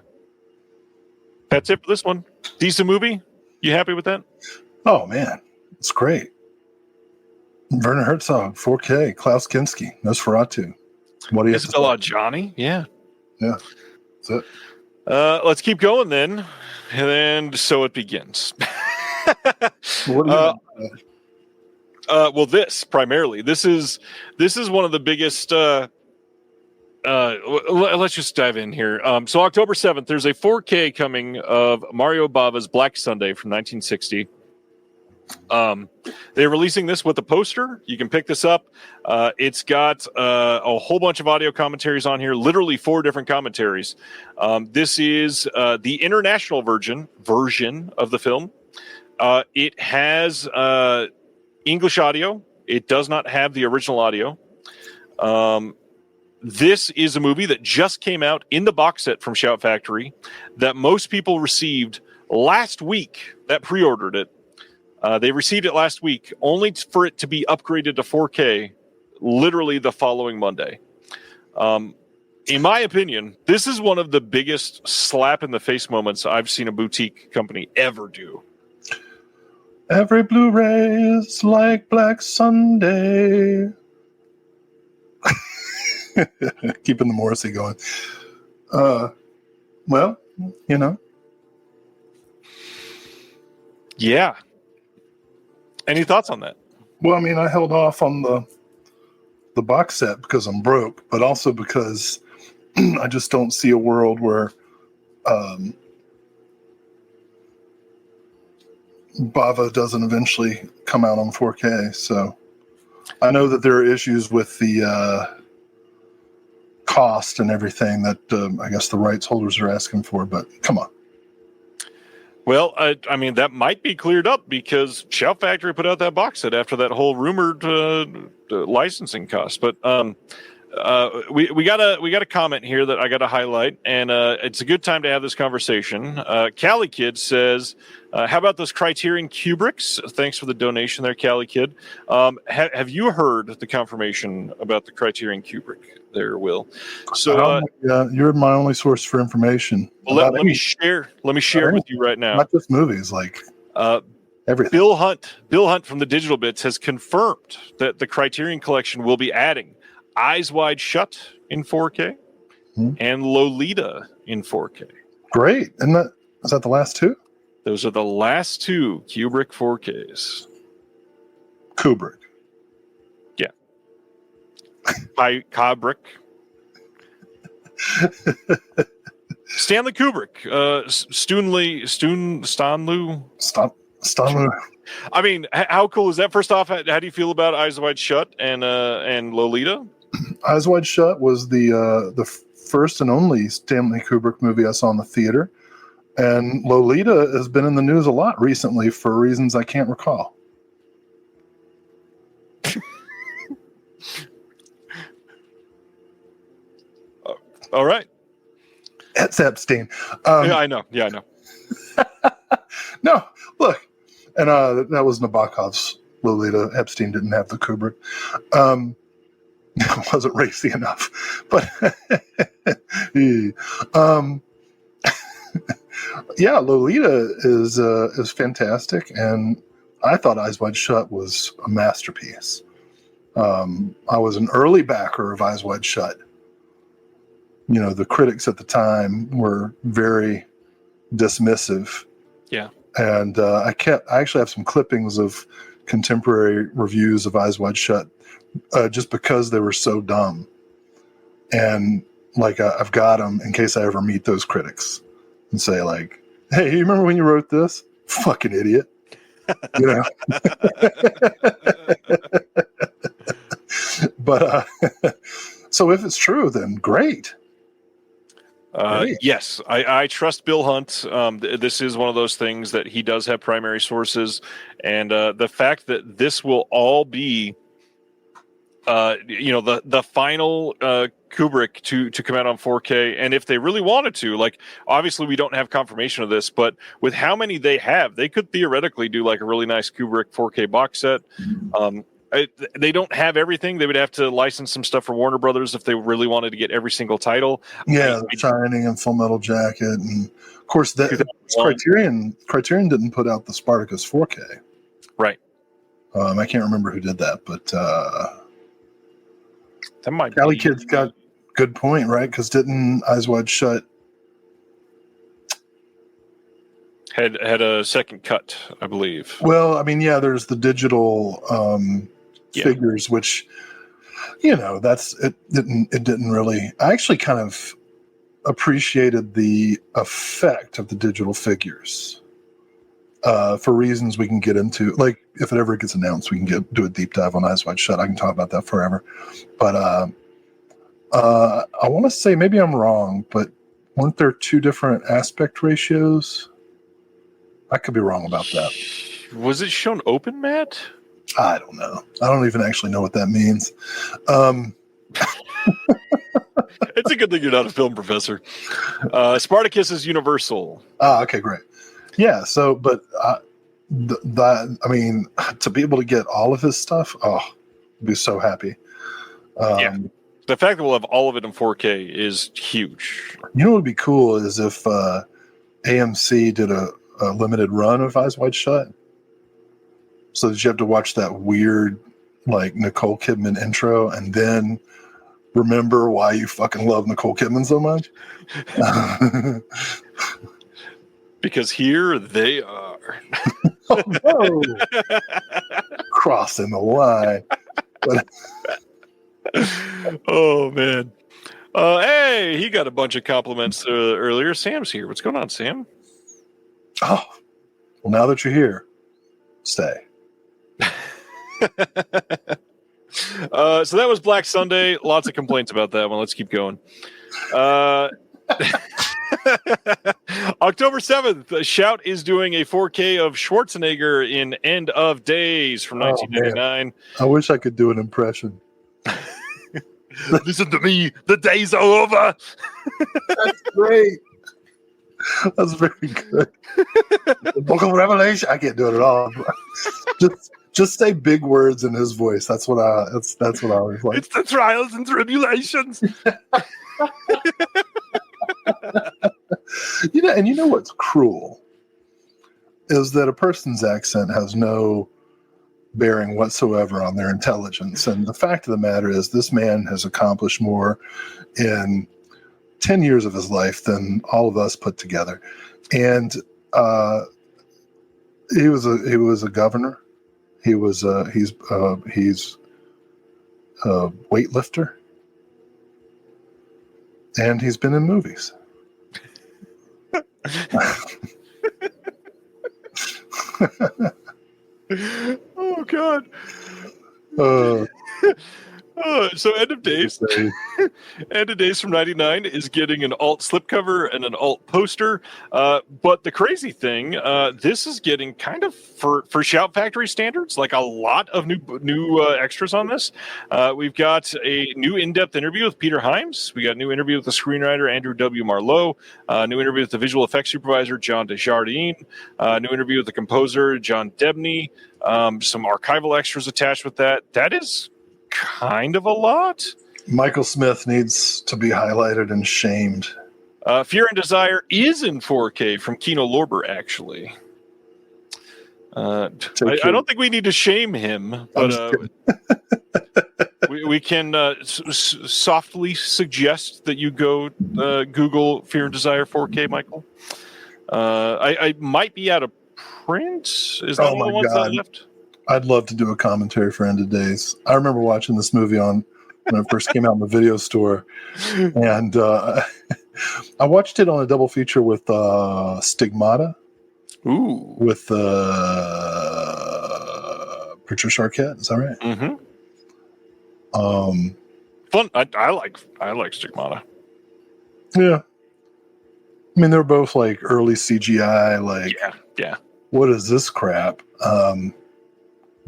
that's it for this one. Decent movie. You happy with that? Oh man, it's great. Werner Herzog, 4K, Klaus Kinski, Nosferatu. What do you Isabella Johnny? Yeah. Yeah. That's it. Let's keep going then. And so it begins. What well, this primarily. This is one of the biggest let's just dive in here. So October 7th, there's a 4K coming of Mario Bava's Black Sunday from 1960. They're releasing this with a poster. You can pick this up. It's got a whole bunch of audio commentaries on here, literally 4 different commentaries. This is the international version of the film. It has English audio. It does not have the original audio. This is a movie that just came out in the box set from Shout Factory that most people received last week, that pre-ordered it. They received it last week, only for it to be upgraded to 4K literally the following Monday. In my opinion, this is one of the biggest slap-in-the-face moments I've seen a boutique company ever do. Every Blu-ray is like Black Sunday. Keeping the Morrissey going. Well, you know. Yeah. Any thoughts on that? Well, I mean, I held off on the box set because I'm broke, but also because I just don't see a world where Bava doesn't eventually come out on 4K. So I know that there are issues with the cost and everything that I guess the rights holders are asking for, but come on. Well, I mean, that might be cleared up because Shout Factory put out that box set after that whole rumored licensing cost. But we got a comment here that I got to highlight, and it's a good time to have this conversation. Cali Kid says, how about those Criterion Kubricks? Thanks for the donation there, Cali Kid. Have you heard the confirmation about the Criterion Kubrick there, Will? So you're my only source for information. Well, let me share it with you right now. Not just movies, like everything. Bill Hunt from the Digital Bits has confirmed that the Criterion Collection will be adding Eyes Wide Shut in 4K and Lolita in 4K. Great. Is that the last 2? Those are the last 2 Kubrick 4Ks. Kubrick. Yeah. By Kubrick. Stanley Kubrick. Stanley. I mean, how cool is that? First off, how do you feel about Eyes Wide Shut and Lolita? Eyes Wide Shut was the first and only Stanley Kubrick movie I saw in the theater, and Lolita has been in the news a lot recently for reasons I can't recall. All right. It's Epstein. Yeah, I know. No, look, and that was Nabokov's Lolita. Epstein didn't have the Kubrick. It wasn't racy enough, but yeah, Lolita is fantastic, and I thought Eyes Wide Shut was a masterpiece. I was an early backer of Eyes Wide Shut. You know, the critics at the time were very dismissive. Yeah. And I actually have some clippings of contemporary reviews of Eyes Wide Shut just because they were so dumb. And like, I've got them in case I ever meet those critics and say like, hey, you remember when you wrote this? Fucking idiot. You know? But so if it's true, then great. Yes, I trust Bill Hunt. This is one of those things that he does have primary sources, and the fact that this will all be, the final Kubrick to come out on 4K, and if they really wanted to, like, obviously we don't have confirmation of this, but with how many they have, they could theoretically do like a really nice Kubrick 4K box set. They don't have everything. They would have to license some stuff for Warner Brothers if they really wanted to get every single title. Yeah, The Shining and Full Metal Jacket, and of course that Criterion didn't put out the Spartacus 4K. Right. I can't remember who did that, but that might. Cali Kid's got good point, right? Because didn't Eyes Wide Shut had a second cut, I believe. Well, I mean, yeah, there's the digital figures, which, you know, it didn't really. I actually kind of appreciated the effect of the digital figures for reasons we can get into. Like, if it ever gets announced, we can do a deep dive on Eyes Wide Shut. I can talk about that forever. But I want to say, maybe I'm wrong, but weren't there two different aspect ratios? I could be wrong about that. Was it shown open, Matt? I don't know. I don't even actually know what that means. It's a good thing you're not a film professor. Spartacus is universal. Okay, great. Yeah. So, but I mean, to be able to get all of his stuff, I'd be so happy. Yeah. The fact that we'll have all of it in 4K is huge. You know what would be cool is if AMC did a limited run of Eyes Wide Shut, so that you have to watch that weird, like, Nicole Kidman intro and then remember why you fucking love Nicole Kidman so much. Because here they are. Oh, no. Crossing the line. Oh, man. Hey, he got a bunch of compliments earlier. Sam's here. What's going on, Sam? Oh, well, now that you're here, stay. So that was Black Sunday. Lots of complaints about that one. Let's keep going. October 7th, Shout is doing a 4K of Schwarzenegger in End of Days from 1999. I wish I could do an impression. Listen to me. The days are over. That's great. That's very good. The Book of Revelation. I can't do it at all. Just say big words in his voice. That's what I always like. It's the trials and tribulations. You know what's cruel is that a person's accent has no bearing whatsoever on their intelligence. And the fact of the matter is, this man has accomplished more in 10 years of his life than all of us put together. And he was a governor. He's a weightlifter, and he's been in movies. Oh God. So End of Days. End of Days from '99 is getting an alt slipcover and an alt poster. But the crazy thing, this is getting kind of for Shout Factory standards, like a lot of new extras on this. We've got a new in-depth interview with Peter Hyams. We got a new interview with the screenwriter Andrew W. Marlowe. New interview with the visual effects supervisor John Desjardins. New interview with the composer John Debney. Some archival extras attached with that. That is kind of a lot. Michael Smith needs to be highlighted and shamed. Fear and Desire is in 4K from Kino Lorber, actually. I don't think we need to shame him, but we can softly suggest that you go Google Fear and Desire 4K, Michael. I might be out of print. Is that all the ones that left? I'd love to do a commentary for End of Days. I remember watching this movie when it first came out in the video store, and I watched it on a double feature with Stigmata. Ooh, with Patricia Arquette. Is that right? Mm-hmm. Fun. I like Stigmata. Yeah. I mean, they're both like early CGI. Like, yeah. What is this crap?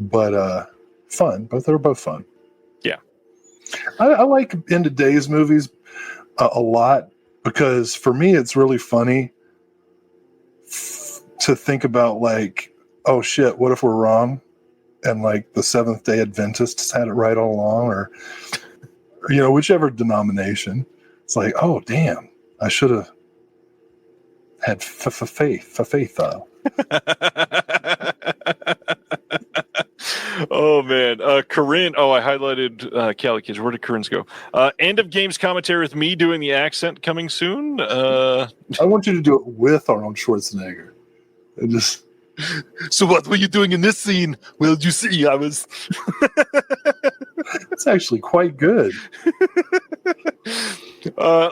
But fun. They're both fun. Yeah. I like End of Days movies a lot because for me, it's really funny to think about like, oh shit, what if we're wrong? And like the Seventh Day Adventists had it right all along, or whichever denomination. It's like, oh damn, I should have had faith. Oh man, Corinne. Oh, I highlighted Cali Kids. Where did Corinne's go? End of Games commentary with me doing the accent coming soon. I want you to do it with Arnold Schwarzenegger. So what were you doing in this scene? Well, you see, I was. It's actually quite good.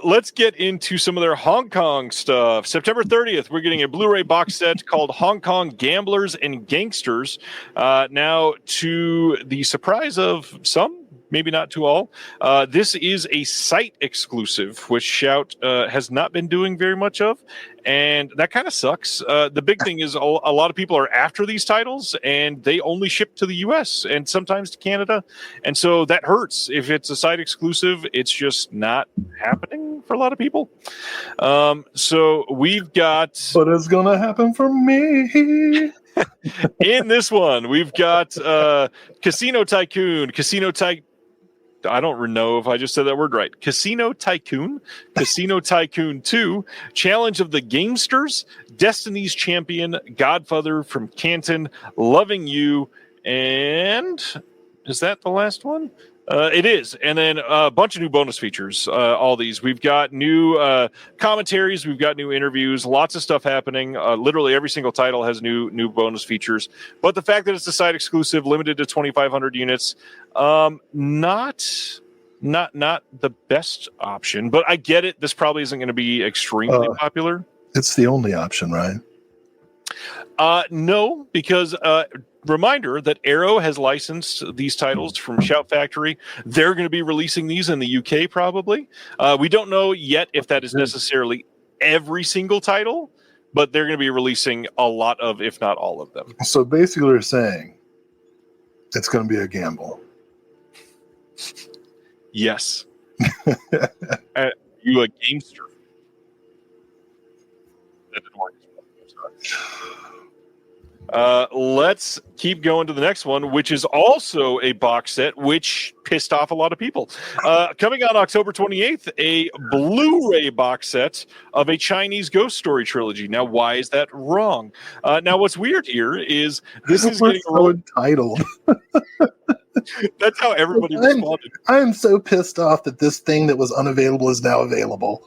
Let's get into some of their Hong Kong stuff. September 30th, we're getting a Blu-ray box set called Hong Kong Gamblers and Gangsters. Now, to the surprise of some, maybe not to all, this is a site exclusive, which Shout has not been doing very much of. And that kind of sucks. The big thing is a lot of people are after these titles, and they only ship to the U.S. and sometimes to Canada. And so that hurts. If it's a site exclusive, it's just not happening for a lot of people. So we've got... But it's going to happen for me. In this one, we've got Casino Tycoon, I don't know if I just said that word right. Casino Tycoon 2, Challenge of the Gamesters, Destiny's Champion, Godfather from Canton, Loving You, and is that the last one? It is. And then a bunch of new bonus features, all these. We've got new commentaries. We've got new interviews. Lots of stuff happening. Literally every single title has new bonus features. But the fact that it's a site exclusive, limited to 2,500 units, not the best option. But I get it. This probably isn't going to be extremely popular. It's the only option, right? No, because... reminder that Arrow has licensed these titles from Shout Factory. They're going to be releasing these in the UK probably. We don't know yet if that is necessarily every single title, but they're going to be releasing a lot of, if not all of them. So basically they're saying it's going to be a gamble. Yes. You a gamester. That didn't work. Let's keep going to the next one, which is also a box set, which pissed off a lot of people. Coming on October 28th, a Blu-ray box set of a Chinese ghost story trilogy. Now, why is that wrong? Now, what's weird here is this is getting so entitled. That's how everybody responded. I am so pissed off that this thing that was unavailable is now available.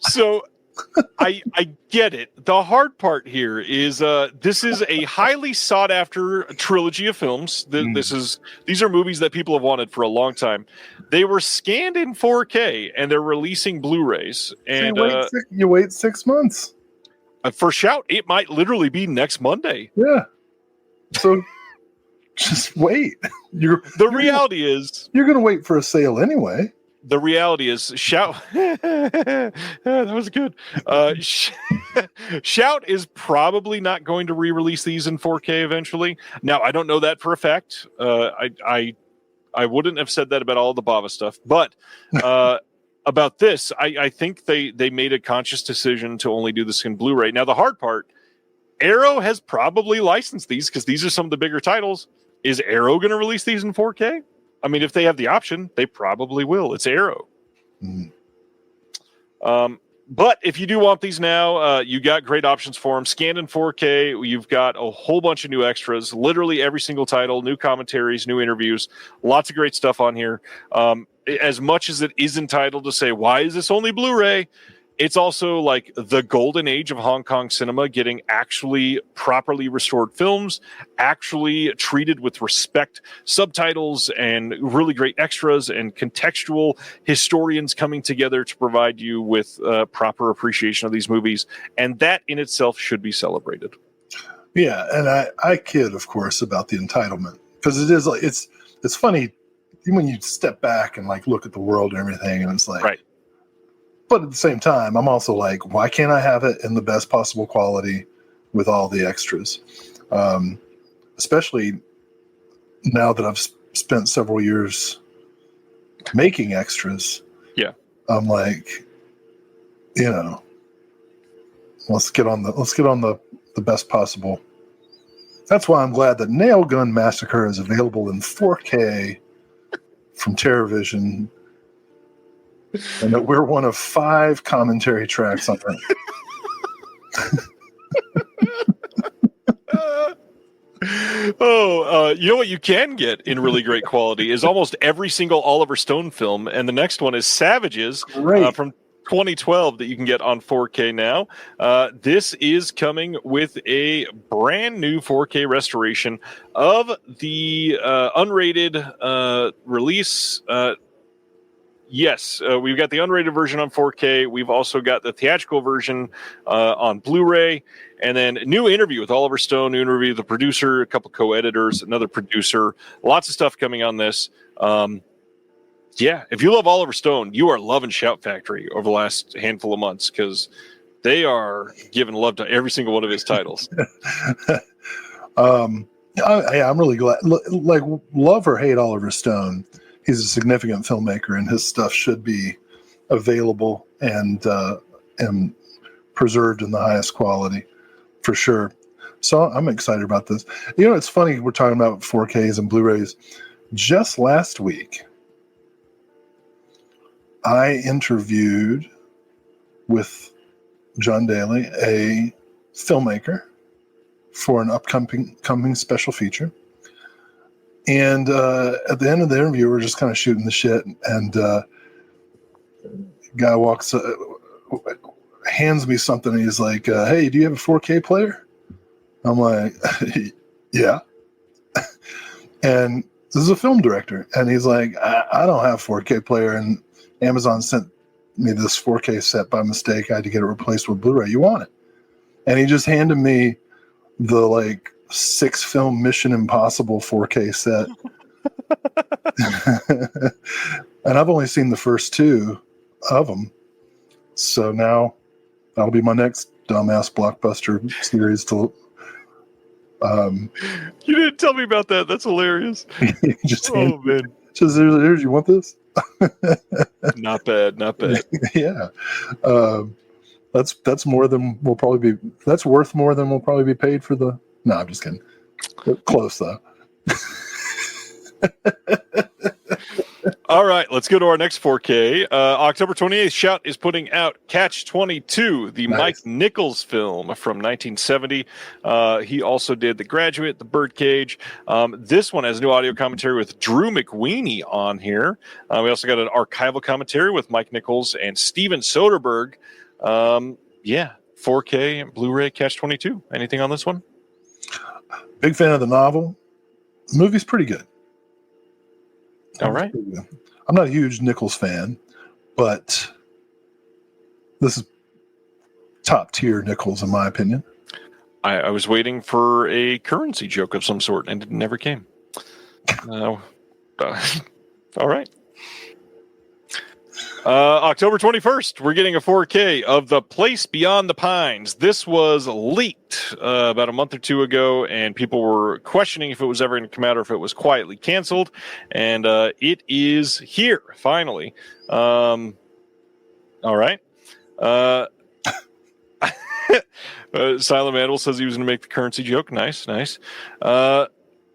So I get it. The hard part here is this is a highly sought after trilogy of films. These are movies that people have wanted for a long time. They were scanned in 4K and they're releasing Blu-rays. And you wait 6 months. For Shout, it might literally be next Monday. Yeah. So just wait. The reality is you're going to wait for a sale anyway. the reality is, Shout. That was good. Shout is probably not going to re-release these in 4K eventually. Now, I don't know that for a fact. I wouldn't have said that about all the Bava stuff, but about this, I think they made a conscious decision to only do this in Blu-ray. Now, the hard part, Arrow has probably licensed these because these are some of the bigger titles. Is Arrow going to release these in 4K? I mean, if they have the option, they probably will. It's Arrow. But if you do want these now, you got great options for them. Scanned in 4K, you've got a whole bunch of new extras, literally every single title, new commentaries, new interviews, lots of great stuff on here. As much as it is entitled to say, why is this only Blu-ray? It's also like the golden age of Hong Kong cinema, getting actually properly restored films, actually treated with respect, subtitles, and really great extras, and contextual historians coming together to provide you with proper appreciation of these movies. And that in itself should be celebrated. Yeah, and I kid, of course, about the entitlement, because it is like it's funny when you step back and like look at the world and everything, and it's like, right. But at the same time, I'm also like, why can't I have it in the best possible quality with all the extras? Especially now that I've spent several years making extras. Yeah, I'm like, let's get on the best possible. That's why I'm glad that Nail Gun Massacre is available in 4K from TerraVision, and that we're one of 5 commentary tracks on it. You know what you can get in really great quality is almost every single Oliver Stone film, and the next one is Savages from 2012 that you can get on 4K now. This is coming with a brand new 4K restoration of the unrated release. Yes, we've got the unrated version on 4K. We've also got the theatrical version on Blu-ray. And then new interview with Oliver Stone, new interview with the producer, a couple co-editors, another producer. Lots of stuff coming on this. Yeah, if you love Oliver Stone, you are loving Shout Factory over the last handful of months, because they are giving love to every single one of his titles. I'm really glad. Like, love or hate Oliver Stone, he's a significant filmmaker, and his stuff should be available and preserved in the highest quality, for sure. So I'm excited about this. It's funny, we're talking about 4Ks and Blu-rays. Just last week, I interviewed with John Daly, a filmmaker, for an upcoming special feature. And at the end of the interview, we're just kind of shooting the shit, and guy walks, hands me something, and he's like, "Hey, do you have a 4K player?" I'm like, "Yeah." And this is a film director, and he's like, I don't have 4K player, and Amazon sent me this 4K set by mistake. I had to get it replaced with Blu-ray. You want it? And he just handed me the 6 film Mission Impossible 4K set. And I've only seen the first 2 of them. So now that'll be my next dumbass blockbuster series to you didn't tell me about that. That's hilarious. Man. Just here's, you want this? Not bad. Yeah. That's more than we'll probably be. That's worth more than we'll probably be paid for the. No, I'm just kidding. Close though. All right, let's go to our next 4K. October 28th, Shout is putting out Catch 22, the nice Mike Nichols film from 1970. He also did The Graduate, The Birdcage. This one has new audio commentary with Drew McWeeny on here. We also got an archival commentary with Mike Nichols and Steven Soderbergh. 4K Blu-ray Catch 22. Anything on this one? Big fan of the novel. The movie's pretty good. All right. I'm not a huge Nichols fan, but this is top tier Nichols in my opinion. I was waiting for a currency joke of some sort, and it never came. All right. October 21st, we're getting a 4K of The Place Beyond the Pines. This was leaked about a month or two ago, and people were questioning if it was ever going to come out or if it was quietly canceled. And it is here, finally. All right. Silent Manuel says he was going to make the currency joke. Nice.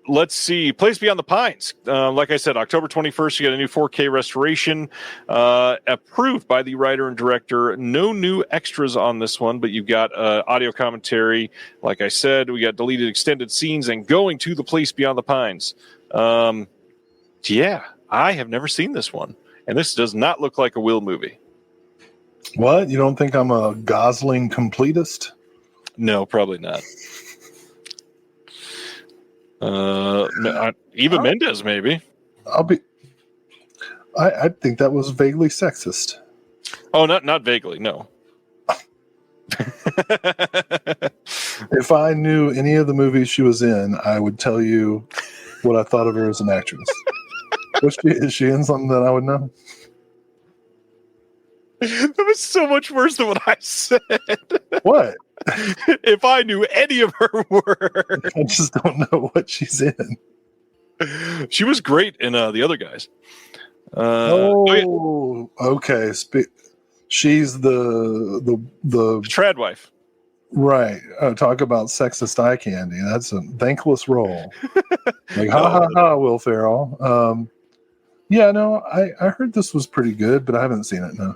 Let's see. Place Beyond the Pines. Like I said, October 21st, you got a new 4K restoration approved by the writer and director. No new extras on this one, but you've got audio commentary. Like I said, we got deleted extended scenes and going to the Place Beyond the Pines. Yeah, I have never seen this one. And this does not look like a Will movie. What? You don't think I'm a Gosling completist? No, probably not. Eva Mendes, maybe. I think that was vaguely sexist. Oh, not vaguely, no. If I knew any of the movies she was in, I would tell you what I thought of her as an actress. Is she in something that I would know? That was so much worse than what I said. What? If I knew any of her work. I just don't know what she's in. She was great in The Other Guys. Okay. She's the trad wife. Right. Talk about sexist eye candy. That's a thankless role. Like, ha, Will Ferrell. Yeah, no, I heard this was pretty good, but I haven't seen it, no.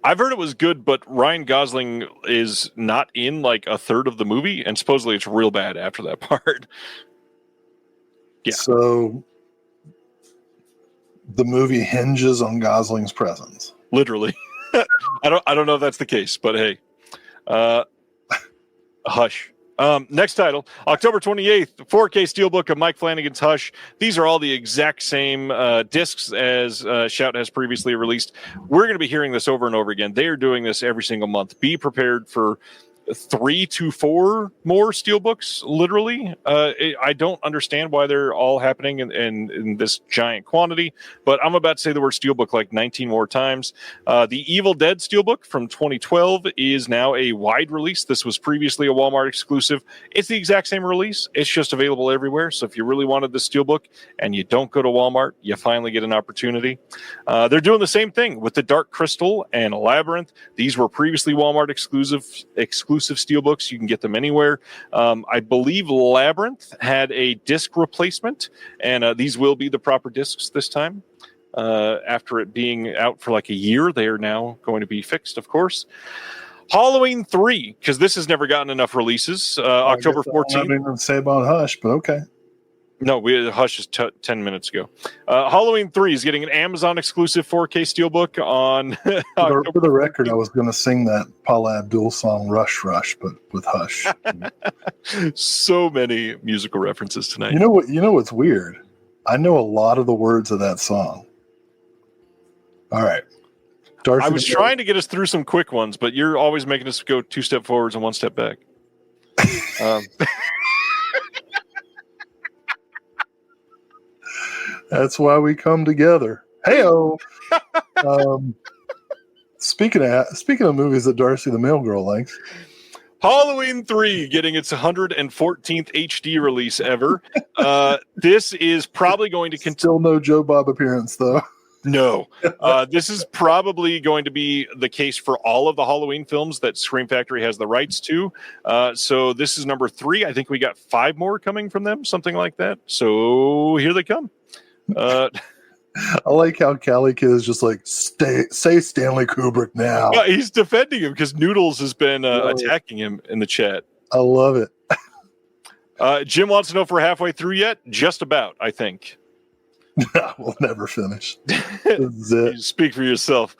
I've heard it was good, but Ryan Gosling is not in like a third of the movie, and supposedly it's real bad after that part. Yeah. So the movie hinges on Gosling's presence. Literally. I don't know if that's the case, but hey. Hush. Next title, October 28th, 4K Steelbook of Mike Flanagan's Hush. These are all the exact same discs as Shout has previously released. We're going to be hearing this over and over again. They are doing this every single month. Be prepared for 3 to 4 more steelbooks, literally. I don't understand why they're all happening in this giant quantity, but I'm about to say the word steelbook like 19 more times. The Evil Dead steelbook from 2012 is now a wide release. This was previously a Walmart exclusive. It's the exact same release. It's just available everywhere. So if you really wanted the steelbook and you don't go to Walmart, you finally get an opportunity. They're doing the same thing with the Dark Crystal and Labyrinth. These were previously Walmart exclusive steelbooks. You can get them anywhere. I believe Labyrinth had a disc replacement, and these will be the proper discs this time. After it being out for like a year, they are now going to be fixed, of course. Halloween 3, because this has never gotten enough releases. October 14th. I didn't say about Hush, but okay. No, Hush is 10 minutes ago. Halloween 3 is getting an Amazon exclusive 4K steelbook on. For the record, I was going to sing that Paula Abdul song "Rush Rush," but with Hush. So many musical references tonight. You know what? You know what's weird? I know a lot of the words of that song. All right, Darcy. I was trying to get us through some quick ones, but you're always making us go 2 steps forwards and 1 step back. That's why we come together. Heyo. Speaking of movies that Darcy the Mail Girl likes, Halloween 3 getting its 114th HD release ever. This is probably going to still no Joe Bob appearance though. No, this is probably going to be the case for all of the Halloween films that Scream Factory has the rights to. So this is number 3. I think we got 5 more coming from them, something like that. So here they come. I like how Cali Kid is just like, say Stanley Kubrick now. Yeah, he's defending him because Noodles has been attacking him in the chat. I love it. Jim wants to know if we're halfway through yet. Just about, I think. We'll never finish. You speak for yourself.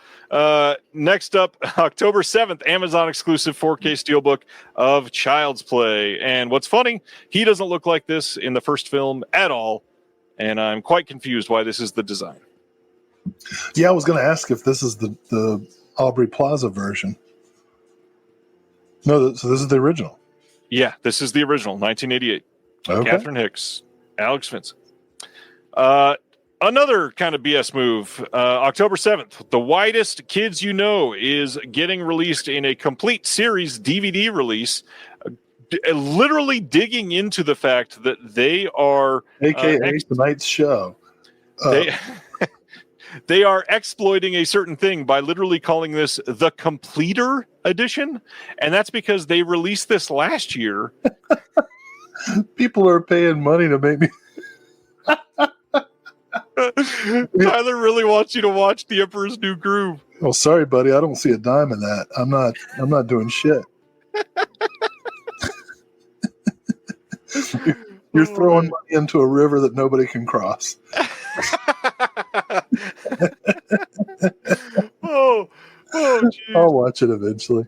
Next up, October 7th, Amazon exclusive 4K steelbook of Child's Play. And what's funny, he doesn't look like this in the first film at all. And I'm quite confused why this is the design. Yeah, I was going to ask if this is the Aubrey Plaza version. No, so this is the original. Yeah, this is the original, 1988. Okay. Catherine Hicks, Alex Vincent. Another kind of BS move. October 7th, The Widest Kids You Know is getting released in a complete series DVD release, literally digging into the fact that they are... AKA tonight's show. They are exploiting a certain thing by literally calling this the Completer Edition, and that's because they released this last year. People are paying money to make me... Tyler really wants you to watch The Emperor's New Groove. Oh, sorry, buddy. I don't see a dime in that. I'm not doing shit. You're throwing money into a river that nobody can cross. oh, geez. I'll watch it eventually.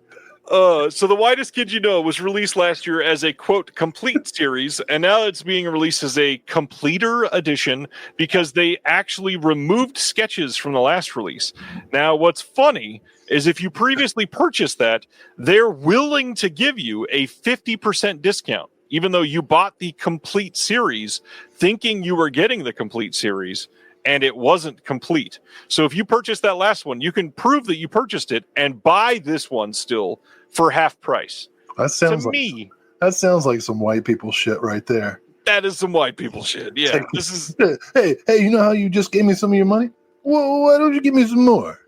So The Widest Kid You Know was released last year as a, quote, complete series, and now it's being released as a completer edition because they actually removed sketches from the last release. Now, what's funny is if you previously purchased that, they're willing to give you a 50% discount, even though you bought the complete series thinking you were getting the complete series, and it wasn't complete. So if you purchased that last one, you can prove that you purchased it and buy this one still for half price. That sounds like some white people shit right there. That is some white people shit. Yeah. This is hey, you know how you just gave me some of your money? Well, why don't you give me some more?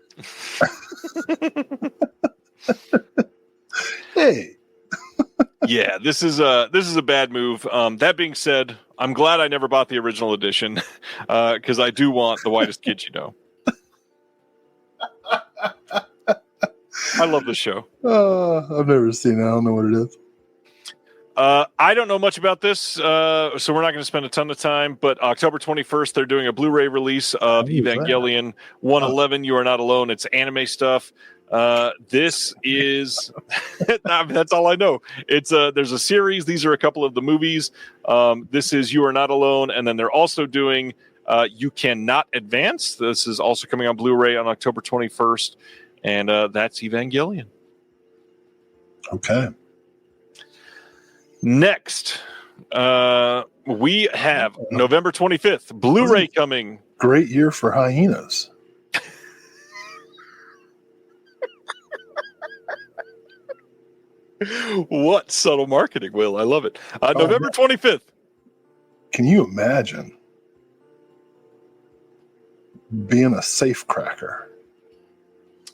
Hey. Yeah, this is a bad move. That being said, I'm glad I never bought the original edition because I do want The Widest Kid You Know. I love this show. I've never seen it. I don't know what it is. I don't know much about this, so we're not going to spend a ton of time. But October 21st, they're doing a Blu-ray release of Evangelion 111. You Are Not Alone. It's anime stuff. This is that's all I know. It's there's a series. These are a couple of the movies. This is You Are Not Alone, and then they're also doing You Cannot Advance. This is also coming on Blu-ray on October 21st, and that's Evangelion. Okay. Next, we have November 25th, Blu-ray coming. Great year for hyenas. What subtle marketing, Will. I love it. November 25th. Can you imagine being a safe cracker?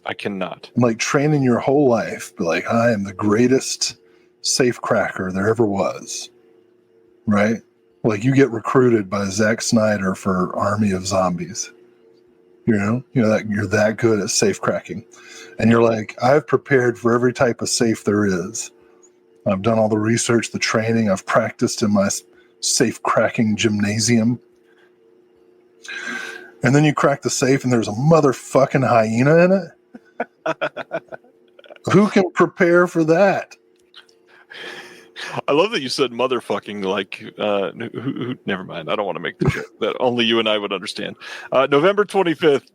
I cannot. Like training your whole life, be like, I am the greatest safe cracker there ever was. Right? Like you get recruited by Zack Snyder for Army of Zombies. You know that you're that good at safe cracking. And you're like, I've prepared for every type of safe there is. I've done all the research, the training. I've practiced in my safe cracking gymnasium. And then you crack the safe and there's a motherfucking hyena in it. Who can prepare for that? I love that you said motherfucking like, who, never mind. I don't want to make the joke that only you and I would understand. November 25th.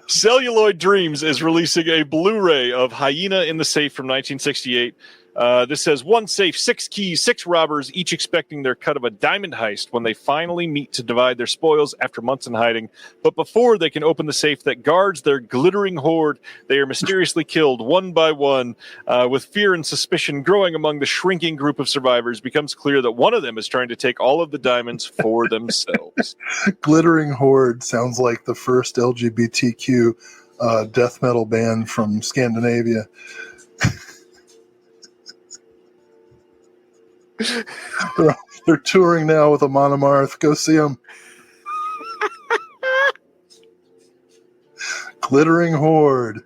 Celluloid Dreams is releasing a Blu-ray of Hyena in the Safe from 1968. This says 1 safe, 6 keys, 6 robbers, each expecting their cut of a diamond heist when they finally meet to divide their spoils after months in hiding. But before they can open the safe that guards their glittering hoard, they are mysteriously killed one by one. With fear and suspicion growing among the shrinking group of survivors, becomes clear that one of them is trying to take all of the diamonds for themselves. Glittering Horde sounds like the first LGBTQ death metal band from Scandinavia. They're touring now with Amon Amarth. Go see them. Glittering Horde.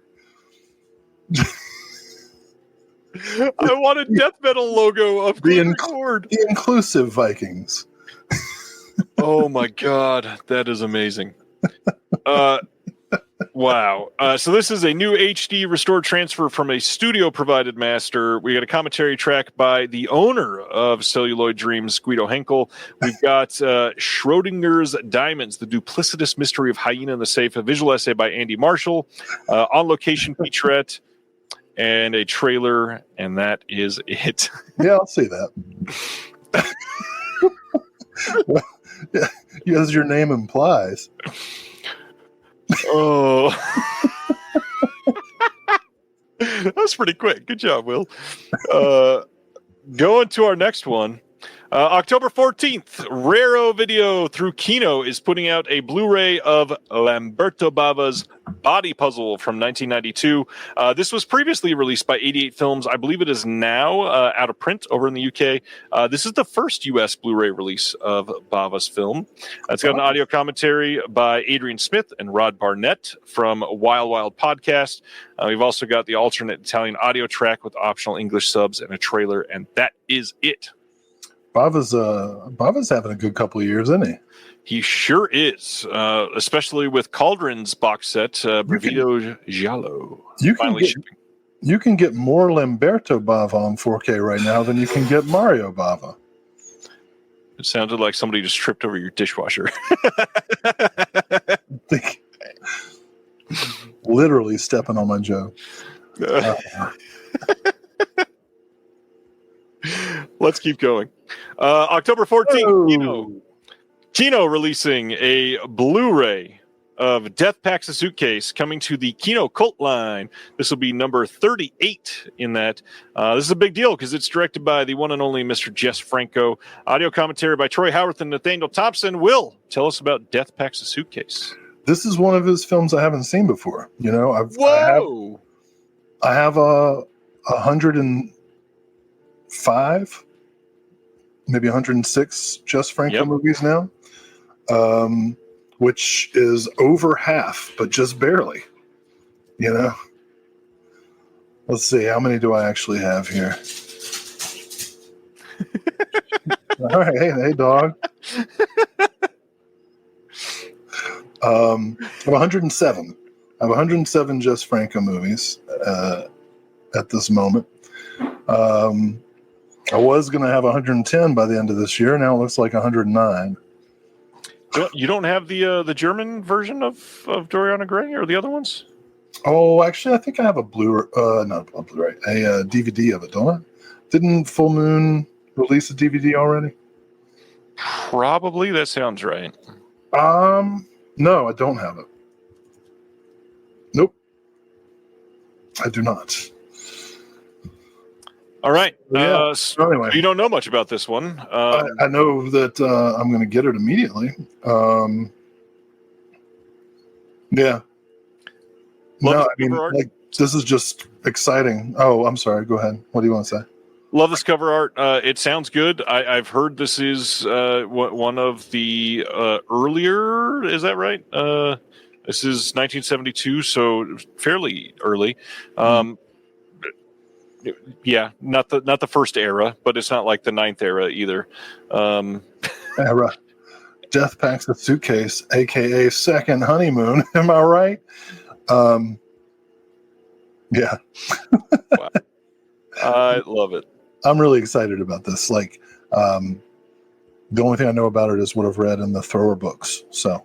I want a death metal logo of Glittering Horde. The inclusive Vikings. Oh my God, that is amazing. Wow. So this is a new HD restored transfer from a studio-provided master. We got a commentary track by the owner of Celluloid Dreams, Guido Henkel. We've got Schrodinger's Diamonds, The Duplicitous Mystery of Hyena in the Safe, a visual essay by Andy Marshall, on-location featurette, and a trailer, and that is it. Yeah, I'll see that. Well, yeah, as your name implies. Oh. That was pretty quick. Good job, Will. Going to our next one. October 14th, Raro Video through Kino is putting out a Blu-ray of Lamberto Bava's Body Puzzle from 1992. This was previously released by 88 Films. I believe it is now out of print over in the UK. This is the first US Blu-ray release of Bava's film. It's got an audio commentary by Adrian Smith and Rod Barnett from Wild Wild Podcast. We've also got the alternate Italian audio track with optional English subs and a trailer, and that is it. Bava's having a good couple of years, isn't he? He sure is, especially with Cauldron's box set, Brevido Giallo. You can get more Lamberto Bava on 4K right now than you can get Mario Bava. It sounded like somebody just tripped over your dishwasher. Literally stepping on my joke. Let's keep going. October 14th, Kino releasing a Blu-ray of Death Packs a Suitcase coming to the Kino Cult line. This will be number 38 in that. This is a big deal because it's directed by the one and only Mr. Jess Franco. Audio commentary by Troy Howarth and Nathaniel Thompson. Will, tell us about Death Packs a Suitcase. This is one of his films I haven't seen before. You know, I have 105, maybe 106 Jess Franco movies now, which is over half, but just barely. You know, let's see, how many do I actually have here? All right, hey, dog. I have 107. I have 107 Jess Franco movies at this moment. I was going to have 110 by the end of this year. Now it looks like 109. You don't have the German version of Doriana Gray or the other ones? Oh, actually, I think I have a not a Blu-ray, a DVD of it, don't I? Didn't Full Moon release a DVD already? Probably. That sounds right. No, I don't have it. Nope. I do not. All right. So anyway, you don't know much about this one. I know that I'm going to get it immediately. Yeah. This is just exciting. Oh, I'm sorry. Go ahead. What do you want to say? Love this cover art. It sounds good. I've heard this is one of the earlier. Is that right? This is 1972, so fairly early. Yeah, not the first era, but it's not like the ninth era either. Era. Death Packs a Suitcase, aka Second Honeymoon. Am I right? Yeah. Wow. I love it. I'm really excited about this. Like, the only thing I know about it is what I've read in the Thrower books. So,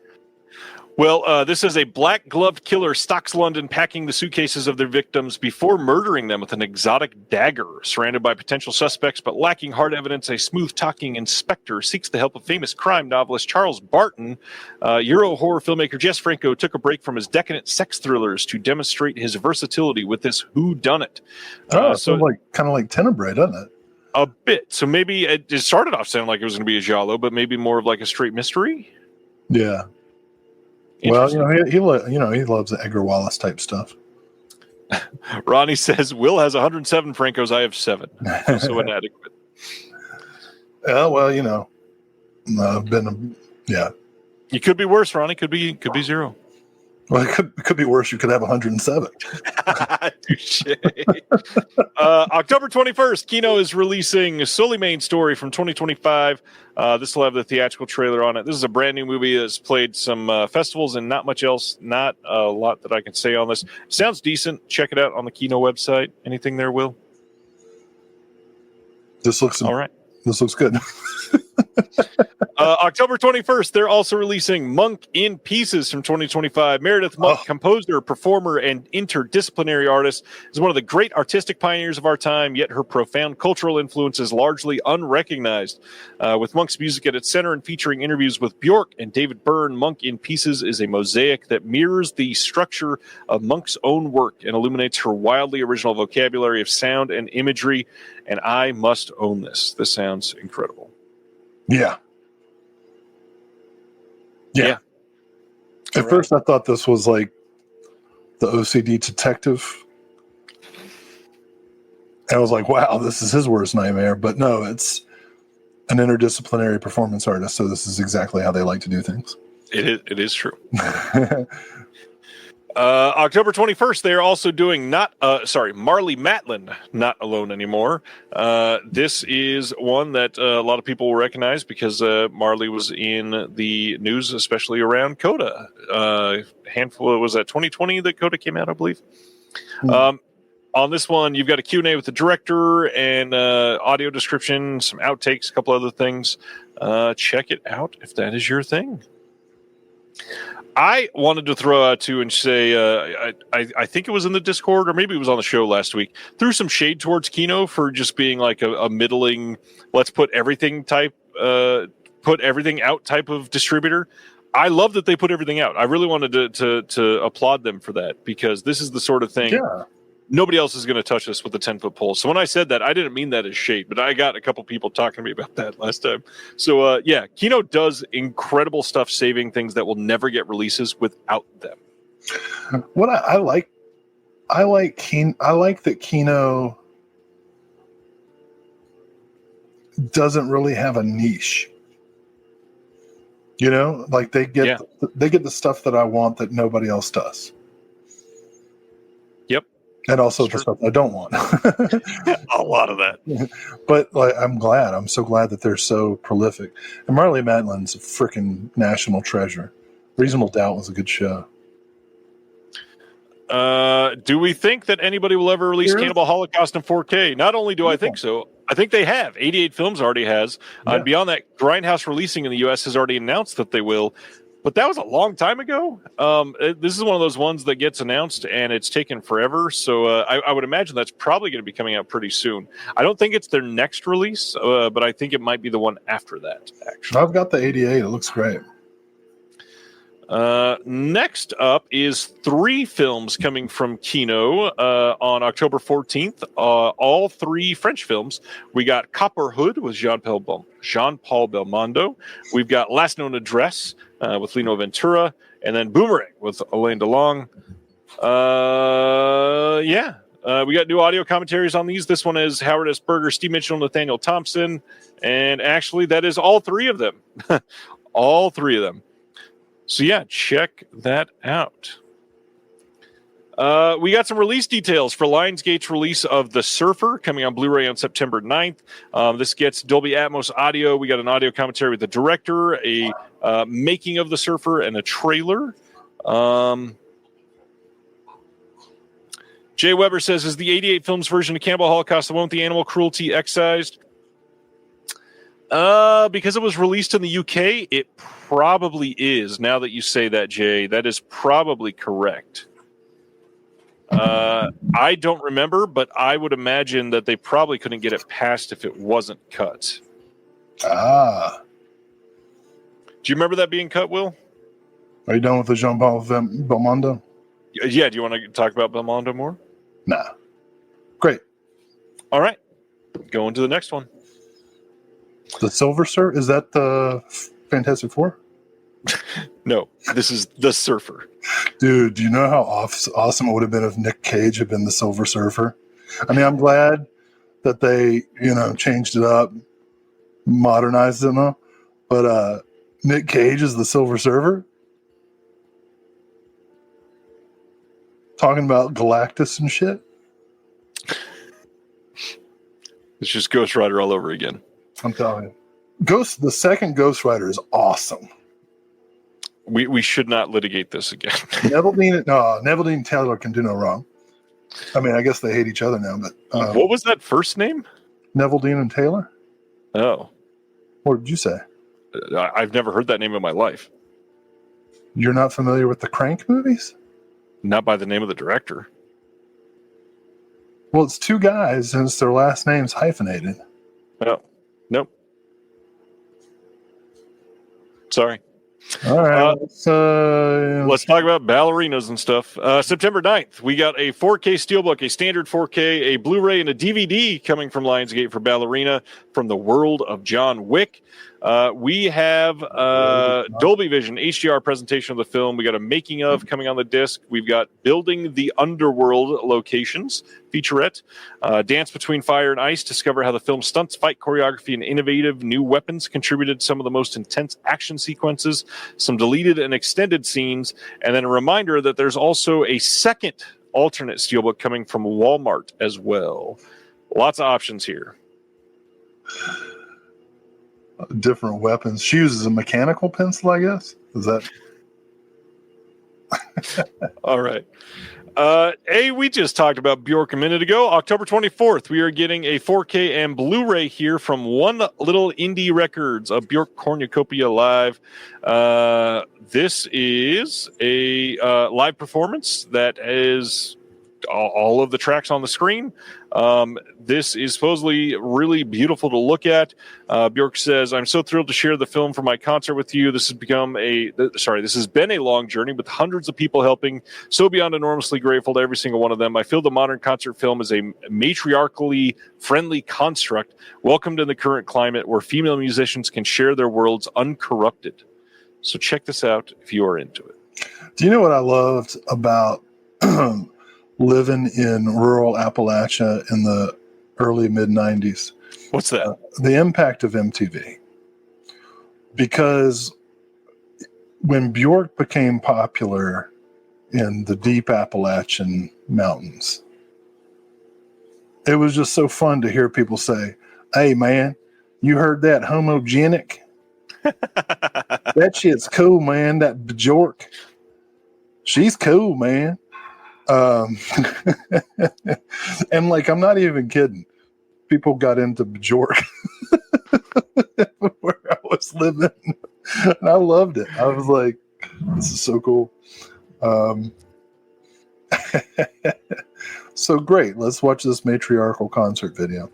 well, this is a black-gloved killer stalks London, packing the suitcases of their victims before murdering them with an exotic dagger. Surrounded by potential suspects but lacking hard evidence, a smooth-talking inspector seeks the help of famous crime novelist Charles Barton. Euro horror filmmaker Jess Franco took a break from his decadent sex thrillers to demonstrate his versatility with this whodunit. So kind of like Tenebrae, doesn't it? A bit. So maybe it started off sounding like it was going to be a giallo, but maybe more of like a straight mystery. Yeah. Well, he loves the Edgar Wallace type stuff. Ronnie says Will has 107 Francos. I have 7. So inadequate. Yeah, well, I've been, yeah. You could be worse, Ronnie. Could be 0. Well, it could be worse. You could have 107. Touche. October 21st, Kino is releasing Soleimane's Story from 2025. This will have the theatrical trailer on it. This is a brand new movie that's played some festivals and not much else. Not a lot that I can say on this. Sounds decent. Check it out on the Kino website. Anything there, Will? This looks all right. This looks good. October 21st, they're also releasing Monk in Pieces from 2025. Meredith Monk, composer, performer, and interdisciplinary artist, is one of the great artistic pioneers of our time, yet her profound cultural influence is largely unrecognized. With Monk's music at its center and featuring interviews with Bjork and David Byrne, Monk in Pieces is a mosaic that mirrors the structure of Monk's own work and illuminates her wildly original vocabulary of sound and imagery. And I must own this. This sounds incredible. Yeah. At first, I thought this was like the OCD detective. And I was like, wow, this is his worst nightmare. But no, it's an interdisciplinary performance artist. So this is exactly how they like to do things. It is true. October 21st, they are also doing Marley Matlin, Not Alone Anymore. This is one that a lot of people will recognize because Marley was in the news, especially around Coda. Handful, was that 2020 that Coda came out, I believe? On this one, you've got a Q&A with the director and audio description, some outtakes, a couple other things. Check it out if that is your thing. I wanted to throw out too and say I think it was in the Discord or maybe it was on the show last week. Threw some shade towards Kino for just being like a middling, let's put everything out type of distributor. I love that they put everything out. I really wanted to applaud them for that because this is the sort of thing. Yeah. Nobody else is going to touch this with a 10-foot pole. So when I said that, I didn't mean that as shade, but I got a couple people talking to me about that last time. So Kino does incredible stuff, saving things that will never get releases without them. What I like that Kino doesn't really have a niche. You know, like they get the stuff that I want that nobody else does. Yep. And also the stuff I don't want. A lot of that. But like, I'm so glad that they're so prolific. And Marley Matlin's a freaking national treasure. Reasonable Doubt was a good show. Do we think that anybody will ever release Cannibal Holocaust in 4K? Not only do I think so, I think they have. 88 Films already has. And beyond that, Grindhouse Releasing in the U.S. has already announced that they will. But that was a long time ago. This is one of those ones that gets announced and it's taken forever. So I would imagine that's probably going to be coming out pretty soon. I don't think it's their next release, but I think it might be the one after that, actually. I've got the 88. It looks great. Next up is 3 films coming from Kino on October 14th. All 3 French films. We got Copperhood with Jean-Paul Belmondo. We've got Last Known Address with Lino Ventura. And then Boomerang with Alain Delon. We got new audio commentaries on these. This one is Howard S. Berger, Steve Mitchell, Nathaniel Thompson. And actually, that is all 3 of them. All 3 of them. So check that out. We got some release details for Lionsgate's release of The Surfer coming on Blu-ray on September 9th. This gets Dolby Atmos audio. We got an audio commentary with the director, a making of The Surfer, and a trailer. Jay Weber says, is the 88 Films version of Cannibal Holocaust the one with the animal cruelty excised? Because it was released in the UK, it probably is. Now that you say that, Jay, that is probably correct. I don't remember, but I would imagine that they probably couldn't get it passed if it wasn't cut. Ah. Do you remember that being cut, Will? Are you done with the Jean-Paul Belmondo? Yeah, do you want to talk about Belmondo more? Nah. Great. All right. Going to the next one. The Silver Surfer? Is that the Fantastic Four? No, this is The Surfer. Dude, do you know how awesome it would have been if Nick Cage had been the Silver Surfer? I mean, I'm glad that they, changed it up, modernized it and all, but Nick Cage is the Silver Surfer? Talking about Galactus and shit? It's just Ghost Rider all over again. I'm telling you. The second Ghost Rider is awesome. We should not litigate this again. Neville Dean and Taylor can do no wrong. I mean, I guess they hate each other now, but... what was that first name? Neville Dean and Taylor. Oh, What did you say? I've never heard that name in my life. You're not familiar with the Crank movies? Not by the name of the director. Well, it's two guys, and it's their last names hyphenated. Oh, nope. Sorry. All right. Let's talk about ballerinas and stuff. September 9th, we got a 4K Steelbook, a standard 4K, a Blu-ray, and a DVD coming from Lionsgate for Ballerina from the world of John Wick. We have Dolby Vision HDR presentation of the film. We got a making of coming on the disc. We've got Building the Underworld locations featurette. Dance Between Fire and Ice. Discover how the film's stunts, fight choreography, and innovative new weapons contributed to some of the most intense action sequences, some deleted and extended scenes, and then a reminder that there's also a second alternate steelbook coming from Walmart as well. Lots of options here. Different weapons. She uses a mechanical pencil, I guess. Is that all right? We just talked about Bjork a minute ago. October 24th, we are getting a 4K and Blu-ray here from One Little Indie Records, a Bjork Cornucopia live. This is a live performance that is all of the tracks on the screen. This is supposedly really beautiful to look at. Bjork says, "I'm so thrilled to share the film from my concert with you. This has been a long journey with hundreds of people helping. So beyond enormously grateful to every single one of them. I feel the modern concert film is a matriarchally friendly construct, welcomed in the current climate where female musicians can share their worlds uncorrupted." So check this out if you are into it. Do you know what I loved about living in rural Appalachia in the early mid-90s? What's that? The impact of MTV. Because when Bjork became popular in the deep Appalachian mountains, it was just so fun to hear people say, "Hey man, you heard that homogenic? That shit's cool, man. That Bjork, she's cool, man." And like, I'm not even kidding. People got into Bjork where I was living, and I loved it. I was like, "This is so cool." So great. Let's watch this matriarchal concert video.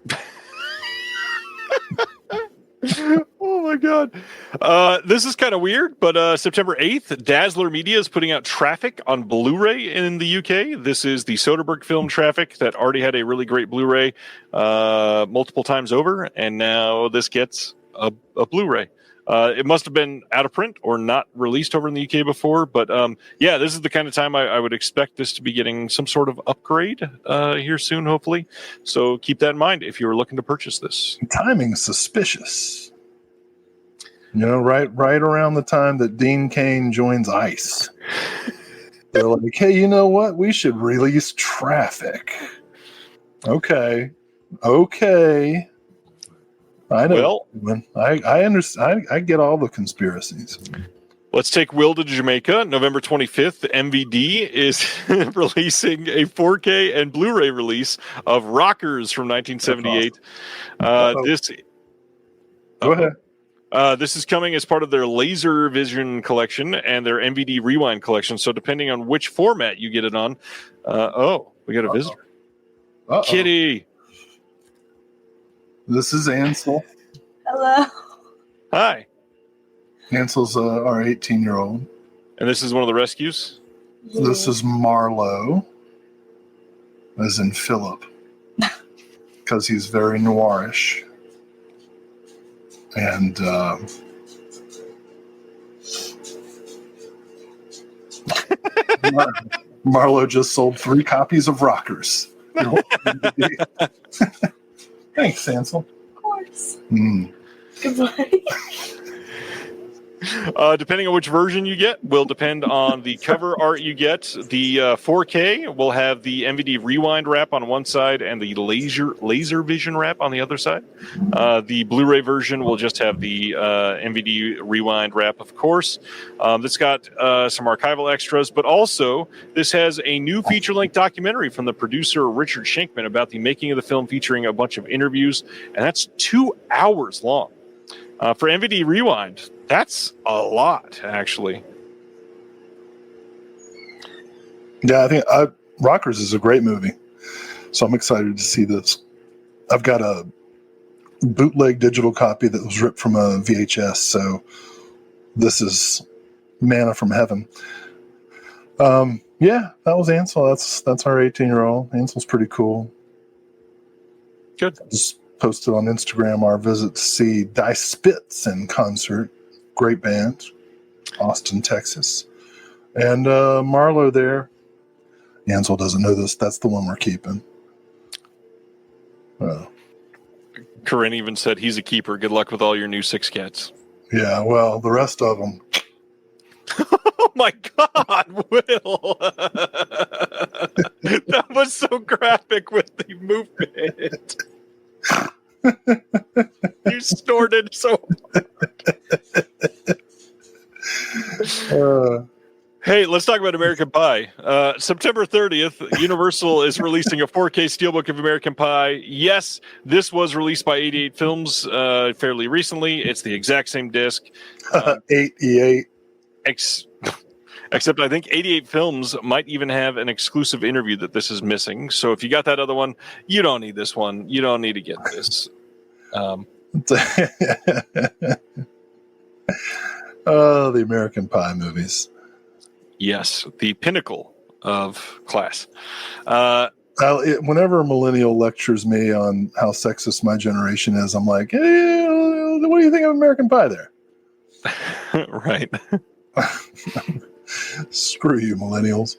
Oh my god. This is kind of weird, but September 8th, Dazzler Media is putting out Traffic on Blu-ray in the UK. This is the Soderbergh film Traffic that already had a really great Blu-ray multiple times over, and now this gets a Blu-ray. It must have been out of print or not released over in the UK before, but this is the kind of time I would expect this to be getting some sort of upgrade here soon, hopefully. So keep that in mind if you're looking to purchase this. Timing suspicious. You know, right around the time that Dean Cain joins ICE. They're like, "Hey, you know what? We should release Traffic." Okay. I know. Well, I understand. I get all the conspiracies. Let's take Will to Jamaica. November 25th, MVD is releasing a 4K and Blu-ray release of Rockers from 1978. Awesome. Go ahead. This is coming as part of their Laser Vision collection and their MVD Rewind collection. So depending on which format you get it on, we got a visitor. Kitty. This is Ansel. Hello. Hi. Ansel's our 18-year-old. And this is one of the rescues? Yeah. This is Marlowe, as in Philip, because he's very noirish. And Marlowe just sold 3 copies of Rockers. Thanks, Ansel. Of course. Mm. Good morning. Depending on which version you get, will depend on the cover art you get. The 4K will have the NVD Rewind wrap on one side and the laser vision wrap on the other side. The Blu-ray version will just have the NVD Rewind wrap, of course. This got some archival extras, but also this has a new feature-length documentary from the producer Richard Shankman about the making of the film, featuring a bunch of interviews, and that's 2 hours long. For NVD Rewind, that's a lot, actually. Yeah, I think Rockers is a great movie, so I'm excited to see this. I've got a bootleg digital copy that was ripped from a VHS, so this is manna from heaven. Yeah, that was Ansel. That's our 18-year-old. Ansel's pretty cool. Good. Just posted on Instagram our visit to see Die Spitz in concert. Great band, Austin, Texas. And Marlo there. Ansel doesn't know this. That's the one we're keeping. Corinne even said he's a keeper. Good luck with all your new 6 cats. Yeah, well, the rest of them. Oh my God, Will! That was so graphic with the movement. You snorted so hard. Hey, let's talk about American Pie. September 30th, Universal is releasing a 4K Steelbook of American Pie. Yes, this was released by 88 Films fairly recently. It's the exact same disc. 88. Except I think 88 Films might even have an exclusive interview that this is missing. So if you got that other one, you don't need this one. You don't need to get this. Oh, the American Pie movies. Yes, the pinnacle of class. Whenever a millennial lectures me on how sexist my generation is, I'm like, hey, what do you think of American Pie there? Right. Screw you, millennials.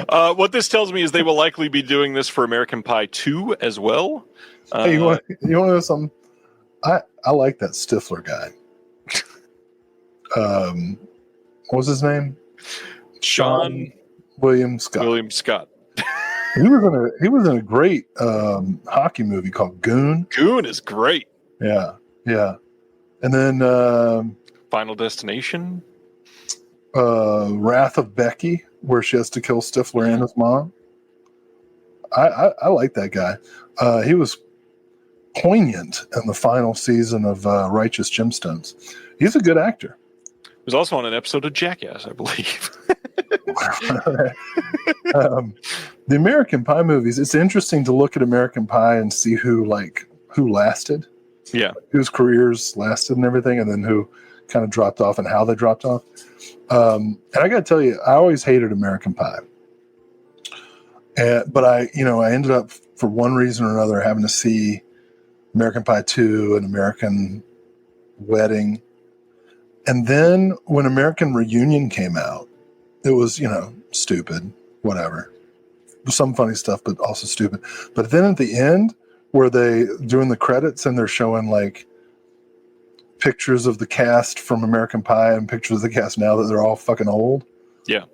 What this tells me is they will likely be doing this for American Pie 2 as well. Hey, you want to know something? I like that Stifler guy. What was his name? Sean William Scott. William Scott. He was in a great hockey movie called Goon. Goon is great. Yeah. And then Final Destination. Wrath of Becky, where she has to kill Stifler and his mom. I like that guy. He was poignant in the final season of Righteous Gemstones. He's a good actor. He was also on an episode of Jackass, I believe. The American Pie movies, it's interesting to look at American Pie and see who lasted. Yeah. Whose careers lasted and everything, and then who kind of dropped off and how they dropped off. And I got to tell you, I always hated American Pie. But I ended up, for one reason or another, having to see American Pie 2 and American Wedding. And then when American Reunion came out, it was, stupid, whatever. Some funny stuff, but also stupid. But then at the end, where they doing the credits and they're showing like pictures of the cast from American Pie and pictures of the cast now that they're all fucking old. Yeah.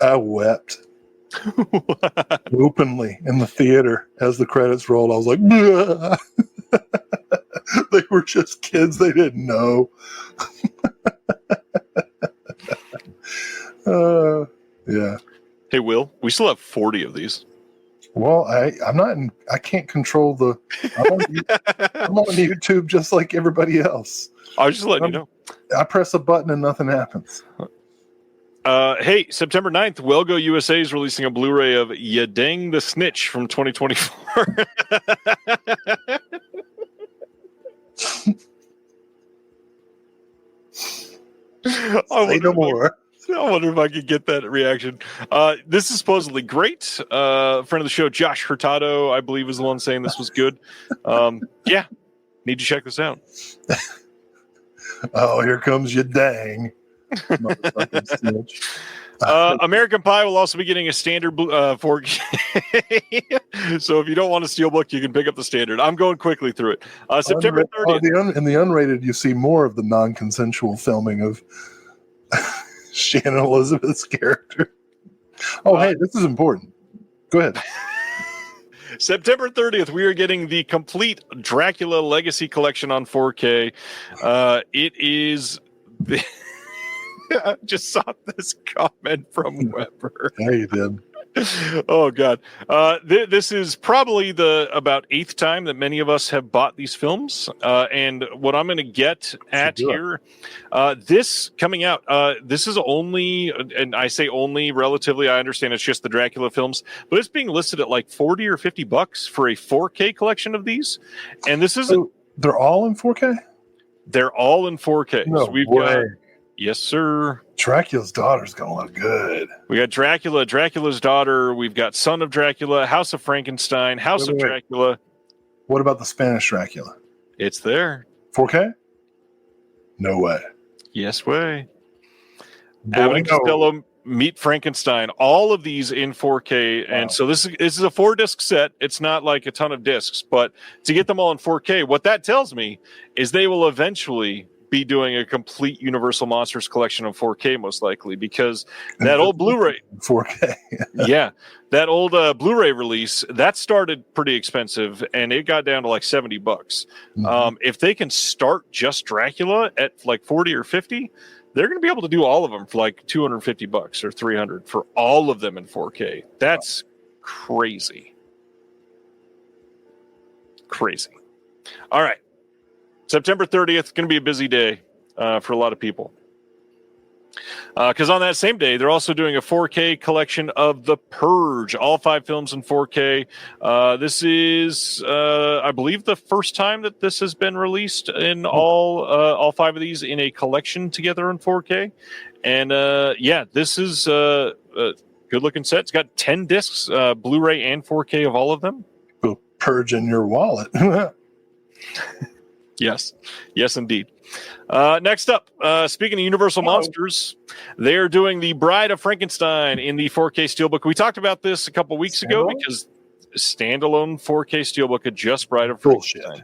I wept openly in the theater as the credits rolled. I was like, bleh. They were just kids. They didn't know. Yeah. Hey, Will, we still have 40 of these. Well, I'm not in, I can't control I'm on YouTube just like everybody else. I was just letting you know. I press a button and nothing happens. Hey, September 9th, Wellgo USA is releasing a Blu-ray of Ya Dang the Snitch from 2024. Say no more. I wonder if I could get that reaction. This is supposedly great. Friend of the show, Josh Hurtado, I believe, is the one saying this was good. Yeah, need to check this out. Oh, here comes your dang. American Pie will also be getting a standard 4K. So if you don't want a steelbook, you can pick up the standard. I'm going quickly through it. September 30th. In the unrated, you see more of the non-consensual filming of Shannon Elizabeth's character. Oh, hey, this is important. Go ahead. September 30th, we are getting the complete Dracula Legacy Collection on 4K. It is... I just saw this comment from Weber. Yeah, you did. Oh God! This is probably the about 8th time that many of us have bought these films, and what I'm going to get at here, this coming out, this is only, and I say only relatively. I understand it's just the Dracula films, but it's being listed at like $40 or $50 for a 4K collection of these, and this is they're all in 4K. They're all in 4K. No so we've way. got. Yes, sir. Dracula's Daughter's gonna look good. We got Dracula, Dracula's Daughter. We've got Son of Dracula, House of Frankenstein, House of Dracula. What about the Spanish Dracula? It's there. 4K? No way. Yes way. Abbott and Costello Meet Frankenstein. All of these in 4K. Wow. And so this is a 4-disc set. It's not like a ton of discs, but to get them all in 4K, what that tells me is they will eventually be doing a complete Universal Monsters collection of 4K, most likely, because that old Blu-ray 4K. Yeah, that old Blu-ray release that started pretty expensive, and it got down to like $70. Mm-hmm. If they can start just Dracula at like 40 or 50, they're going to be able to do all of them for like $250 or $300 for all of them in 4K. That's crazy. All right. September 30th, going to be a busy day for a lot of people. Because on that same day, they're also doing a 4K collection of The Purge, all 5 films in 4K. This is, I believe, the first time that this has been released in all 5 of these in a collection together in 4K. And this is a good-looking set. It's got 10 discs, Blu-ray and 4K of all of them. Go purge in your wallet. Yes, indeed. Next up, speaking of Universal Monsters, they're doing the Bride of Frankenstein in the 4K Steelbook. We talked about this a couple weeks ago because standalone 4K Steelbook of just Bride of Frankenstein.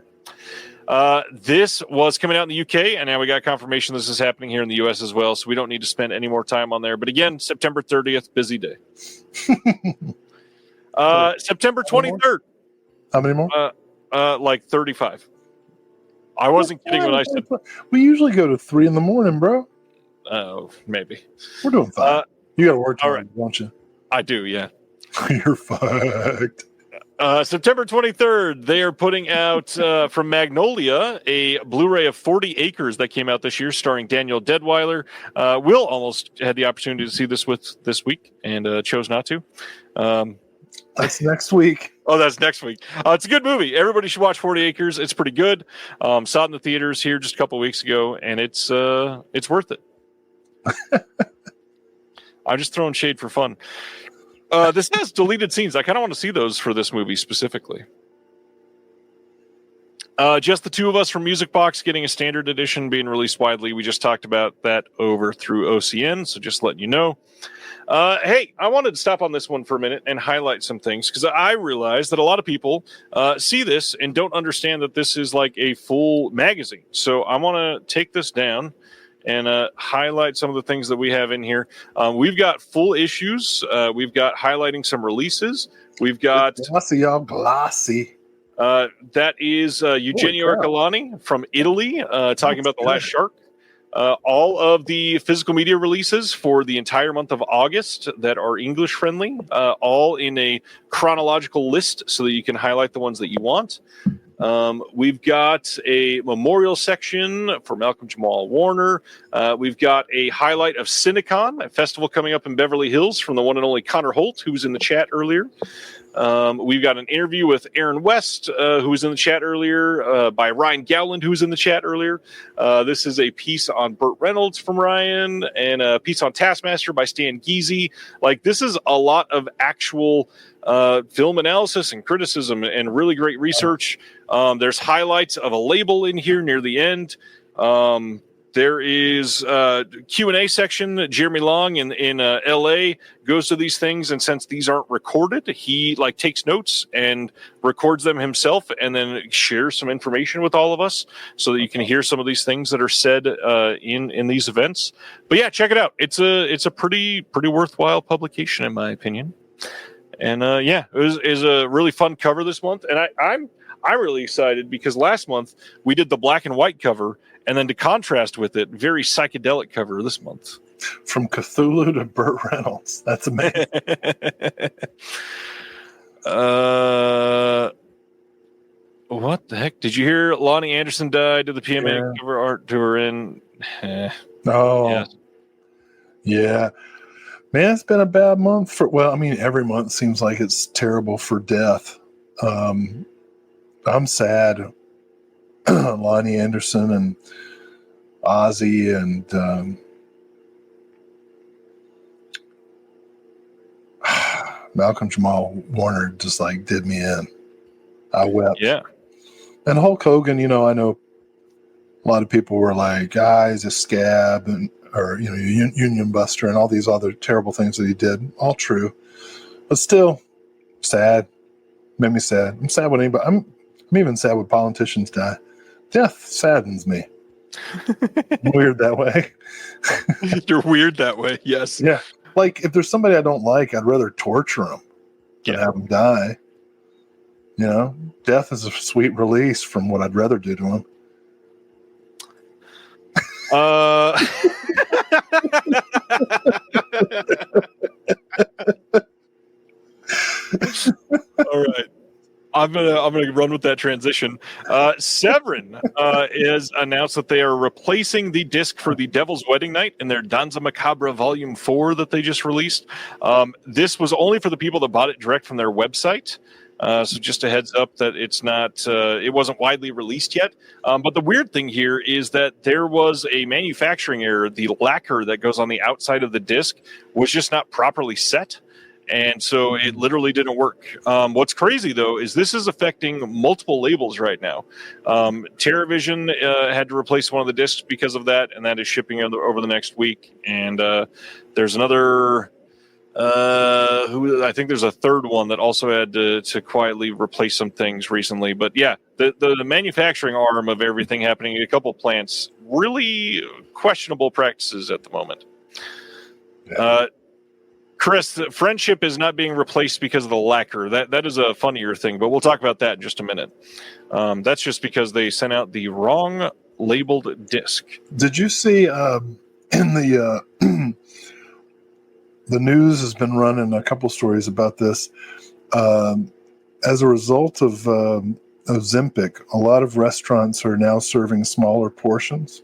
This was coming out in the UK, and now we got confirmation this is happening here in the US as well, so we don't need to spend any more time on there. But again, September 30th, busy day. September 23rd. How many more? Like 35. I wasn't kidding when I said... We usually go to 3 in the morning, bro. Oh, maybe. We're doing fine. You got to work tomorrow, don't you? I do, yeah. You're fucked. September 23rd, they are putting out from Magnolia a Blu-ray of 40 Acres that came out this year, starring Daniel Deadweiler. Will almost had the opportunity to see this this week and chose not to. That's next week. Oh, that's next week. It's a good movie. Everybody should watch 40 Acres. It's pretty good. Saw it in the theaters here just a couple of weeks ago, and it's worth it. I'm just throwing shade for fun. This has deleted scenes. I kind of want to see those for this movie specifically. Just the 2 of us from Music Box getting a standard edition being released widely. We just talked about that over through OCN, so just letting you know. Hey, I wanted to stop on this one for a minute and highlight some things because I realize that a lot of people see this and don't understand that this is like a full magazine. So I want to take this down and highlight some of the things that we have in here. We've got full issues. We've got highlighting some releases. We've got... Glossy. That is Eugenio Arcolani from Italy talking about The Last Shark. All of the physical media releases for the entire month of August that are English friendly, all in a chronological list so that you can highlight the ones that you want. We've got a memorial section for Malcolm Jamal Warner. We've got a highlight of Cinecon, a festival coming up in Beverly Hills from the one and only Connor Holt, who was in the chat earlier. We've got an interview with Aaron West, who was in the chat earlier, by Ryan Gowland, who was in the chat earlier. This is a piece on Burt Reynolds from Ryan and a piece on Taskmaster by Stan Geezy. Like, this is a lot of actual film analysis and criticism and really great research. There's highlights of a label in here near the end. There is Q&A section. Jeremy Long in LA goes to these things, and since these aren't recorded, he takes notes and records them himself, and then shares some information with all of us so that you can hear some of these things that are said in these events. But yeah, check it out. It's a pretty worthwhile publication in my opinion. And it was a really fun cover this month, and I'm really excited because last month we did the black and white cover. And then to contrast with it, very psychedelic cover this month. From Cthulhu to Burt Reynolds. That's amazing. What the heck? Did you hear Lonnie Anderson died? Did the PMA cover art tour in? Oh. Yeah. Man, it's been a bad month every month seems like it's terrible for death. I'm sad. Lonnie Anderson and Ozzy and Malcolm Jamal Warner just did me in. I wept. Yeah. And Hulk Hogan, I know a lot of people were like, he's a scab or Union Buster and all these other terrible things that he did. All true. But still sad. Made me sad. I'm sad when I'm even sad when politicians die. Death saddens me. Weird that way. You're weird that way, yes. Yeah. If there's somebody I don't like, I'd rather torture them than have them die. Death is a sweet release from what I'd rather do to them. All right. I'm gonna run with that transition. Severin is announced that they are replacing the disc for the Devil's Wedding Night in their Danza Macabra Volume 4 that they just released. This was only for the people that bought it direct from their website. So just a heads up that it's not, it wasn't widely released yet. But the weird thing here is that there was a manufacturing error. The lacquer that goes on the outside of the disc was just not properly set. And so it literally didn't work. What's crazy, though, is this is affecting multiple labels right now. TerraVision had to replace one of the discs because of that, and that is shipping over the next week. And there's another, I think there's a third one that also had to quietly replace some things recently. But yeah, the manufacturing arm of everything happening in a couple plants, really questionable practices at the moment. Yeah. Chris, friendship is not being replaced because of the lacquer. That is a funnier thing, but we'll talk about that in just a minute. That's just because they sent out the wrong labeled disc. Did you see in the the news has been running a couple stories about this? As a result of Ozempic, a lot of restaurants are now serving smaller portions,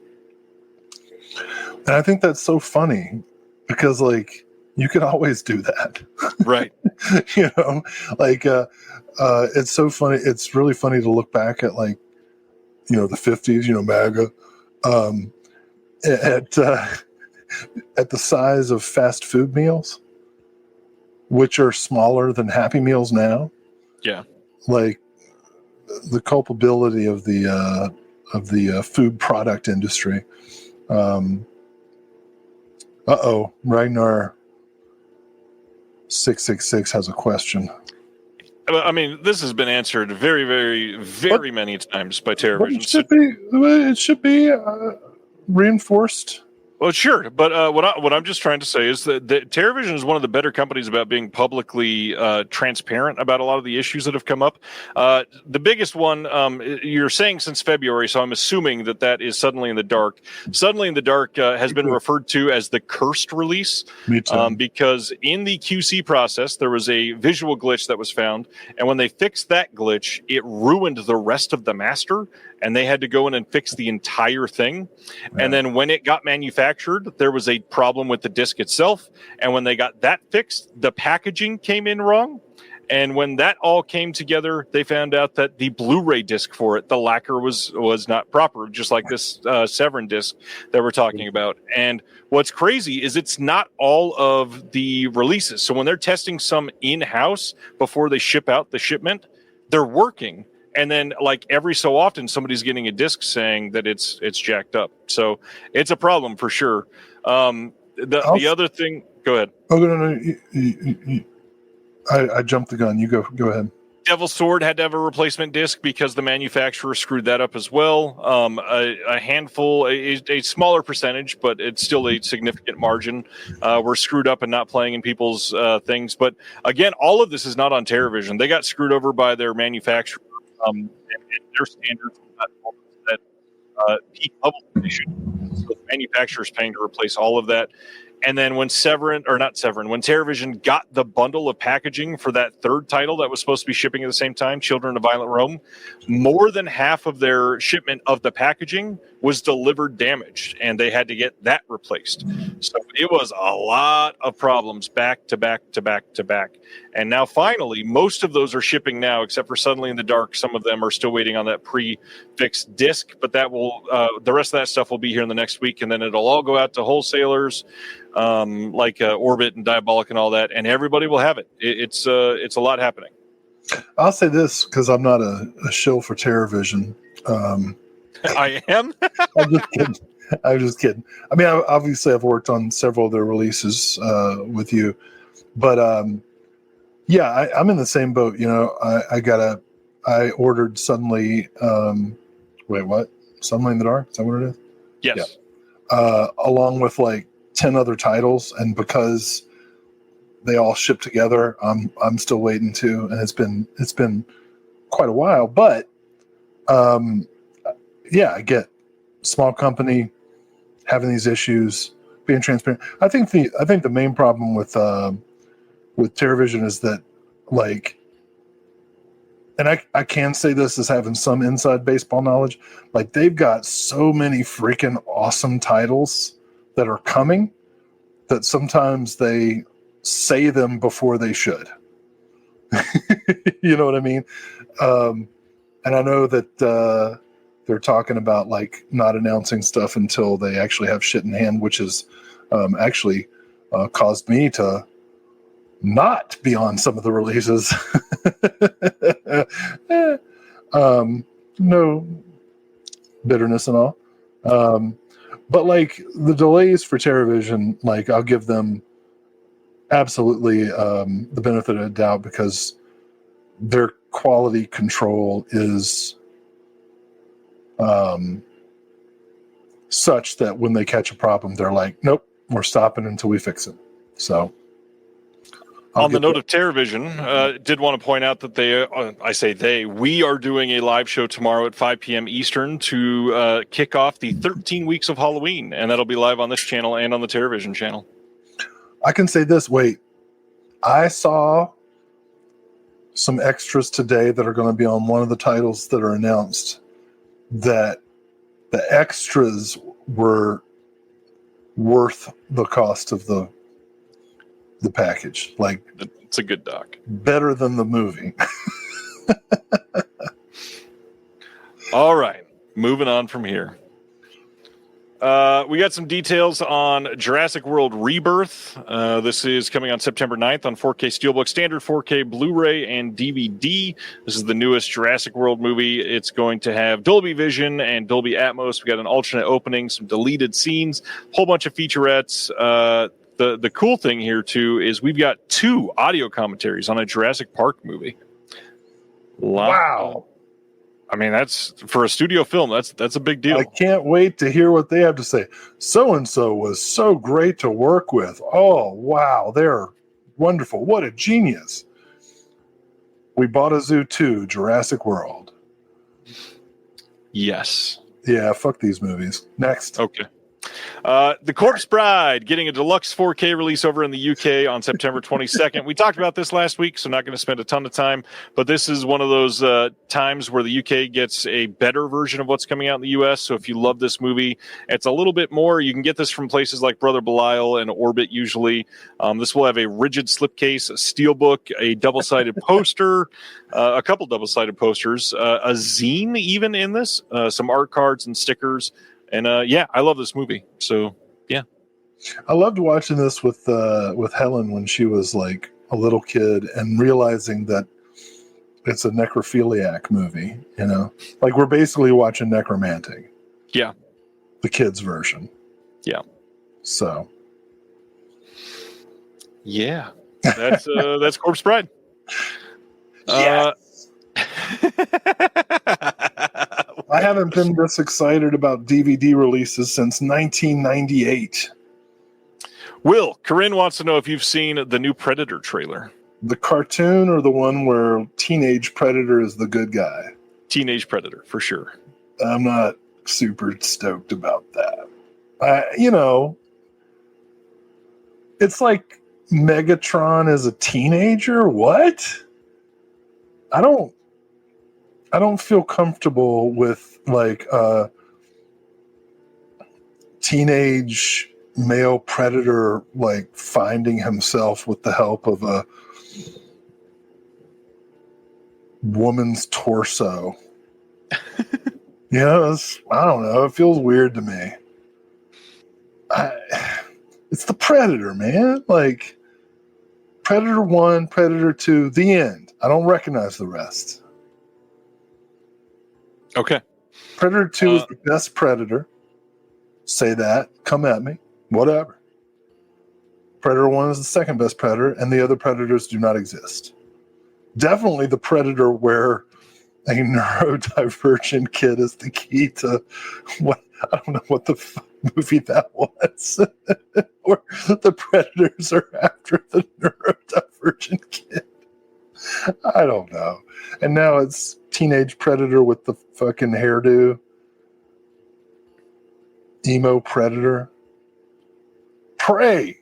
and I think that's so funny because you could always do that. Right. It's so funny. It's really funny to look back at the 50s, MAGA, at the size of fast food meals, which are smaller than Happy Meals now. Yeah. The culpability of the food product industry. Ragnar 666 has a question. I mean, this has been answered very, very, very many times by TerraVision. It should be reinforced. Well, sure, but what I'm just trying to say is that TerraVision is one of the better companies about being publicly transparent about a lot of the issues that have come up. The biggest one, you're saying since February, so I'm assuming that is Suddenly in the Dark. Suddenly in the Dark has been referred to as the cursed release. Me too. Because in the QC process, there was a visual glitch that was found, and when they fixed that glitch, it ruined the rest of the master, and they had to go in and fix the entire thing. Yeah. And then when it got manufactured, there was a problem with the disc itself. And when they got that fixed, the packaging came in wrong. And when that all came together, they found out that the Blu-ray disc for it, the lacquer was not proper, just like this Severin disc that we're talking about. And what's crazy is it's not all of the releases. So when they're testing some in-house before they ship out the shipment, they're working. And then, like every so often, somebody's getting a disc saying that it's jacked up. So it's a problem for sure. The other thing, go ahead. Oh no, I jumped the gun. You go ahead. Devil's Sword had to have a replacement disc because the manufacturer screwed that up as well. A handful, a smaller percentage, but it's still a significant margin, were screwed up and not playing in people's things. But again, all of this is not on TerraVision. They got screwed over by their manufacturer and their standards that peak level condition. So the manufacturer's paying to replace all of that. And then when TerraVision got the bundle of packaging for that third title that was supposed to be shipping at the same time, Children of Violent Rome, more than half of their shipment of the packaging was delivered damaged, and they had to get that replaced. So it was a lot of problems back to back to back to back. And now finally, most of those are shipping now, except for Suddenly in the Dark. Some of them are still waiting on that pre-fixed disc, but that will the rest of that stuff will be here in the next week, and then it'll all go out to wholesalers like Orbit and Diabolic and all that, and everybody will have it. It's a lot happening. I'll say this because I'm not a shill for TerraVision. I am. I'm just kidding. I mean, obviously, I've worked on several of their releases with you, but yeah, I'm in the same boat. You know, I ordered Suddenly. Wait, what? Suddenly in the Dark? Is that what it is? Yes. Yeah. Along with like 10 other titles, and because they all ship together, I'm still waiting to, and it's been quite a while, but yeah, I get small company having these issues, being transparent. I think the main problem with TerraVision is that, like, and I can say this as having some inside baseball knowledge, like they've got so many freaking awesome titles that are coming that sometimes they say them before they should. You know what I mean? And I know that they're talking about like not announcing stuff until they actually have shit in hand, which has actually caused me to not be on some of the releases. No bitterness and all. But like the delays for TerraVision, like I'll give them absolutely the benefit of the doubt because their quality control is such that when they catch a problem, they're like, nope, we're stopping until we fix it. So on the note of TerraVision, did want to point out that we are doing a live show tomorrow at 5 p.m. Eastern to kick off the 13 weeks of Halloween, and that'll be live on this channel and on the TerraVision channel. I can say this. Wait, I saw some extras today that are going to be on one of the titles that are announced, that the extras were worth the cost of the package. Like, it's a good doc. Better than the movie. All right, moving on from here. We got some details on Jurassic World Rebirth. This is coming on September 9th on 4K Steelbook, standard 4K Blu-ray, and DVD. This is the newest Jurassic World movie. It's going to have Dolby Vision and Dolby Atmos. We got an alternate opening, some deleted scenes, a whole bunch of featurettes. The cool thing here, too, is we've got 2 audio commentaries on a Jurassic Park movie. Wow. I mean, that's for a studio film. That's a big deal. I can't wait to hear what they have to say. So-and-so was so great to work with. Oh, wow. They're wonderful. What a genius. We bought a zoo too, Jurassic World. Yes. Yeah, fuck these movies. Next. Okay. The Corpse Bride getting a deluxe 4K release over in the UK on September 22nd. We talked about this last week, so not going to spend a ton of time, but this is one of those times where the UK gets a better version of what's coming out in the US. So if you love this movie, it's a little bit more. You can get this from places like Brother Belial and Orbit usually. This will have a rigid slipcase, a steelbook, a double-sided poster, a couple double-sided posters, a zine even in this, some art cards and stickers. And yeah, I love this movie. So yeah, I loved watching this with Helen when she was like a little kid, and realizing that it's a necrophiliac movie, you know? Like, we're basically watching Necromantic. Yeah. The kids' version. Yeah. So. Yeah. That's Corpse Bride. Yes. I haven't been this excited about DVD releases since 1998. Will, Corinne wants to know if you've seen the new Predator trailer. The cartoon or the one where Teenage Predator is the good guy? Teenage Predator, for sure. I'm not super stoked about that. You know, it's like Megatron as a teenager. What? I don't feel comfortable with like a teenage male predator like finding himself with the help of a woman's torso. Yeah, I don't know. It feels weird to me. It's the Predator, man. Like Predator 1, Predator 2, the end. I don't recognize the rest. Okay. Predator 2 is the best Predator. Say that. Come at me. Whatever. Predator 1 is the second best Predator, and the other Predators do not exist. Definitely the Predator where a neurodivergent kid is the key to what, I don't know what the movie that was. Where the Predators are after the neurodivergent kid. I don't know. And now it's Teenage Predator with the fucking hairdo. Emo Predator. Prey.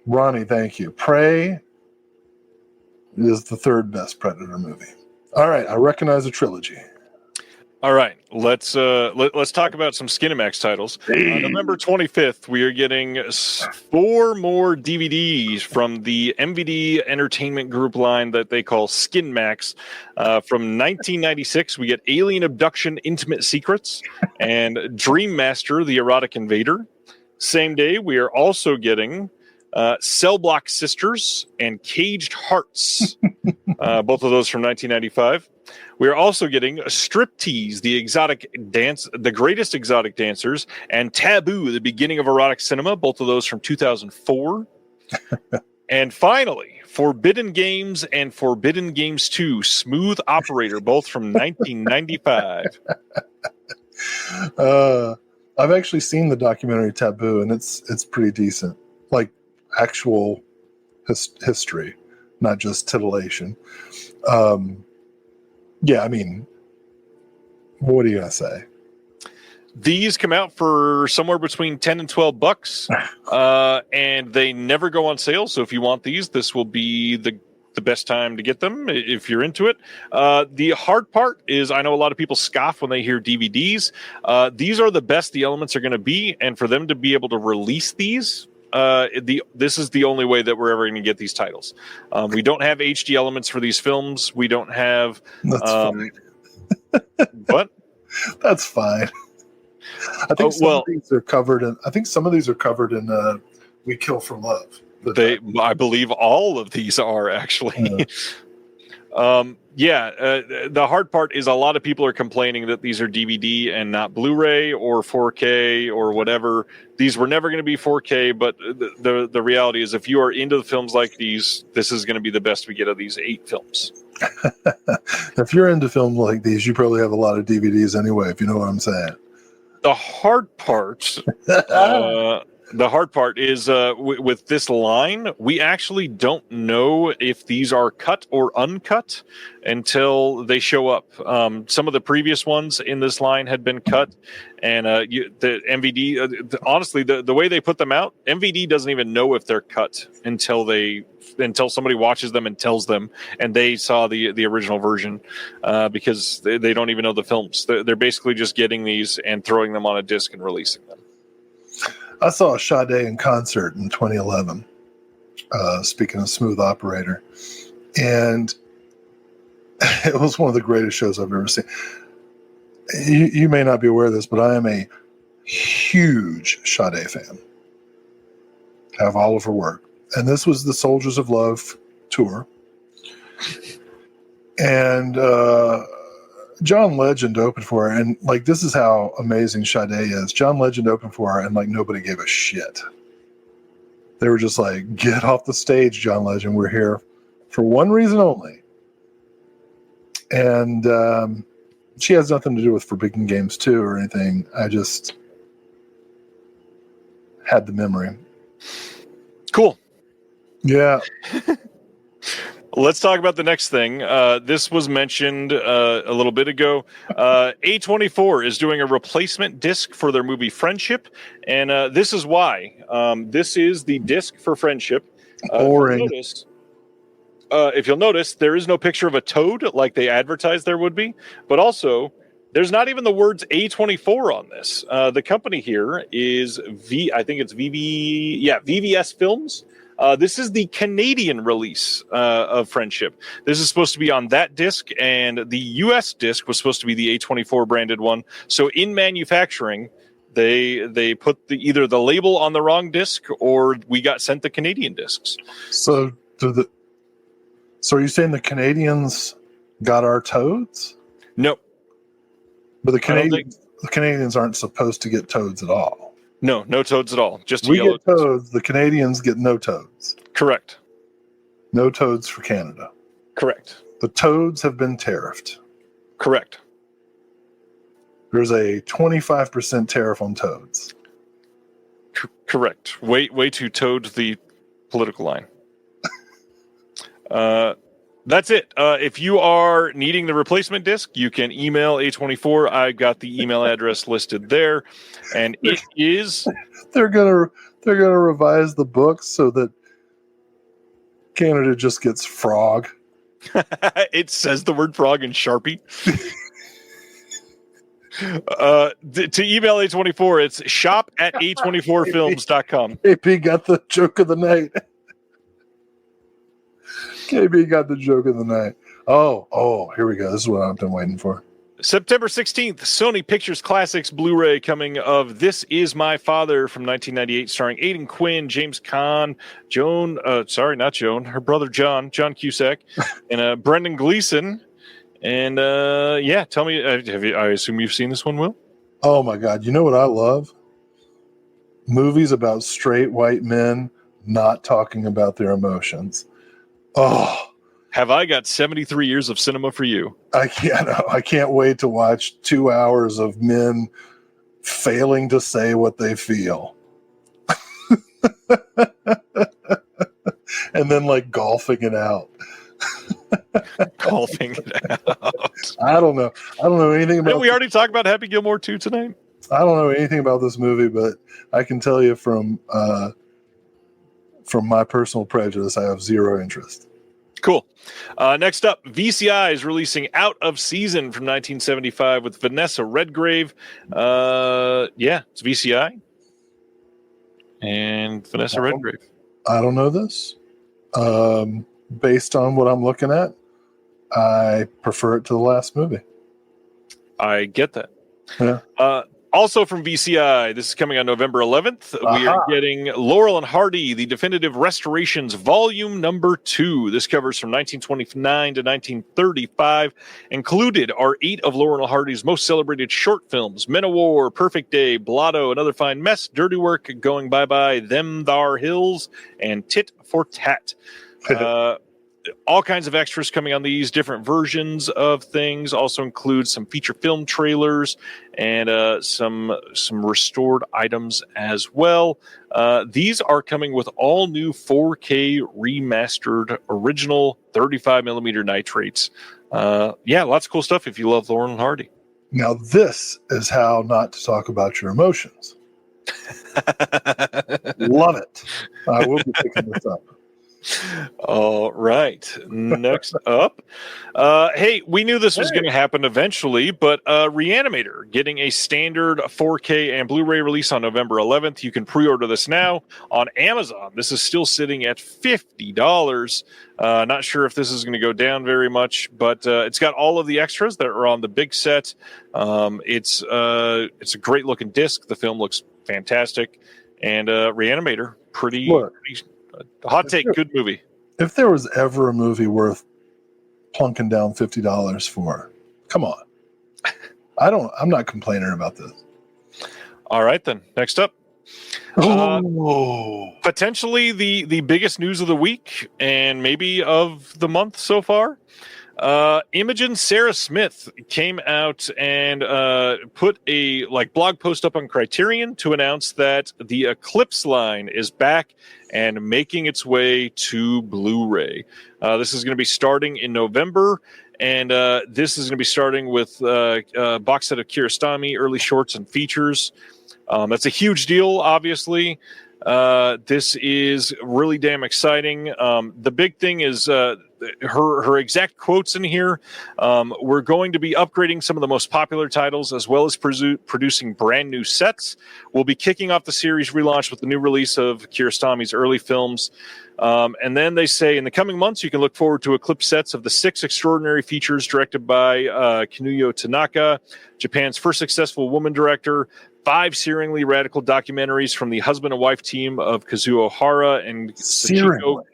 Ronnie, thank you. Prey is the third best Predator movie. All right, I recognize a trilogy. All right, let's talk about some Skinemax titles. November 25th, we are getting 4 more DVDs from the MVD Entertainment Group line that they call Skinemax. From 1996, we get Alien Abduction Intimate Secrets and Dream Master, the Erotic Invader. Same day, we are also getting Cell Block Sisters and Caged Hearts, both of those from 1995. We are also getting Striptease, the greatest exotic dancers, and Taboo, the beginning of erotic cinema, both of those from 2004. And finally, Forbidden Games and Forbidden Games 2, Smooth Operator, both from 1995. I've actually seen the documentary Taboo, and it's pretty decent. Like actual history, not just titillation. Yeah, I mean, what are you gonna say? These come out for somewhere between $10 and $12, and they never go on sale. So if you want these, this will be the best time to get them if you're into it. The hard part is I know a lot of people scoff when they hear DVDs. These are the best the elements are going to be, and for them to be able to release these, this is the only way that we're ever going to get these titles. We don't have HD elements for these films. We don't have. That's fine. What? That's fine. I think some of these are covered in. I think some of these are covered in "We Kill for Love." I believe all of these are actually. The hard part is a lot of people are complaining that these are DVD and not Blu-ray or 4K or whatever. These were never going to be 4K, but the reality is if you are into the films like these, this is going to be the best we get of these 8 films. If you're into films like these, you probably have a lot of DVDs anyway, if you know what I'm saying. The hard part... The hard part is with this line, we actually don't know if these are cut or uncut until they show up. Some of the previous ones in this line had been cut, and the MVD, honestly, the way they put them out, MVD doesn't even know if they're cut until somebody watches them and tells them, and they saw the original version because they don't even know the films. They're basically just getting these and throwing them on a disc and releasing them. I saw Sade in concert in 2011, speaking of Smooth Operator, and it was one of the greatest shows I've ever seen. You may not be aware of this, but I am a huge Sade fan. I have all of her work. And this was the Soldiers of Love tour. And John Legend opened for her, and like this is how amazing Sade is. John Legend opened for her, and like nobody gave a shit. They were just like, "Get off the stage, John Legend. We're here for one reason only." And she has nothing to do with Forbidden Games 2 or anything. I just had the memory. Cool. Yeah. Let's talk about the next thing. This was mentioned a little bit ago. A24 is doing a replacement disc for their movie Friendship, and this is why. This is the disc for Friendship. Boring. If you'll notice, there is no picture of a toad like they advertised there would be, but also there's not even the words A24 on this. The company here is I think it's VVS Films. This is the Canadian release of Friendship. This is supposed to be on that disc, and the US disc was supposed to be the A24 branded one. So in manufacturing, they put either the label on the wrong disc, or we got sent the Canadian discs. So are you saying the Canadians got our toads? No. But the Canadians aren't supposed to get toads at all. No toads at all. Just we yellow get toads. The Canadians get no toads. Correct. No toads for Canada. Correct. The toads have been tariffed. Correct. There's a 25% tariff on toads. Correct. Way to toad the political line. That's it. If you are needing the replacement disc, you can email A24. I got the email address listed there, and it is. They're gonna revise the book so that Canada just gets frog. It says the word frog in Sharpie. To email A24, it's shop@a24films.com. KP got the joke of the night. KB got the joke of the night. Oh, here we go. This is what I've been waiting for. September 16th, Sony Pictures Classics Blu-ray coming of This Is My Father from 1998, starring Aidan Quinn, James Caan, her brother John Cusack, and Brendan Gleeson. And tell me, I assume you've seen this one, Will? Oh my God. You know what I love? Movies about straight white men not talking about their emotions. Oh, have I got 73 years of cinema for you? I can't wait to watch 2 hours of men failing to say what they feel. And then like golfing it out. Golfing it out. I don't know anything about. Didn't we already talk about Happy Gilmore 2 tonight? I don't know anything about this movie, but I can tell you from my personal prejudice, I have zero interest. Cool. Next up, VCI is releasing Out of Season from 1975 with Vanessa Redgrave. It's VCI and Vanessa Redgrave. I don't know this. Based on what I'm looking at, I prefer it to the last movie. I get that. Yeah. Also from VCI, this is coming on November 11th. We are getting Laurel and Hardy, the Definitive Restorations, Volume Number 2. This covers from 1929 to 1935. Included are 8 of Laurel and Hardy's most celebrated short films: Men of War, Perfect Day, Blotto, Another Fine Mess, Dirty Work, Going Bye-Bye, Them Thar Hills, and Tit for Tat. All kinds of extras coming on these, different versions of things. Also includes some feature film trailers and some restored items as well. These are coming with all new 4K remastered original 35mm nitrates. Lots of cool stuff if you love Laurel and Hardy. Now this is how not to talk about your emotions. Love it. I will be picking this up. All right. Next up. Hey, we knew this was going to happen eventually, but Reanimator getting a standard 4K and Blu-ray release on November 11th. You can pre-order this now on Amazon. This is still sitting at $50. Not sure if this is going to go down very much, but it's got all of the extras that are on the big set. It's a great looking disc. The film looks fantastic, and Reanimator pretty hot take. Good movie. If there was ever a movie worth plunking down $50 for. Come on. I'm not complaining about this. All right, then. Next up. Potentially the biggest news of the week and maybe of the month so far. Imogen Sarah Smith came out and put a blog post up on Criterion to announce that the Eclipse line is back and making its way to Blu-ray. This is going to be starting in November, and this is going to be starting with a box set of Kiarostami, early shorts and features. That's a huge deal, obviously. This is really damn exciting. The big thing is her exact quotes in here. We're going to be upgrading some of the most popular titles as well as producing brand new sets. We'll be kicking off the series relaunch with the new release of Kiarostami's early films. And then they say in the coming months, you can look forward to Eclipse sets of the 6 extraordinary features directed by Kinuyo Tanaka, Japan's first successful woman director, 5 searingly radical documentaries from the husband and wife team of Kazuo Hara and Sachiko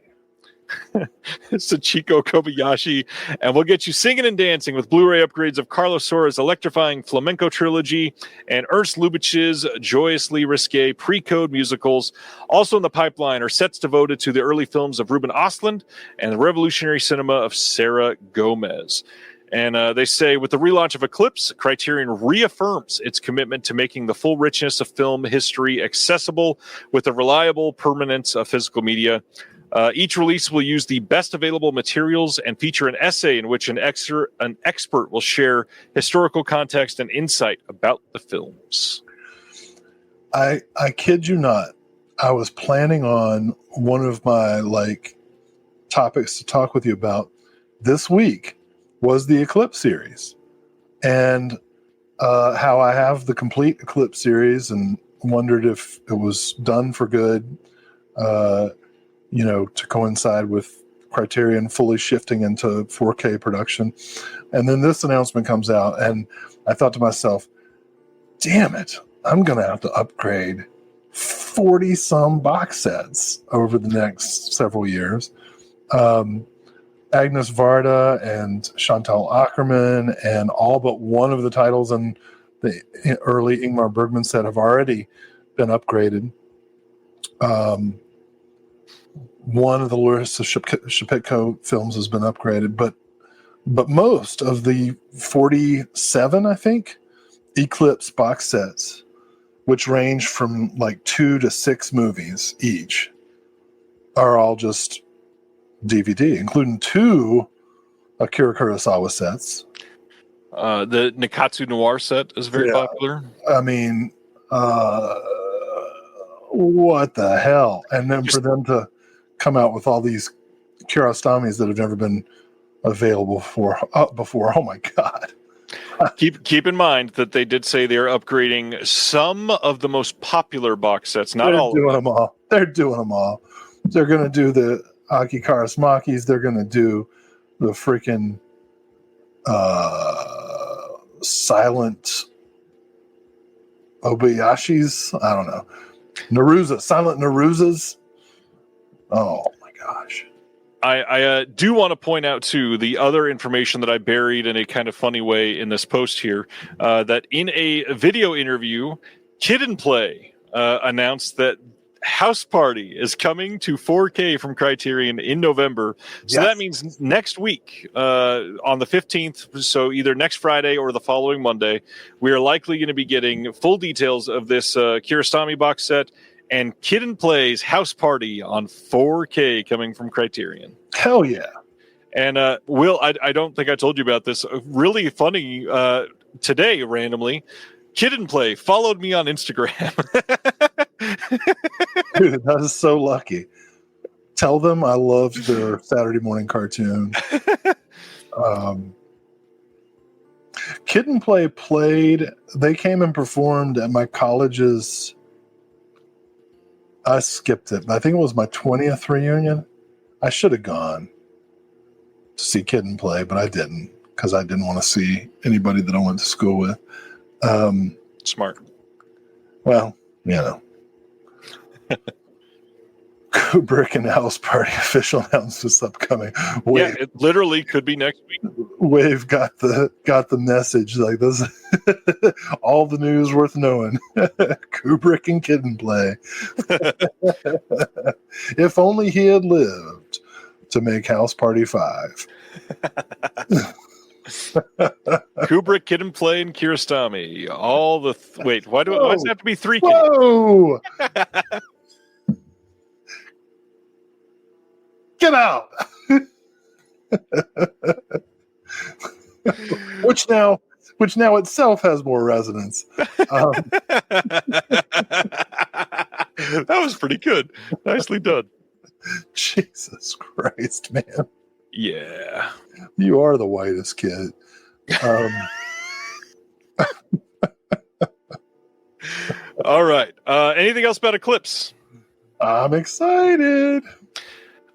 Kobayashi, and we'll get you singing and dancing with Blu-ray upgrades of Carlos Sora's electrifying flamenco trilogy and Ernst Lubitsch's joyously risque pre-code musicals. Also in the pipeline are sets devoted to the early films of Ruben Östlund and the revolutionary cinema of Sarah Gomez. And they say, with the relaunch of Eclipse, Criterion reaffirms its commitment to making the full richness of film history accessible with the reliable permanence of physical media. Each release will use the best available materials and feature an essay in which an expert will share historical context and insight about the films. I kid you not. I was planning on one of my topics to talk with you about this week was the Eclipse series, and how I have the complete Eclipse series and wondered if it was done for good, to coincide with Criterion fully shifting into 4K production. And then this announcement comes out, and I thought to myself, damn it, I'm going to have to upgrade 40 some box sets over the next several years. Agnes Varda and Chantal Ackerman and all but one of the titles in the early Ingmar Bergman set have already been upgraded. One of the Larissa Shepitko films has been upgraded, but most of the 47, I think, Eclipse box sets, which range from 2 to 6 movies each, are all just DVD, including 2 Akira Kurosawa sets. The Nikatsu Noir set is very popular. I mean, what the hell? And then for them to come out with all these Kiarostamis that have never been available before. Oh my God. Keep in mind that they did say they're upgrading some of the most popular box sets, not all. They're doing them all. They're going to do the Aki Kaurismäkis. They're going to do the freaking silent Obayashis. I don't know. Silent Naruzas. Oh my gosh. I do want to point out, too, the other information that I buried in a kind of funny way in this post here, that in a video interview, Kid and Play announced that House Party is coming to 4K from Criterion in November. So that means next week, on the 15th, so either next Friday or the following Monday, we are likely going to be getting full details of this Kiarostami box set and Kid and Play's House Party on 4K coming from Criterion. Hell yeah. And Will, I don't think I told you about this. Really funny today, randomly, Kid and Play followed me on Instagram. Dude, that is so lucky. Tell them I loved their Saturday morning cartoon. Kid and Play they came and performed at my college's. I skipped it, but I think it was my 20th reunion. I should have gone to see Kid and Play, but I didn't because I didn't want to see anybody that I went to school with. Smart. Well, Kubrick and House Party official announcements upcoming. Wave, Yeah, it literally could be next week. Wave got the message like this. All the news worth knowing. Kubrick and Kid and Play. If only he had lived to make House Party 5. Kubrick, Kid and Play, and Kiarostami. All the wait. Why does it have to be 3 kids? Whoa! Get out! which now itself has more resonance. That was pretty good. Nicely done. Jesus Christ, man. Yeah. You are the whitest kid. All right. Anything else about Eclipse? I'm excited.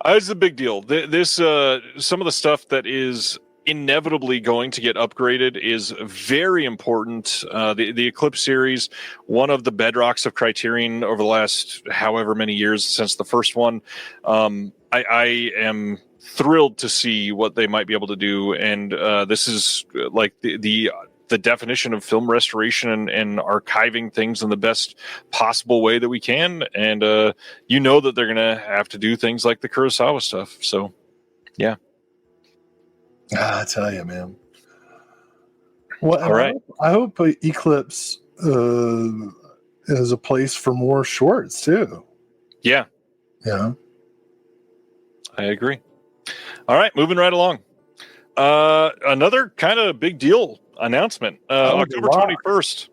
This is a big deal. This some of the stuff that is inevitably going to get upgraded is very important. The Eclipse series, one of the bedrocks of Criterion over the last however many years since the first one. I am thrilled to see what they might be able to do, and this is like the definition of film restoration and archiving things in the best possible way that we can. And you know that they're going to have to do things like the Kurosawa stuff. So, yeah. I tell you, man. Well, all right. I hope Eclipse is a place for more shorts too. Yeah. Yeah. I agree. All right, moving right along. Another kind of big deal announcement. October 21st,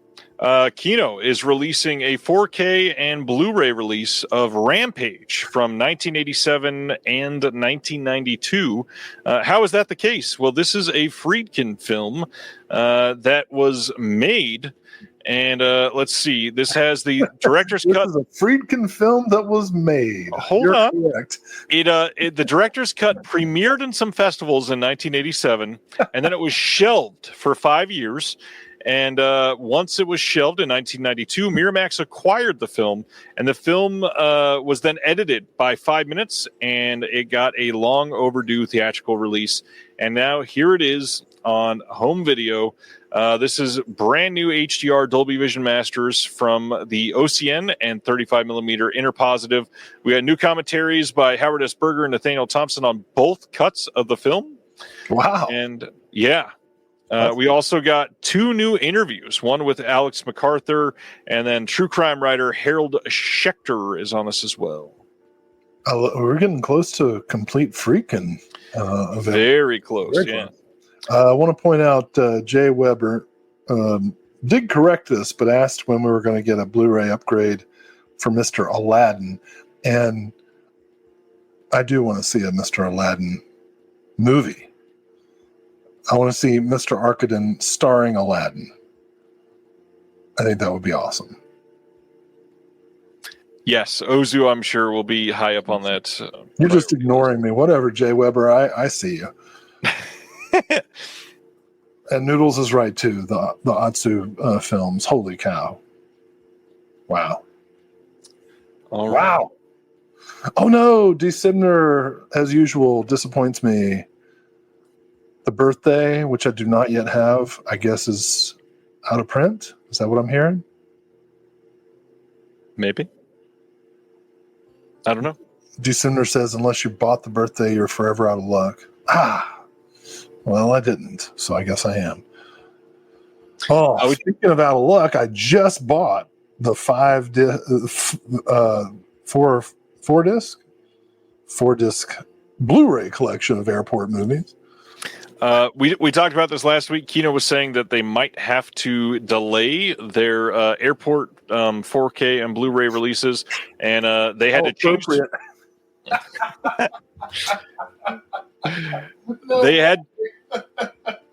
Kino is releasing a 4K and Blu-ray release of Rampage from 1987 and 1992. How is that the case? Well, this is a Friedkin film that was made. And let's see. This has the director's cut. This is a Friedkin film that was made. Hold on. Correct. The director's cut premiered in some festivals in 1987, and then it was shelved for 5 years. And once it was shelved in 1992, Miramax acquired the film, and the film was then edited by 5 minutes, and it got a long overdue theatrical release. And now here it is on home video. This is brand new HDR Dolby Vision Masters from the OCN and 35mm Interpositive. We had new commentaries by Howard S. Berger and Nathaniel Thompson on both cuts of the film. Wow. And yeah. We also got 2 new interviews, one with Alex MacArthur, and then true crime writer Harold Schechter is on this as well. We're getting close to a complete Friedkin event. Very close, yeah. I want to point out Jay Weber did correct this, but asked when we were going to get a Blu-ray upgrade for Mr. Aladdin. And I do want to see a Mr. Aladdin movie. I want to see Mr. Arkadin starring Aladdin. I think that would be awesome. Yes, Ozu, I'm sure, will be high up on that. You're just ignoring me. Whatever, Jay Weber. I see you. And Noodles is right too. The Atsu films. Holy cow! Wow! All right. Wow! Oh no! D. Simner, as usual, disappoints me. The Birthday, which I do not yet have, I guess is out of print. Is that what I'm hearing? Maybe. I don't know. D. Simner says, unless you bought The Birthday, you're forever out of luck. Well, I didn't, so I guess I am. Oh, speaking of out of luck, I just bought the 4-disc Blu-ray collection of airport movies. We talked about this last week. Kino was saying that they might have to delay their airport 4K and Blu-ray releases, and they had to change.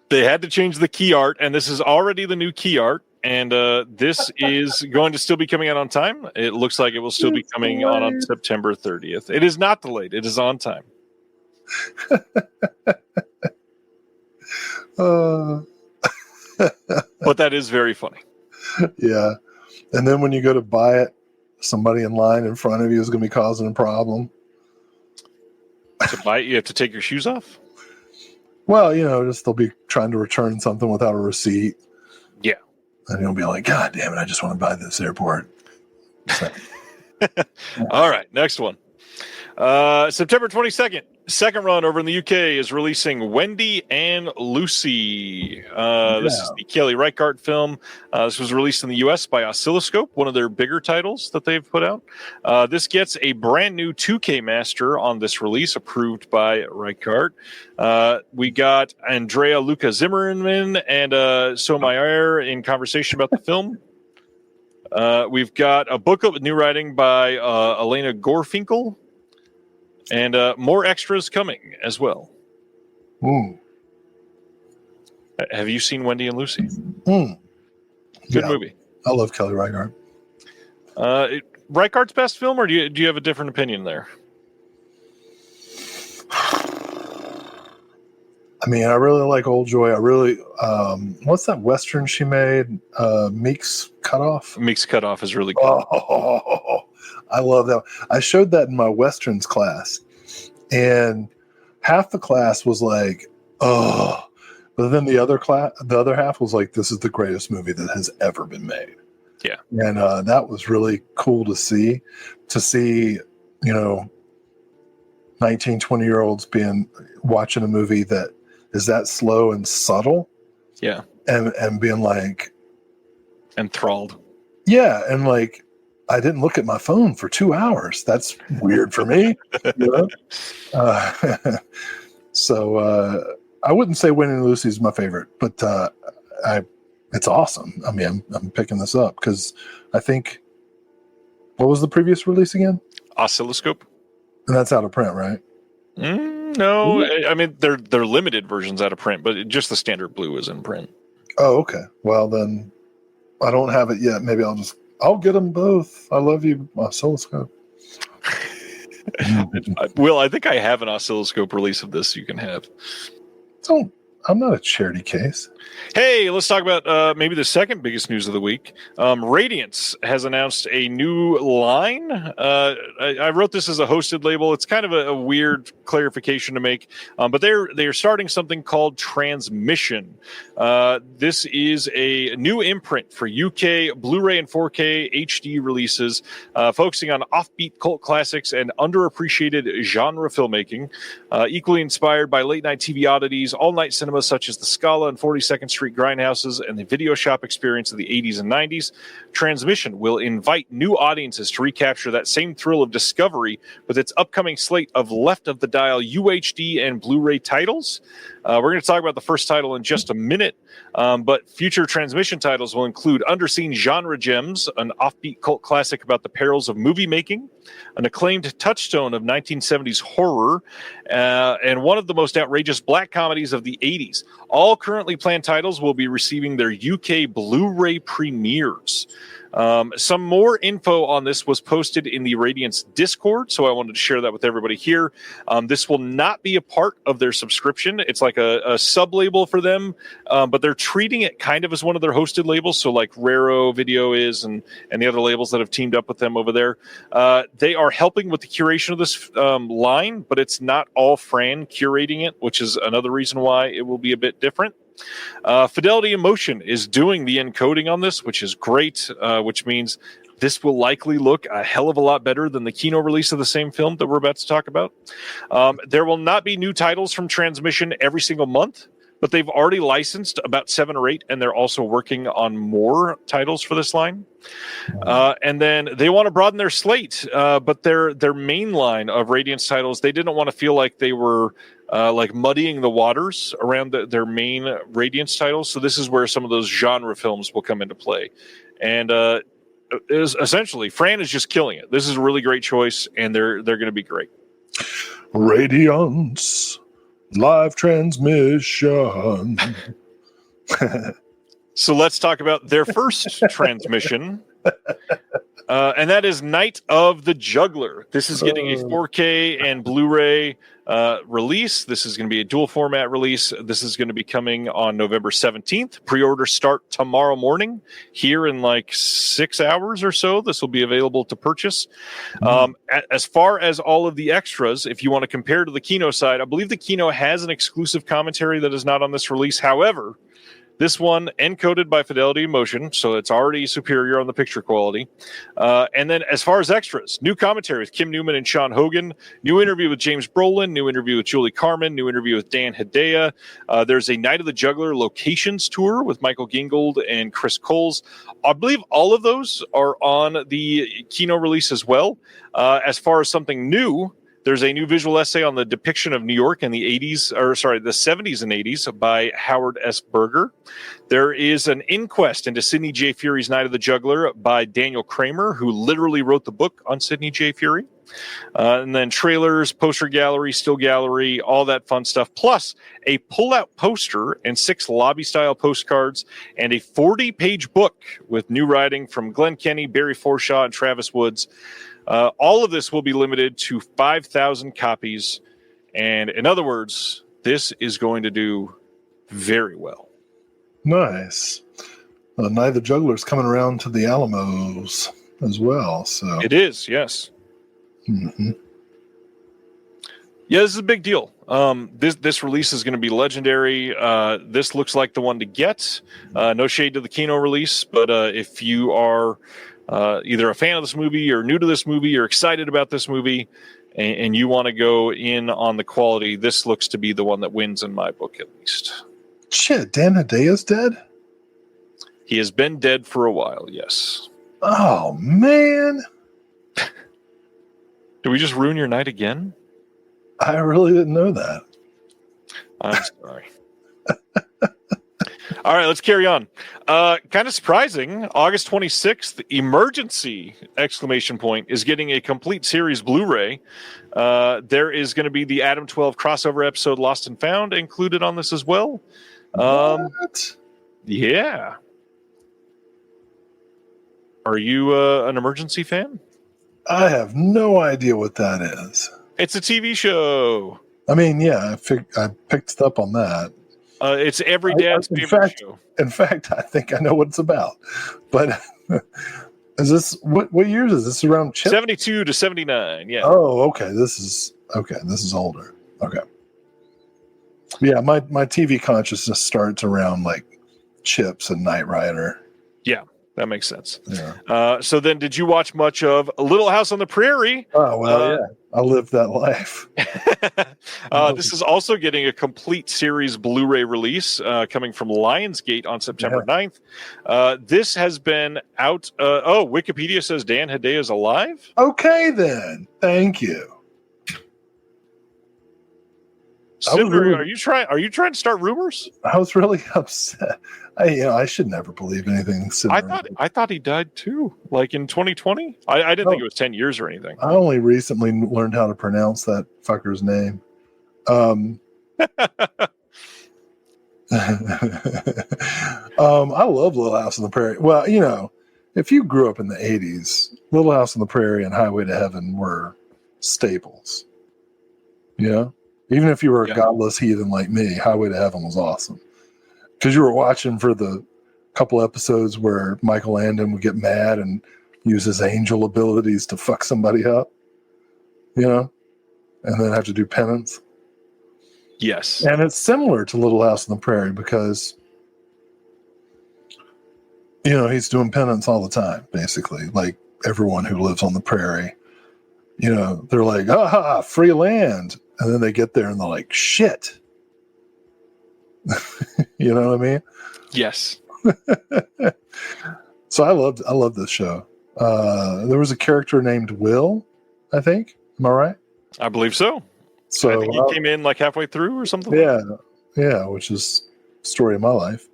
They had to change the key art, and this is already the new key art. And this is going to still be coming out on time. It looks like it will still be coming on September 30th. It is not delayed. It is on time. But that is very funny. Yeah. And then when you go to buy it, somebody in line in front of you is going to be causing a problem. To buy it, you have to take your shoes off? Well, just they'll be trying to return something without a receipt. Yeah. And you'll be like, God damn it, I just want to buy this airport. So. All right, next one. September 22nd, second run over in the UK is releasing Wendy and Lucy. This is the Kelly Reichardt film. This was released in the US by Oscilloscope, one of their bigger titles that they've put out. This gets a brand new 2K master on this release, approved by Reichardt. We got Andrea Luca Zimmerman and Somayer in conversation about the film. We've got a book of new writing by Elena Gorfinkel. And more extras coming as well. Mm. Have you seen Wendy and Lucy? Mm. Good movie. I love Kelly Reichardt. Reichardt's best film, or do you have a different opinion there? I mean, I really like Old Joy. I really, what's that Western she made? Meek's Cutoff? Meek's Cutoff is really good. Oh, I love that. I showed that in my Westerns class, and half the class was like, oh, but then the other half was like, this is the greatest movie that has ever been made. Yeah. And that was really cool to see, 19, 20-year-olds watching a movie that is that slow and subtle. Yeah. And being like enthralled. Yeah. And like, I didn't look at my phone for 2 hours. That's weird for me. So I wouldn't say Wendy and Lucy is my favorite, but it's awesome. I mean, I'm picking this up because I think, what was the previous release again? Oscilloscope. And that's out of print, right? No, I mean they're limited versions out of print, but just the standard blue is in print. Oh, okay. Well, then I don't have it yet. Maybe I'll get them both. I love you, Oscilloscope. Will, I think I have an Oscilloscope release of this you can have. I'm not a charity case. Hey, let's talk about maybe the second biggest news of the week. Radiance has announced a new line. I wrote this as a hosted label. It's kind of a weird clarification to make, but they're starting something called Transmission. This is a new imprint for UK Blu-ray and 4K HD releases, focusing on offbeat cult classics and underappreciated genre filmmaking, equally inspired by late-night TV oddities, all-night cinema such as the Scala and 42nd Street grindhouses and the video shop experience of the 80s and 90s. Transmission will invite new audiences to recapture that same thrill of discovery with its upcoming slate of left-of-the-dial UHD and Blu-ray titles. We're going to talk about the first title in just a minute, but future Transmission titles will include Underseen Genre Gems, an offbeat cult classic about the perils of movie making, an acclaimed touchstone of 1970s horror, and one of the most outrageous black comedies of the 80s. All currently planned titles will be receiving their UK Blu-ray premieres. Some more info on this was posted in the Radiance Discord, so I wanted to share that with everybody here. This will not be a part of their subscription. It's like a sub-label for them, but they're treating it kind of as one of their hosted labels, so like Raro Video is and the other labels that have teamed up with them over there. They are helping with the curation of this line, but it's not all Fran curating it, which is another reason why it will be a bit different. Fidelity Emotion is doing the encoding on this, which is great, which means this will likely look a hell of a lot better than the Kino release of the same film that we're about to talk about. There will not be new titles from Transmission every single month, but they've already licensed about 7 or 8, and they're also working on more titles for this line. And then they want to broaden their slate, but their main line of Radiance titles, they didn't want to feel like they were like muddying the waters around their main Radiance titles. So this is where some of those genre films will come into play. And essentially, Fran is just killing it. This is a really great choice, and they're going to be great. Radiance live transmission. So let's talk about their first transmission. And that is Night of the Juggler. This is getting a 4K and Blu-ray release. This is going to be a dual format release. This is going to be coming on November 17th. Pre-orders start tomorrow morning here in like 6 hours or so. This will be available to purchase. As far as all of the extras, if you want to compare to the Kino side, I believe the Kino has an exclusive commentary that is not on this release. However, this one encoded by Fidelity Motion, so it's already superior on the picture quality. And then as far as extras, new commentary with Kim Newman and Sean Hogan, new interview with James Brolin, new interview with Julie Carmen, new interview with Dan Hedaya. There's a Night of the Juggler locations tour with Michael Gingold and Chris Coles. I believe all of those are on the Kino release as well. As far as something new, there's a new visual essay on the depiction of New York in the 70s and 80s by Howard S. Berger. There is an inquest into Sidney J. Fury's Night of the Juggler by Daniel Kramer, who literally wrote the book on Sidney J. Fury. And then trailers, poster gallery, still gallery, all that fun stuff, plus a pull-out poster and 6 lobby-style postcards and a 40-page book with new writing from Glenn Kenny, Barry Forshaw, and Travis Woods. All of this will be limited to 5,000 copies. And in other words, this is going to do very well. Nice. Night of the Juggler's coming around to the Alamos as well. So it is, yes. Mm-hmm. Yeah, this is a big deal. This release is going to be legendary. This looks like the one to get. No shade to the Kino release, but if you are either a fan of this movie or new to this movie or excited about this movie and you want to go in on the quality, this looks to be the one that wins in my book, at least. Shit, Dan Hedaya's dead? He has been dead for a while, yes. Oh, man. Did we just ruin your night again? I really didn't know that. I'm sorry. All right, let's carry on. Kind of surprising, August 26th, Emergency! Is getting a complete series Blu-ray. There is going to be the Adam 12 crossover episode Lost and Found included on this as well. What? Yeah. Are you an Emergency fan? I have no idea what that is. It's a TV show. I mean, yeah, I picked up on that. It's every dad's favorite show. In fact, I think I know what it's about. But is this what years is this around? Chip? 72 to 79. Yeah. Oh, okay. This is older. Okay. Yeah, my TV consciousness starts around like Chips and Knight Rider. Yeah, that makes sense. Yeah. So then, did you watch much of Little House on the Prairie? Oh well, yeah. I lived that life. This is also getting a complete series Blu-ray release coming from Lionsgate on September 9th. This has been out. Wikipedia says Dan Hedaya is alive. Okay, then. Thank you. Cinder, are you trying to start rumors? I was really upset. I should never believe anything. I thought he died too, like in 2020. I didn't think it was 10 years or anything. I only recently learned how to pronounce that fucker's name. I love Little House on the Prairie. Well, if you grew up in the 80s, Little House on the Prairie and Highway to Heaven were staples. Even if you were a godless heathen like me, Highway to Heaven was awesome. Because you were watching for the couple episodes where Michael Landon would get mad and use his angel abilities to fuck somebody up, and then have to do penance. Yes. And it's similar to Little House on the Prairie because, he's doing penance all the time, basically, like everyone who lives on the prairie. They're like, free land. And then they get there and they're like, shit. You know what I mean? Yes. So I loved this show. There was a character named Will, I think. Am I right? I believe so. So I think he came in like halfway through or something. Yeah. Yeah, which is the story of my life.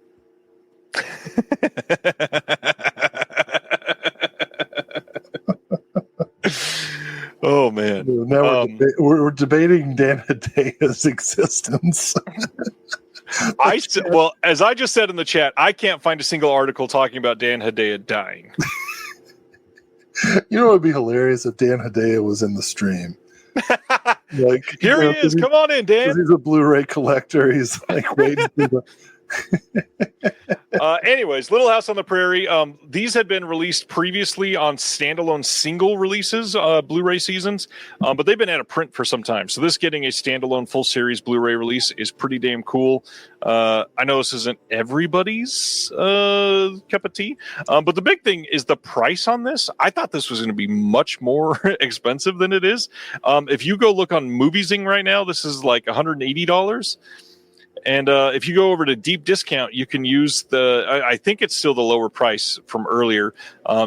Oh man! Now we're debating Dan Hedaya's existence. As I just said in the chat, I can't find a single article talking about Dan Hedaya dying. You know, it would be hilarious if Dan Hedaya was in the stream. Like, Here he is. Come on in, Dan. He's a Blu-ray collector. He's like waiting for the. Anyways, Little House on the Prairie. These had been released previously on standalone single releases, Blu-ray seasons, but they've been out of print for some time. So this getting a standalone full series Blu-ray release is pretty damn cool. I know this isn't everybody's cup of tea, but the big thing is the price on this. I thought this was going to be much more expensive than it is. If you go look on Moviezing right now, this is like $180. And if you go over to deep discount, you can use I think it's still the lower price from earlier.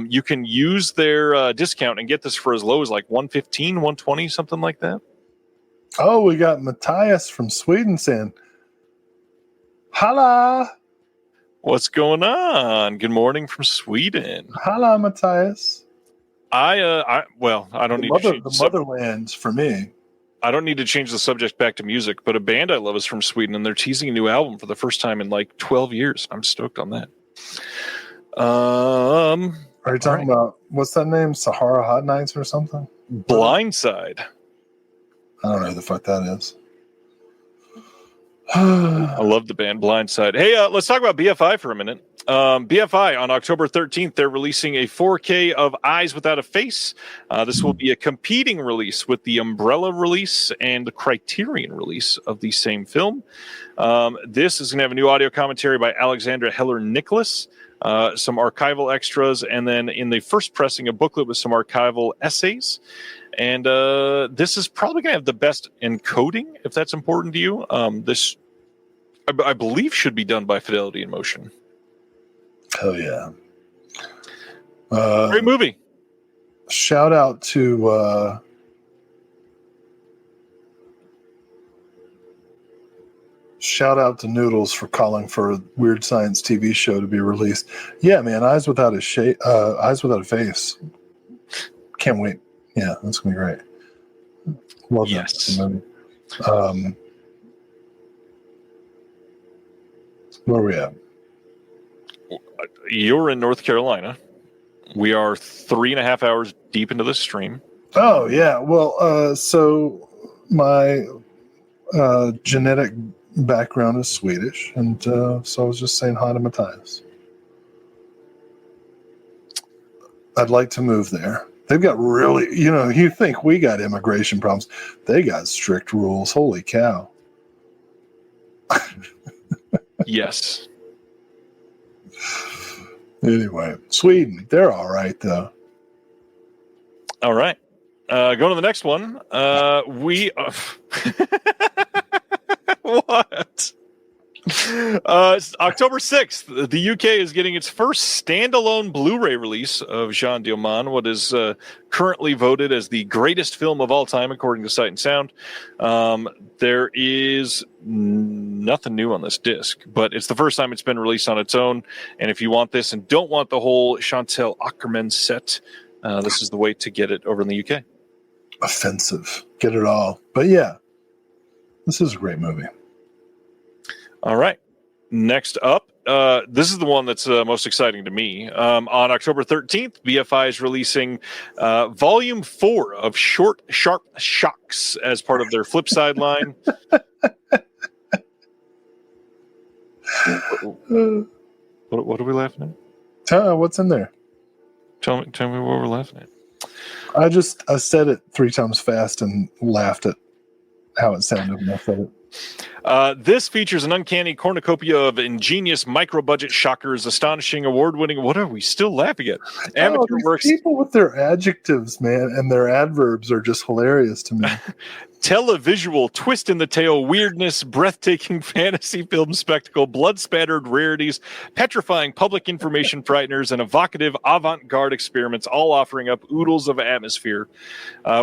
You can use their discount and get this for as low as like $115, $120, something like that. Oh, we got Matthias from Sweden saying, "Holla, What's going on? Good morning from Sweden." holla, Matthias." I don't need to change the motherland for me. I don't need to change the subject back to music, but a band I love is from Sweden, and they're teasing a new album for the first time in like 12 years. I'm stoked on that. Are you talking about, what's that name? Sahara Hot Nights or something? Blindside. I don't know who the fuck that is. I love the band Blindside. Hey, let's talk about BFI for a minute. BFI on October 13th, they're releasing a 4K of Eyes Without a Face. This will be a competing release with the Umbrella release and the Criterion release of the same film. This is going to have a new audio commentary by Alexandra Heller-Nicholas, some archival extras, and then in the first pressing, a booklet with some archival essays. And this is probably going to have the best encoding, if that's important to you. This, I believe, should be done by Fidelity in Motion. Oh, yeah. Great movie. Shout out to Noodles for calling for a Weird Science TV show to be released. Yeah, man, Eyes Without a Face. Can't wait. Yeah, that's gonna be great. Love yes. that movie. Where are we at? You're in North Carolina. We are 3.5 hours deep into this stream. Oh yeah. Well, so my genetic background is Swedish, and so I was just saying hi to Matthias. I'd like to move there. They've got really, you think we got immigration problems. They got strict rules. Holy cow. Yes. Anyway, Sweden, they're all right, though. All right. Going to the next one. We what? October 6th, the UK is getting its first standalone Blu-ray release of Jean Dielman, what is currently voted as the greatest film of all time, according to Sight and Sound. There is nothing new on this disc, but it's the first time it's been released on its own. And if you want this and don't want the whole Chantal Akerman set, this is the way to get it over in the UK. Offensive. Get it all. But yeah, this is a great movie. All right. Next up, this is the one that's most exciting to me. On October 13th, BFI is releasing Volume 4 of Short, Sharp Shocks as part of their Flip Side line. What are we laughing at? What's in there? Tell me what we're laughing at. I said it 3 times fast and laughed at how it sounded when I said it. This features an uncanny cornucopia of ingenious micro-budget shockers, astonishing award-winning. What are we still laughing at? Amateur works. People with their adjectives, man, and their adverbs are just hilarious to me. Televisual, twist in the tail, weirdness, breathtaking fantasy film spectacle, blood-spattered rarities, petrifying public information frighteners, and evocative avant-garde experiments, all offering up oodles of atmosphere.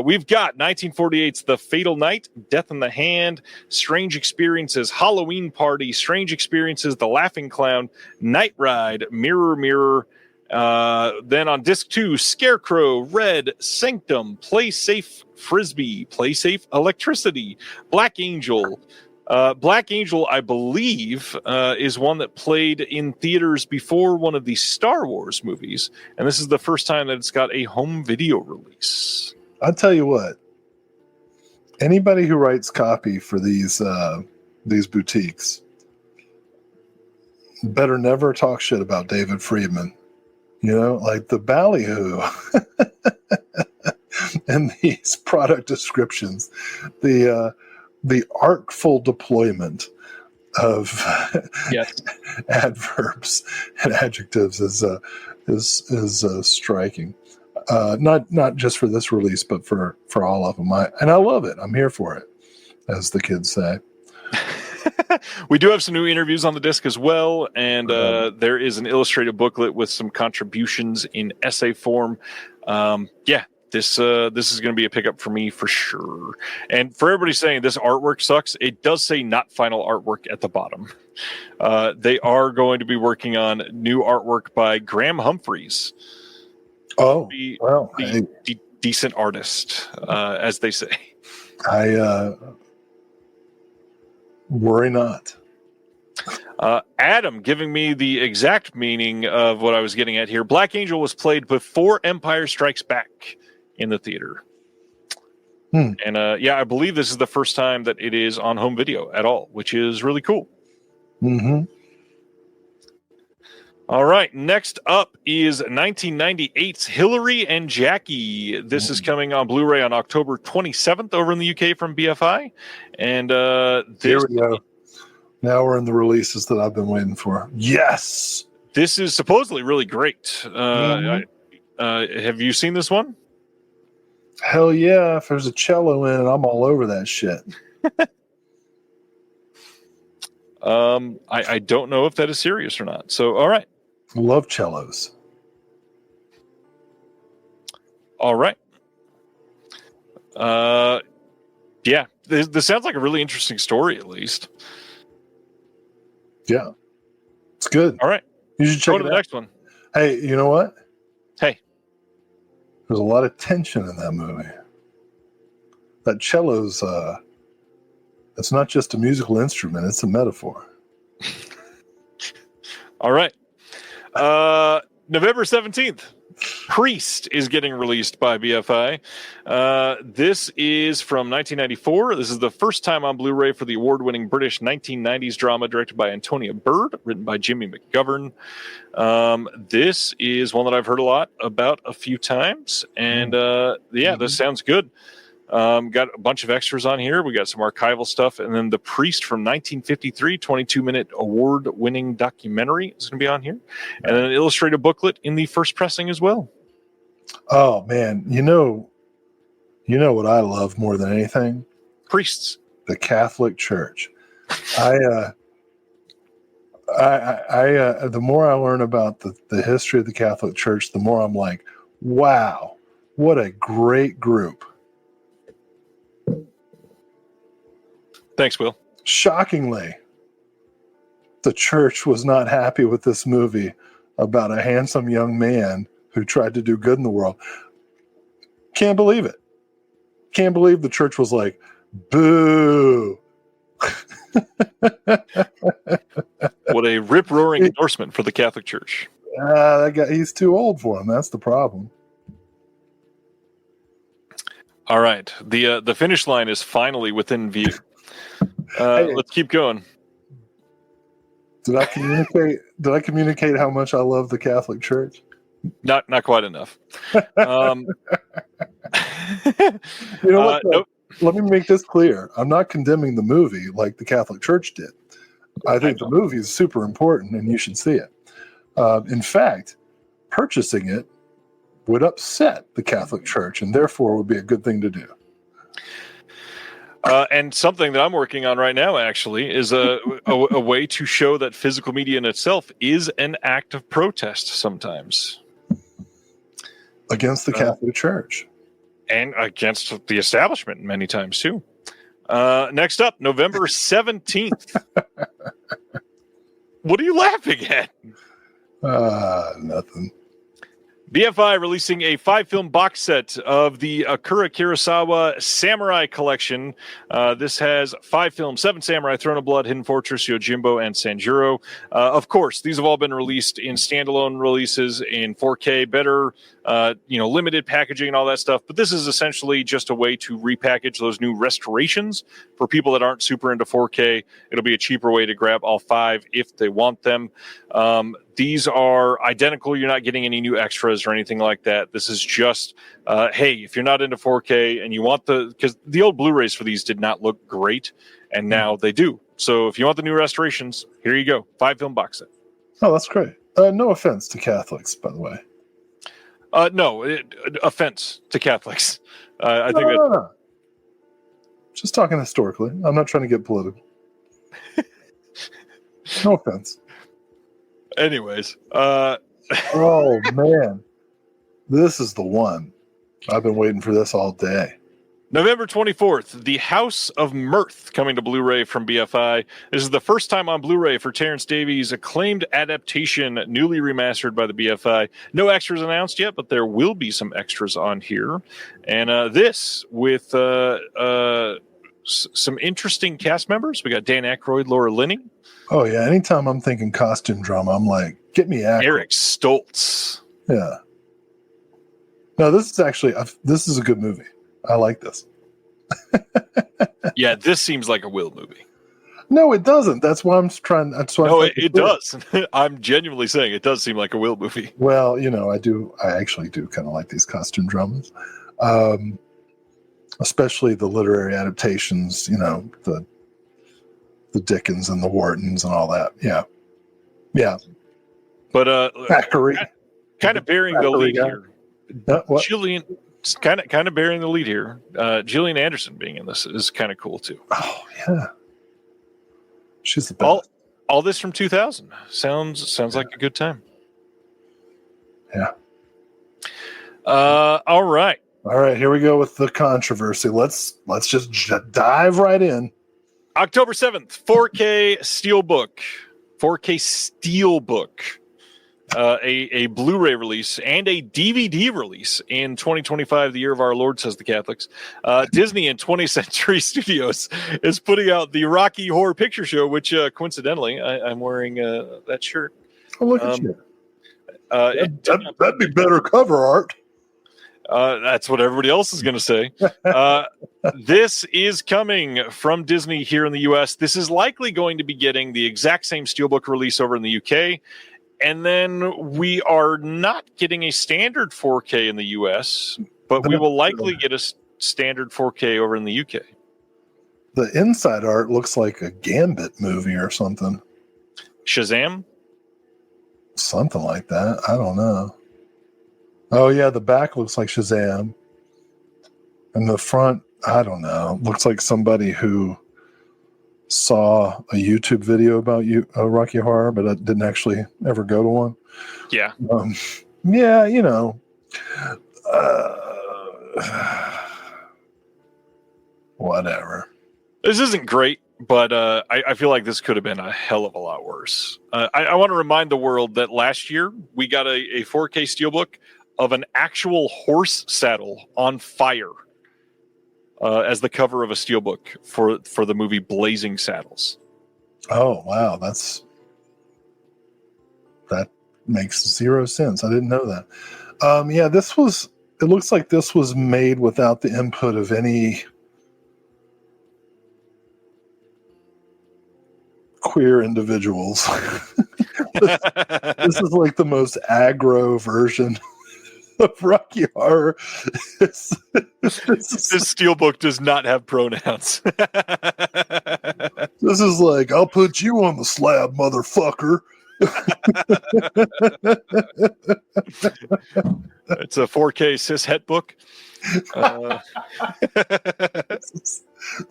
We've got 1948's The Fatal Night, Death in the Hand, Strange Experiences, Halloween Party, Strange Experiences, The Laughing Clown, Night Ride, Mirror Mirror. Then on disc 2, Scarecrow, Red, Sanctum, Play Safe Frisbee, Play Safe Electricity, Black Angel, Black Angel, I believe, is one that played in theaters before one of the Star Wars movies, and this is the first time that it's got a home video release. I'll tell you what. Anybody who writes copy for these boutiques better never talk shit about David Friedman. You know, like the ballyhoo and these product descriptions, the artful deployment of adverbs and adjectives is striking. Not just for this release, but for all of them. I love it. I'm here for it, as the kids say. We do have some new interviews on the disc as well, and there is an illustrated booklet with some contributions in essay form. This is going to be a pickup for me for sure. And for everybody saying this artwork sucks, it does say not final artwork at the bottom. They are going to be working on new artwork by Graham Humphreys. Oh, well, decent artist, as they say. I worry not. Adam giving me the exact meaning of what I was getting at here. Black Angel was played before Empire Strikes Back in the theater. And I believe this is the first time that it is on home video at all, which is really cool. Mm-hmm. All right, next up is 1998's Hillary and Jackie. This is coming on Blu-ray on October 27th over in the UK from BFI. And here we go. Now we're in the releases that I've been waiting for. Yes! This is supposedly really great. Have you seen this one? Hell yeah. If there's a cello in it, I'm all over that shit. I don't know if that is serious or not. So, all right. Love cellos. All right. Yeah, this sounds like a really interesting story, at least. Yeah. It's good. All right. You should check Go to the next one. Hey, you know what? Hey. There's a lot of tension in that movie. That cello's, it's not just a musical instrument, it's a metaphor. All right. November 17th, Priest is getting released by BFI. This is from 1994. This is the first time on Blu-ray for the award-winning British 1990s drama directed by Antonia Bird, written by Jimmy McGovern. This is one that I've heard a lot about a few times, and this sounds good. Got a bunch of extras on here. We got some archival stuff, and then The Priest from 1953, 22-minute award-winning documentary is going to be on here, and then an illustrated booklet in the first pressing as well. Oh man, you know what I love more than anything? Priests. The Catholic Church. The more I learn about the history of the Catholic Church, the more I'm like, wow, what a great group. Thanks, Will. Shockingly, the church was not happy with this movie about a handsome young man who tried to do good in the world. Can't believe it. Can't believe the church was like, boo. What a rip-roaring endorsement for the Catholic Church. That guy, he's too old for him. That's the problem. All right. The finish line is finally within view. Let's keep going. Did I communicate how much I love the Catholic Church? Not quite enough. You know what? Nope. Let me make this clear. I'm not condemning the movie like the Catholic Church did. I think the movie is super important and you should see it. In fact, purchasing it would upset the Catholic Church and therefore would be a good thing to do. And something that I'm working on right now, actually, is a way to show that physical media in itself is an act of protest sometimes. Against the Catholic Church. And against the establishment many times, too. Next up, November 17th. What are you laughing at? Nothing. BFI releasing a 5-film box set of the Akira Kurosawa Samurai Collection. This has 5 films: 7 Samurai, Throne of Blood, Hidden Fortress, Yojimbo, and Sanjuro. Of course, these have all been released in standalone releases in 4K, better, limited packaging and all that stuff. But this is essentially just a way to repackage those new restorations for people that aren't super into 4K. It'll be a cheaper way to grab all 5 if they want them. These are identical. You're not getting any new extras or anything like that. This is just, hey, if you're not into 4K and you want because the old Blu-rays for these did not look great, and now they do. So if you want the new restorations, here you go. 5-film box set. Oh, that's great. No offense to Catholics, by the way. Offense to Catholics. No. Just talking historically. I'm not trying to get political. No offense. Anyways. Oh, man. This is the one. I've been waiting for this all day. November 24th, The House of Mirth coming to Blu-ray from BFI. This is the first time on Blu-ray for Terrence Davies' acclaimed adaptation, newly remastered by the BFI. No extras announced yet, but there will be some extras on here. And this with some interesting cast members. We got Dan Aykroyd, Laura Linney. Oh, yeah. Anytime I'm thinking costume drama, I'm like, get me Aykroyd. Eric Stoltz. Yeah. No, this is a good movie. I like this. Yeah, this seems like a Will movie. No, it doesn't. That's why I'm trying. That's why. No, it does. I'm genuinely saying it does seem like a Will movie. Well, I actually do kind of like these costume dramas, especially the literary adaptations. The Dickens and the Whartons and all that. Yeah. But Thackeray, kind of bearing the lead here. What? Gillian, kind of bearing the lead here. Gillian Anderson being in this is kind of cool too. Oh yeah, she's the best. All this from 2000 sounds like a good time. Yeah. All right. Here we go with the controversy. Let's just dive right in. October 7th, 4K Steelbook. 4K Steelbook. A Blu-ray release and a DVD release in 2025, the year of our Lord, says the Catholics. Disney and 20th Century Studios is putting out the Rocky Horror Picture Show, which coincidentally, I'm wearing that shirt. Oh, look at you. That'd be better cover art. That's what everybody else is going to say. This is coming from Disney here in the U.S. This is likely going to be getting the exact same Steelbook release over in the U.K., and then we are not getting a standard 4K in the U.S., but we will likely get a standard 4K over in the UK. The inside art looks like a Gambit movie or something. Shazam? Something like that. I don't know. Oh, yeah, the back looks like Shazam. And the front, I don't know. Looks like somebody who saw a YouTube video about Rocky Horror, but I didn't actually ever go to one. Yeah. Whatever. This isn't great, but I feel like this could have been a hell of a lot worse. I want to remind the world that last year we got a 4K Steelbook of an actual horse saddle on fire as the cover of a Steelbook for the movie Blazing Saddles. Oh, wow. That makes zero sense. I didn't know that. It looks like this was made without the input of any queer individuals. This is like the most aggro version of Rocky Horror. This Steelbook does not have pronouns. This is like, I'll put you on the slab, motherfucker. It's a 4K cis het book.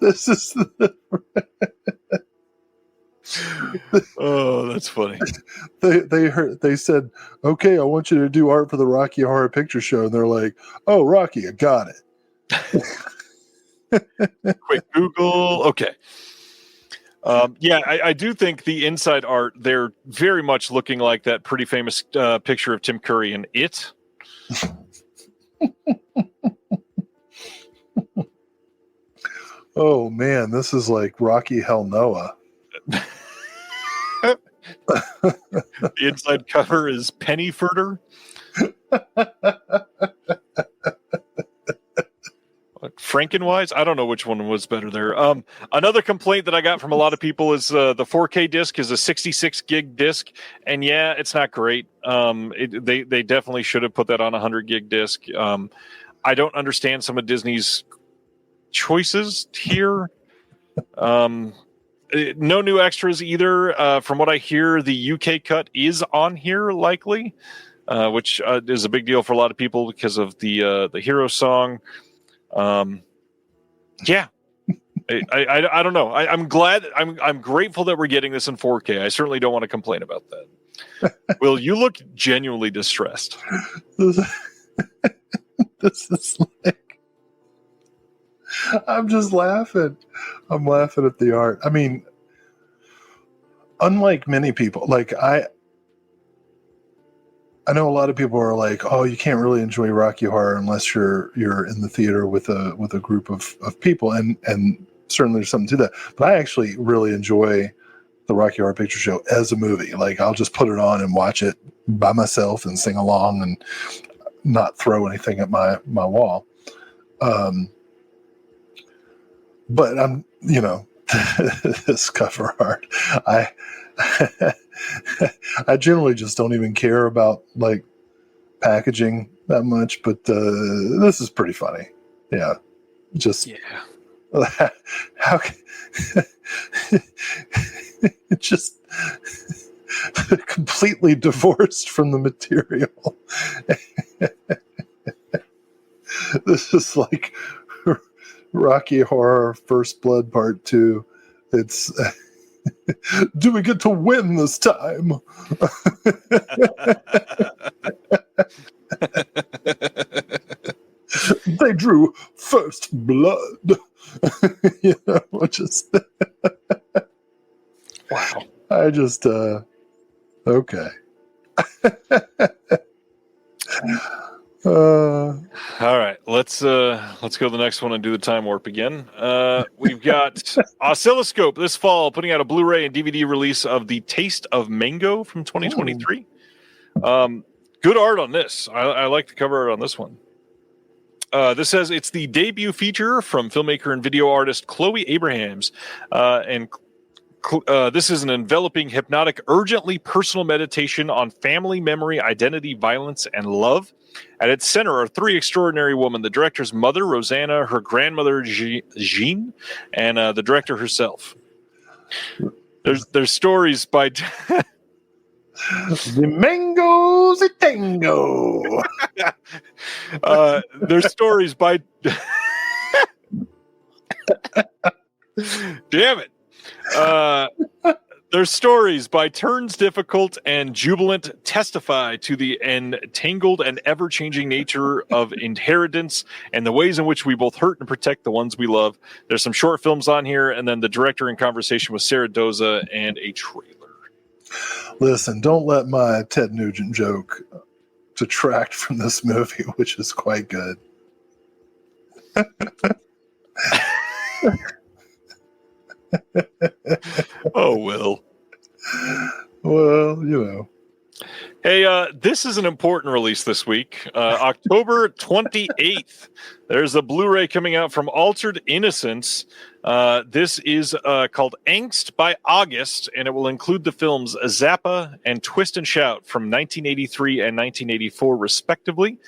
This is oh, that's funny. They said, okay, I want you to do art for the Rocky Horror Picture Show, and they're like, oh, Rocky, I got it. Quick Google. Okay. I do think the inside art, they're very much looking like that pretty famous picture of Tim Curry in It. Oh man, this is like Rocky Hell Noah. The inside cover is Pennyfurter. Frankenwise? I don't know which one was better there. Another complaint that I got from a lot of people is the 4K disc is a 66 gig disc, and yeah, it's not great. They definitely should have put that on a 100 gig disc. I don't understand some of Disney's choices here. No new extras either. From what I hear, the UK cut is on here likely, which is a big deal for a lot of people because of the hero song. Yeah, I don't know. I'm glad. I'm grateful that we're getting this in 4K. I certainly don't want to complain about that. Will, you look genuinely distressed. This is like, I'm just laughing. I'm laughing at the art. I mean, unlike many people, like I know a lot of people are like, oh, you can't really enjoy Rocky Horror unless you're in the theater with a group of people, and certainly there's something to that. But I actually really enjoy the Rocky Horror Picture Show as a movie. Like, I'll just put it on and watch it by myself and sing along and not throw anything at my wall. But I'm, this cover art, I generally just don't even care about like packaging that much, but this is pretty funny. Yeah, just how just completely divorced from the material. This is like Rocky Horror First Blood Part 2. It's do we get to win this time? They drew first blood. Just wow. I just okay. All right, let's go to the next one and do the time warp again. We've got Oscilloscope this fall putting out a Blu-ray and DVD release of The Taste of Mango from 2023. Good art on this. I like the cover art on this one. This says it's the debut feature from filmmaker and video artist Chloe Abrahams, and this is an enveloping, hypnotic, urgently personal meditation on family, memory, identity, violence, and love. At its center are three extraordinary women: the director's mother, Rosanna, her grandmother, Jean, and the director herself. There's stories by... The mango's a tango. There's stories by... Damn it. Their stories, by turns difficult and jubilant, testify to the entangled and ever-changing nature of inheritance and the ways in which we both hurt and protect the ones we love. There's some short films on here, and then the director in conversation with Sarah Doza and a trailer. Listen, don't let my Ted Nugent joke detract from this movie, which is quite good. Oh, Will. Well, Hey, this is an important release this week. October 28th, there's a Blu-ray coming out from Altered Innocence. This is called Angst by August, and it will include the films Zappa and Twist and Shout from 1983 and 1984, respectively.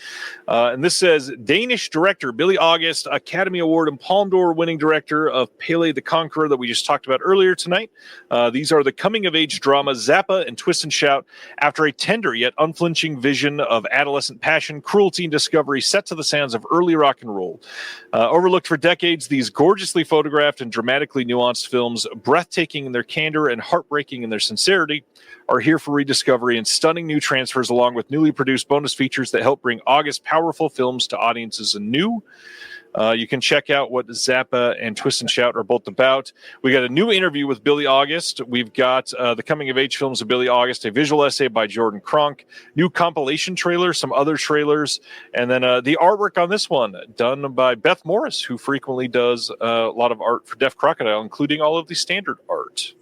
And this says, Danish director Billy August, Academy Award and Palme d'Or winning director of Pele the Conqueror that we just talked about earlier tonight. These are the coming-of-age drama Zappa and Twist and Shout after a tender yet unflinching vision of adolescent passion, cruelty, and discovery set to the sounds of early rock and roll. Overlooked for decades, these gorgeously photographed and dramatically nuanced films, breathtaking in their candor and heartbreaking in their sincerity, are here for rediscovery and stunning new transfers, along with newly produced bonus features that help bring August powerful films to audiences anew. You can check out what Zappa and Twist and Shout are both about. We got a new interview with Billy August. We've got the coming of age films of Billy August, a visual essay by Jordan Cronk, new compilation trailer, some other trailers, and then the artwork on this one done by Beth Morris, who frequently does a lot of art for Deaf Crocodile, including all of the standard art.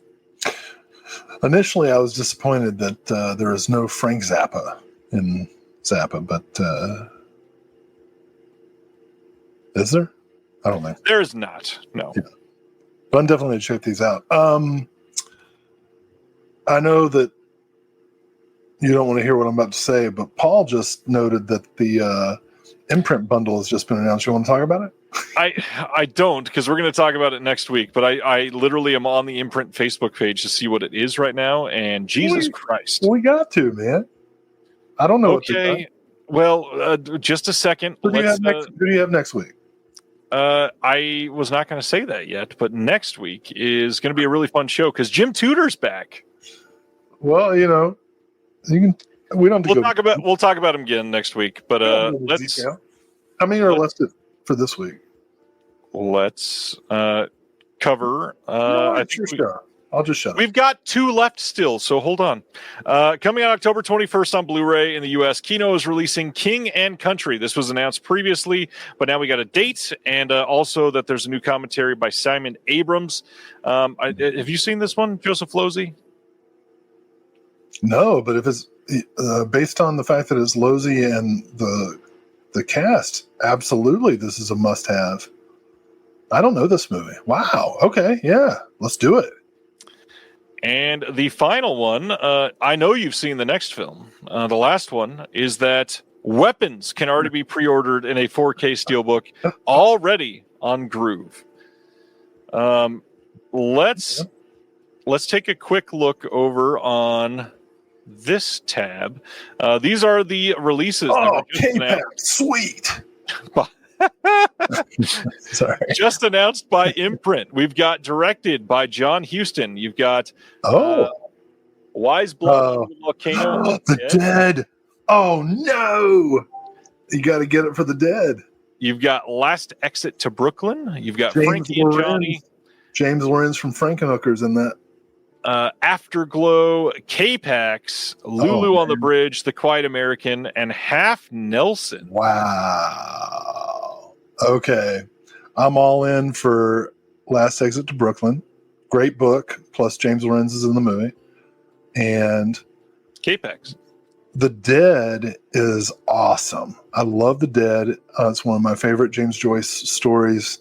Initially, I was disappointed that there is no Frank Zappa in Zappa, but is there? I don't know. There is not. No. Yeah. But I'm definitely going to check these out. I know that you don't want to hear what I'm about to say, but Paul just noted that the imprint bundle has just been announced. You want to talk about it? I don't, because we're going to talk about it next week, but I literally am on the Imprint Facebook page to see what it is right now, and Jesus Christ. We got to, man. I don't know. Okay. Well, just a second. Who do you have next week? I was not going to say that yet, but next week is going to be a really fun show because Jim Tudor's back. Well, you know, you can. We don't. We'll talk about him again next week. But let's. How many are left for this week? Let's cover. I think I'll just shut up. We've got 2 left still, so hold on. Coming out October 21st on Blu-ray in the U.S., Kino is releasing King and Country. This was announced previously, but now we got a date, and also that there's a new commentary by Simon Abrams. Have you seen this one, Joseph Losey? No, but if it's based on the fact that it's Losey and the cast, absolutely, this is a must-have. I don't know this movie. Wow. Okay. Yeah. Let's do it. And the final one, I know you've seen the next film. The last one is that Weapons can already be pre-ordered in a 4K steelbook already on Groove. Let's take a quick look over on this tab. These are the releases. Oh, K-Pack, sweet. Sorry. Just announced by Imprint. We've got directed by John Huston. You've got Wise Blood, Volcano, The Dead. Oh no! You got to get it for The Dead. You've got Last Exit to Brooklyn. You've got Frankie and Johnny. James Lorenz from Frankenhooker's in that. Afterglow, K-Pax, Lulu on the Bridge, The Quiet American, and Half Nelson. Wow. Okay. I'm all in for Last Exit to Brooklyn. Great book, plus James Lorenz is in the movie. And K-Pax. The Dead is awesome. I love The Dead. It's one of my favorite James Joyce stories.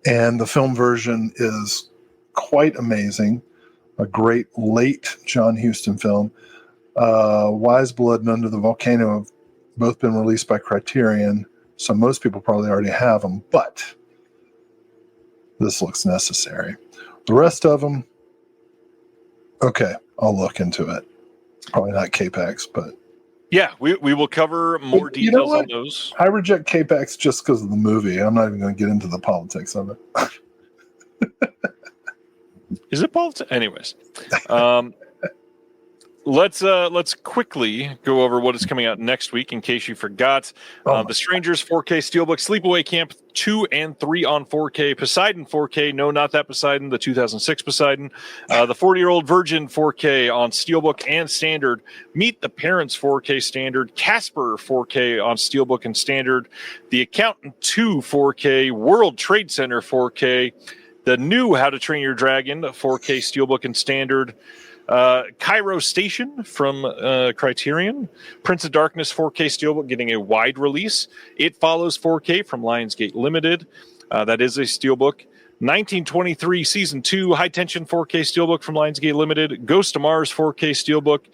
And the film version is quite amazing. A great late John Huston film. Wise Blood and Under the Volcano have both been released by Criterion, so most people probably already have them, but this looks necessary. The rest of them, okay, I'll look into it. Probably not K-Pax, but... Yeah, we will cover more details on those. I reject K-Pax just because of the movie. I'm not even going to get into the politics of it. Is it politics? Anyways. Let's quickly go over what is coming out next week in case you forgot. The Strangers 4K Steelbook, Sleepaway Camp 2 and 3 on 4K, Poseidon 4K, no, not that Poseidon, the 2006 Poseidon, the 40-Year-Old Virgin 4K on Steelbook and Standard, Meet the Parents 4K Standard, Casper 4K on Steelbook and Standard, The Accountant 2 4K, World Trade Center 4K, the new How to Train Your Dragon 4K Steelbook and Standard, Cairo Station from Criterion, Prince of Darkness 4K Steelbook getting a wide release. It Follows 4K from Lionsgate Limited. That is a Steelbook. 1923 Season 2 High Tension 4K Steelbook from Lionsgate Limited. Ghost of Mars 4K Steelbook.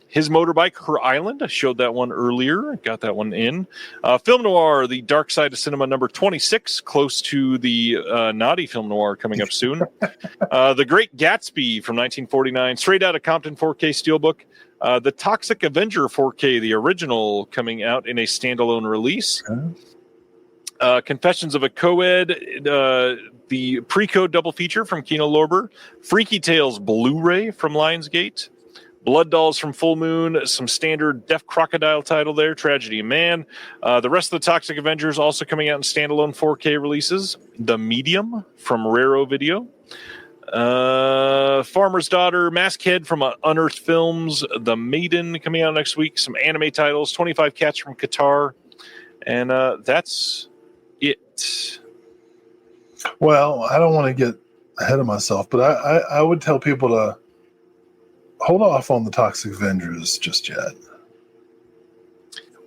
His Motorbike, Her Island. I showed that one earlier. Got that one in. Film Noir, The Dark Side of Cinema number 26. Close to the naughty Film Noir coming up soon. The Great Gatsby from 1949. Straight Outta Compton 4K Steelbook. The Toxic Avenger 4K, the original, coming out in a standalone release. Confessions of a Co-Ed, the Pre-Code double feature from Kino Lorber, Freaky Tales Blu-ray from Lionsgate, Blood Dolls from Full Moon, some standard Deaf Crocodile title there, Tragedy of Man. The rest of the Toxic Avengers also coming out in standalone 4K releases. The Medium from Raro Video. Farmer's Daughter, Maskhead from Unearthed Films, The Maiden coming out next week, some anime titles, 25 Cats from Qatar, and that's it. Well, I don't want to get ahead of myself, but I would tell people to hold off on the Toxic Avengers just yet.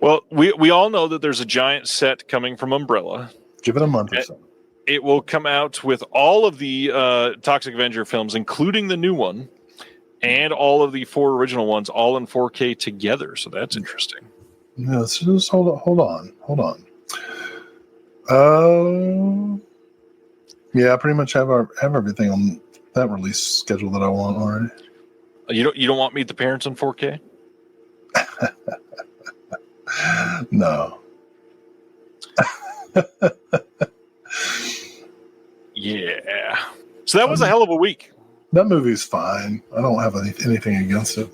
Well, we all know that there's a giant set coming from Umbrella. Give it a month or so. It will come out with all of the Toxic Avenger films, including the new one, and all of the 4 original ones, all in 4K together. So that's interesting. Yeah, so just hold on. Yeah, I pretty much have everything on that release schedule that I want already. You don't want Meet the Parents in 4K? No. Yeah. So that was a hell of a week. That movie's fine. I don't have anything against it.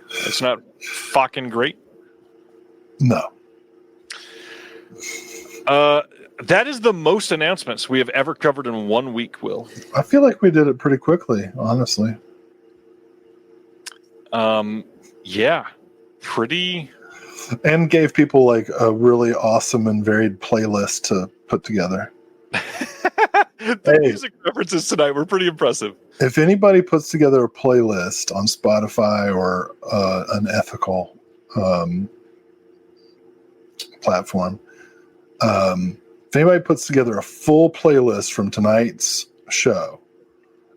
It's not fucking great. No. That is the most announcements we have ever covered in 1 week, Will. I feel like we did it pretty quickly, honestly. Yeah. Pretty. And gave people like a really awesome and varied playlist to put together. The music references tonight were pretty impressive. If anybody puts together a playlist on Spotify or an ethical platform, if anybody puts together a full playlist from tonight's show,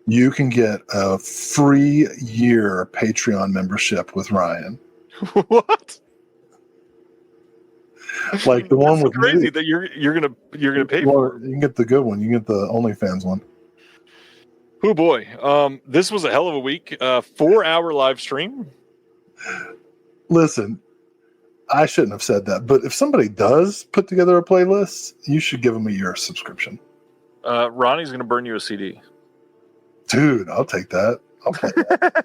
you can get a free year Patreon membership with Ryan. What? Like the one with crazy me. that you're gonna pay for. You can get the good one. You can get the OnlyFans one. Oh boy, this was a hell of a week. 4-hour live stream. Listen, I shouldn't have said that, but if somebody does put together a playlist, you should give them a year subscription. Ronnie's going to burn you a CD. Dude, I'll take that. I'll play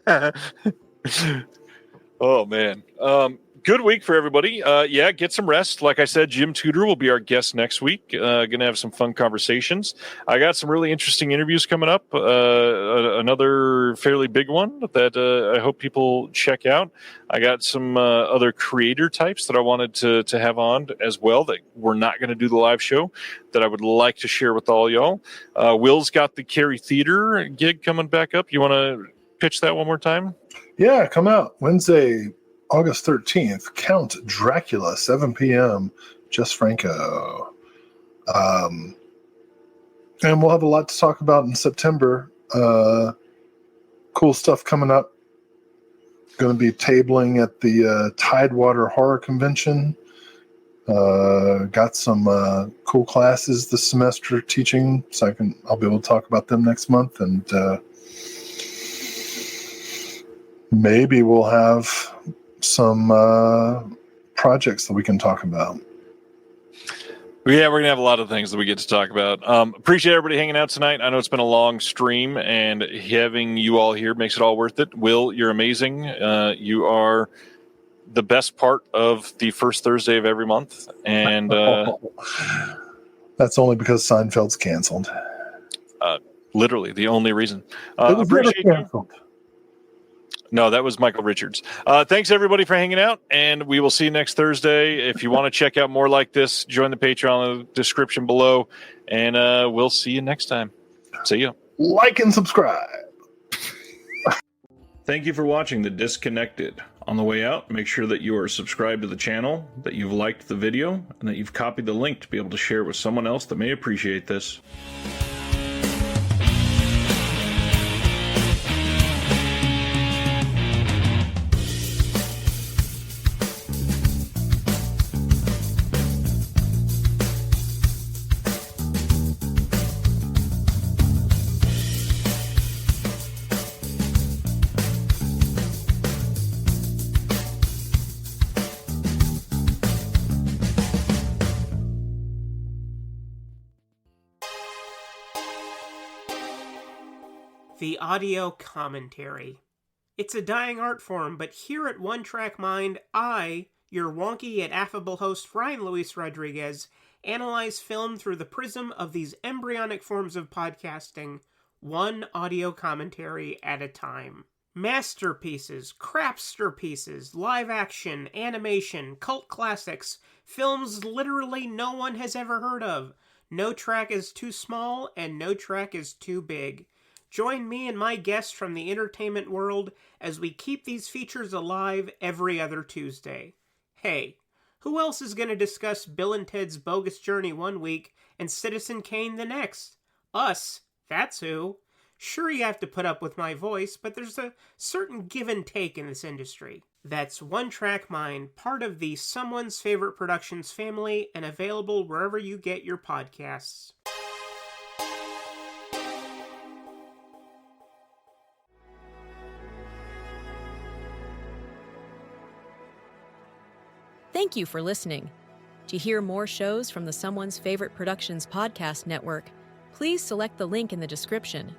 that. Oh, man. Good week for everybody. Yeah, get some rest. Like I said, Jim Tudor will be our guest next week. Going to have some fun conversations. I got some really interesting interviews coming up. Another fairly big one that I hope people check out. I got some other creator types that I wanted to have on as well that we're not going to do the live show that I would like to share with all y'all. Will's got the Cary Theater gig coming back up. You want to pitch that one more time? Yeah, come out Wednesday, August 13th, Count Dracula, 7 p.m., Jess Franco. And we'll have a lot to talk about in September. Cool stuff coming up. Going to be tabling at the Tidewater Horror Convention. Got some cool classes this semester teaching, so I'll be able to talk about them next month. And maybe we'll have some projects that we can talk about. Yeah, we're going to have a lot of things that we get to talk about. Appreciate everybody hanging out tonight. I know it's been a long stream, and having you all here makes it all worth it. Will, you're amazing. You are the best part of the first Thursday of every month. And that's only because Seinfeld's canceled. Literally the only reason. It was Appreciate never you. canceled. No, that was Michael Richards. Thanks, everybody, for hanging out, and we will see you next Thursday. If you want to check out more like this, join the Patreon in the description below, and we'll see you next time. See you. Like and subscribe. Thank you for watching The Disconnected. On the way out, make sure that you are subscribed to the channel, that you've liked the video, and that you've copied the link to be able to share it with someone else that may appreciate this. The audio commentary. It's a dying art form, but here at One Track Mind, I, your wonky yet affable host Ryan Luis Rodriguez, analyze film through the prism of these embryonic forms of podcasting, one audio commentary at a time. Masterpieces, crapster pieces, live action, animation, cult classics, films literally no one has ever heard of. No track is too small and no track is too big. Join me and my guests from the entertainment world as we keep these features alive every other Tuesday. Hey, who else is going to discuss Bill and Ted's Bogus Journey one week and Citizen Kane the next? Us, that's who. Sure, you have to put up with my voice, but there's a certain give and take in this industry. That's One Track Mind, part of the Someone's Favorite Productions family and available wherever you get your podcasts. Thank you for listening. To hear more shows from the Someone's Favorite Productions podcast network, please select the link in the description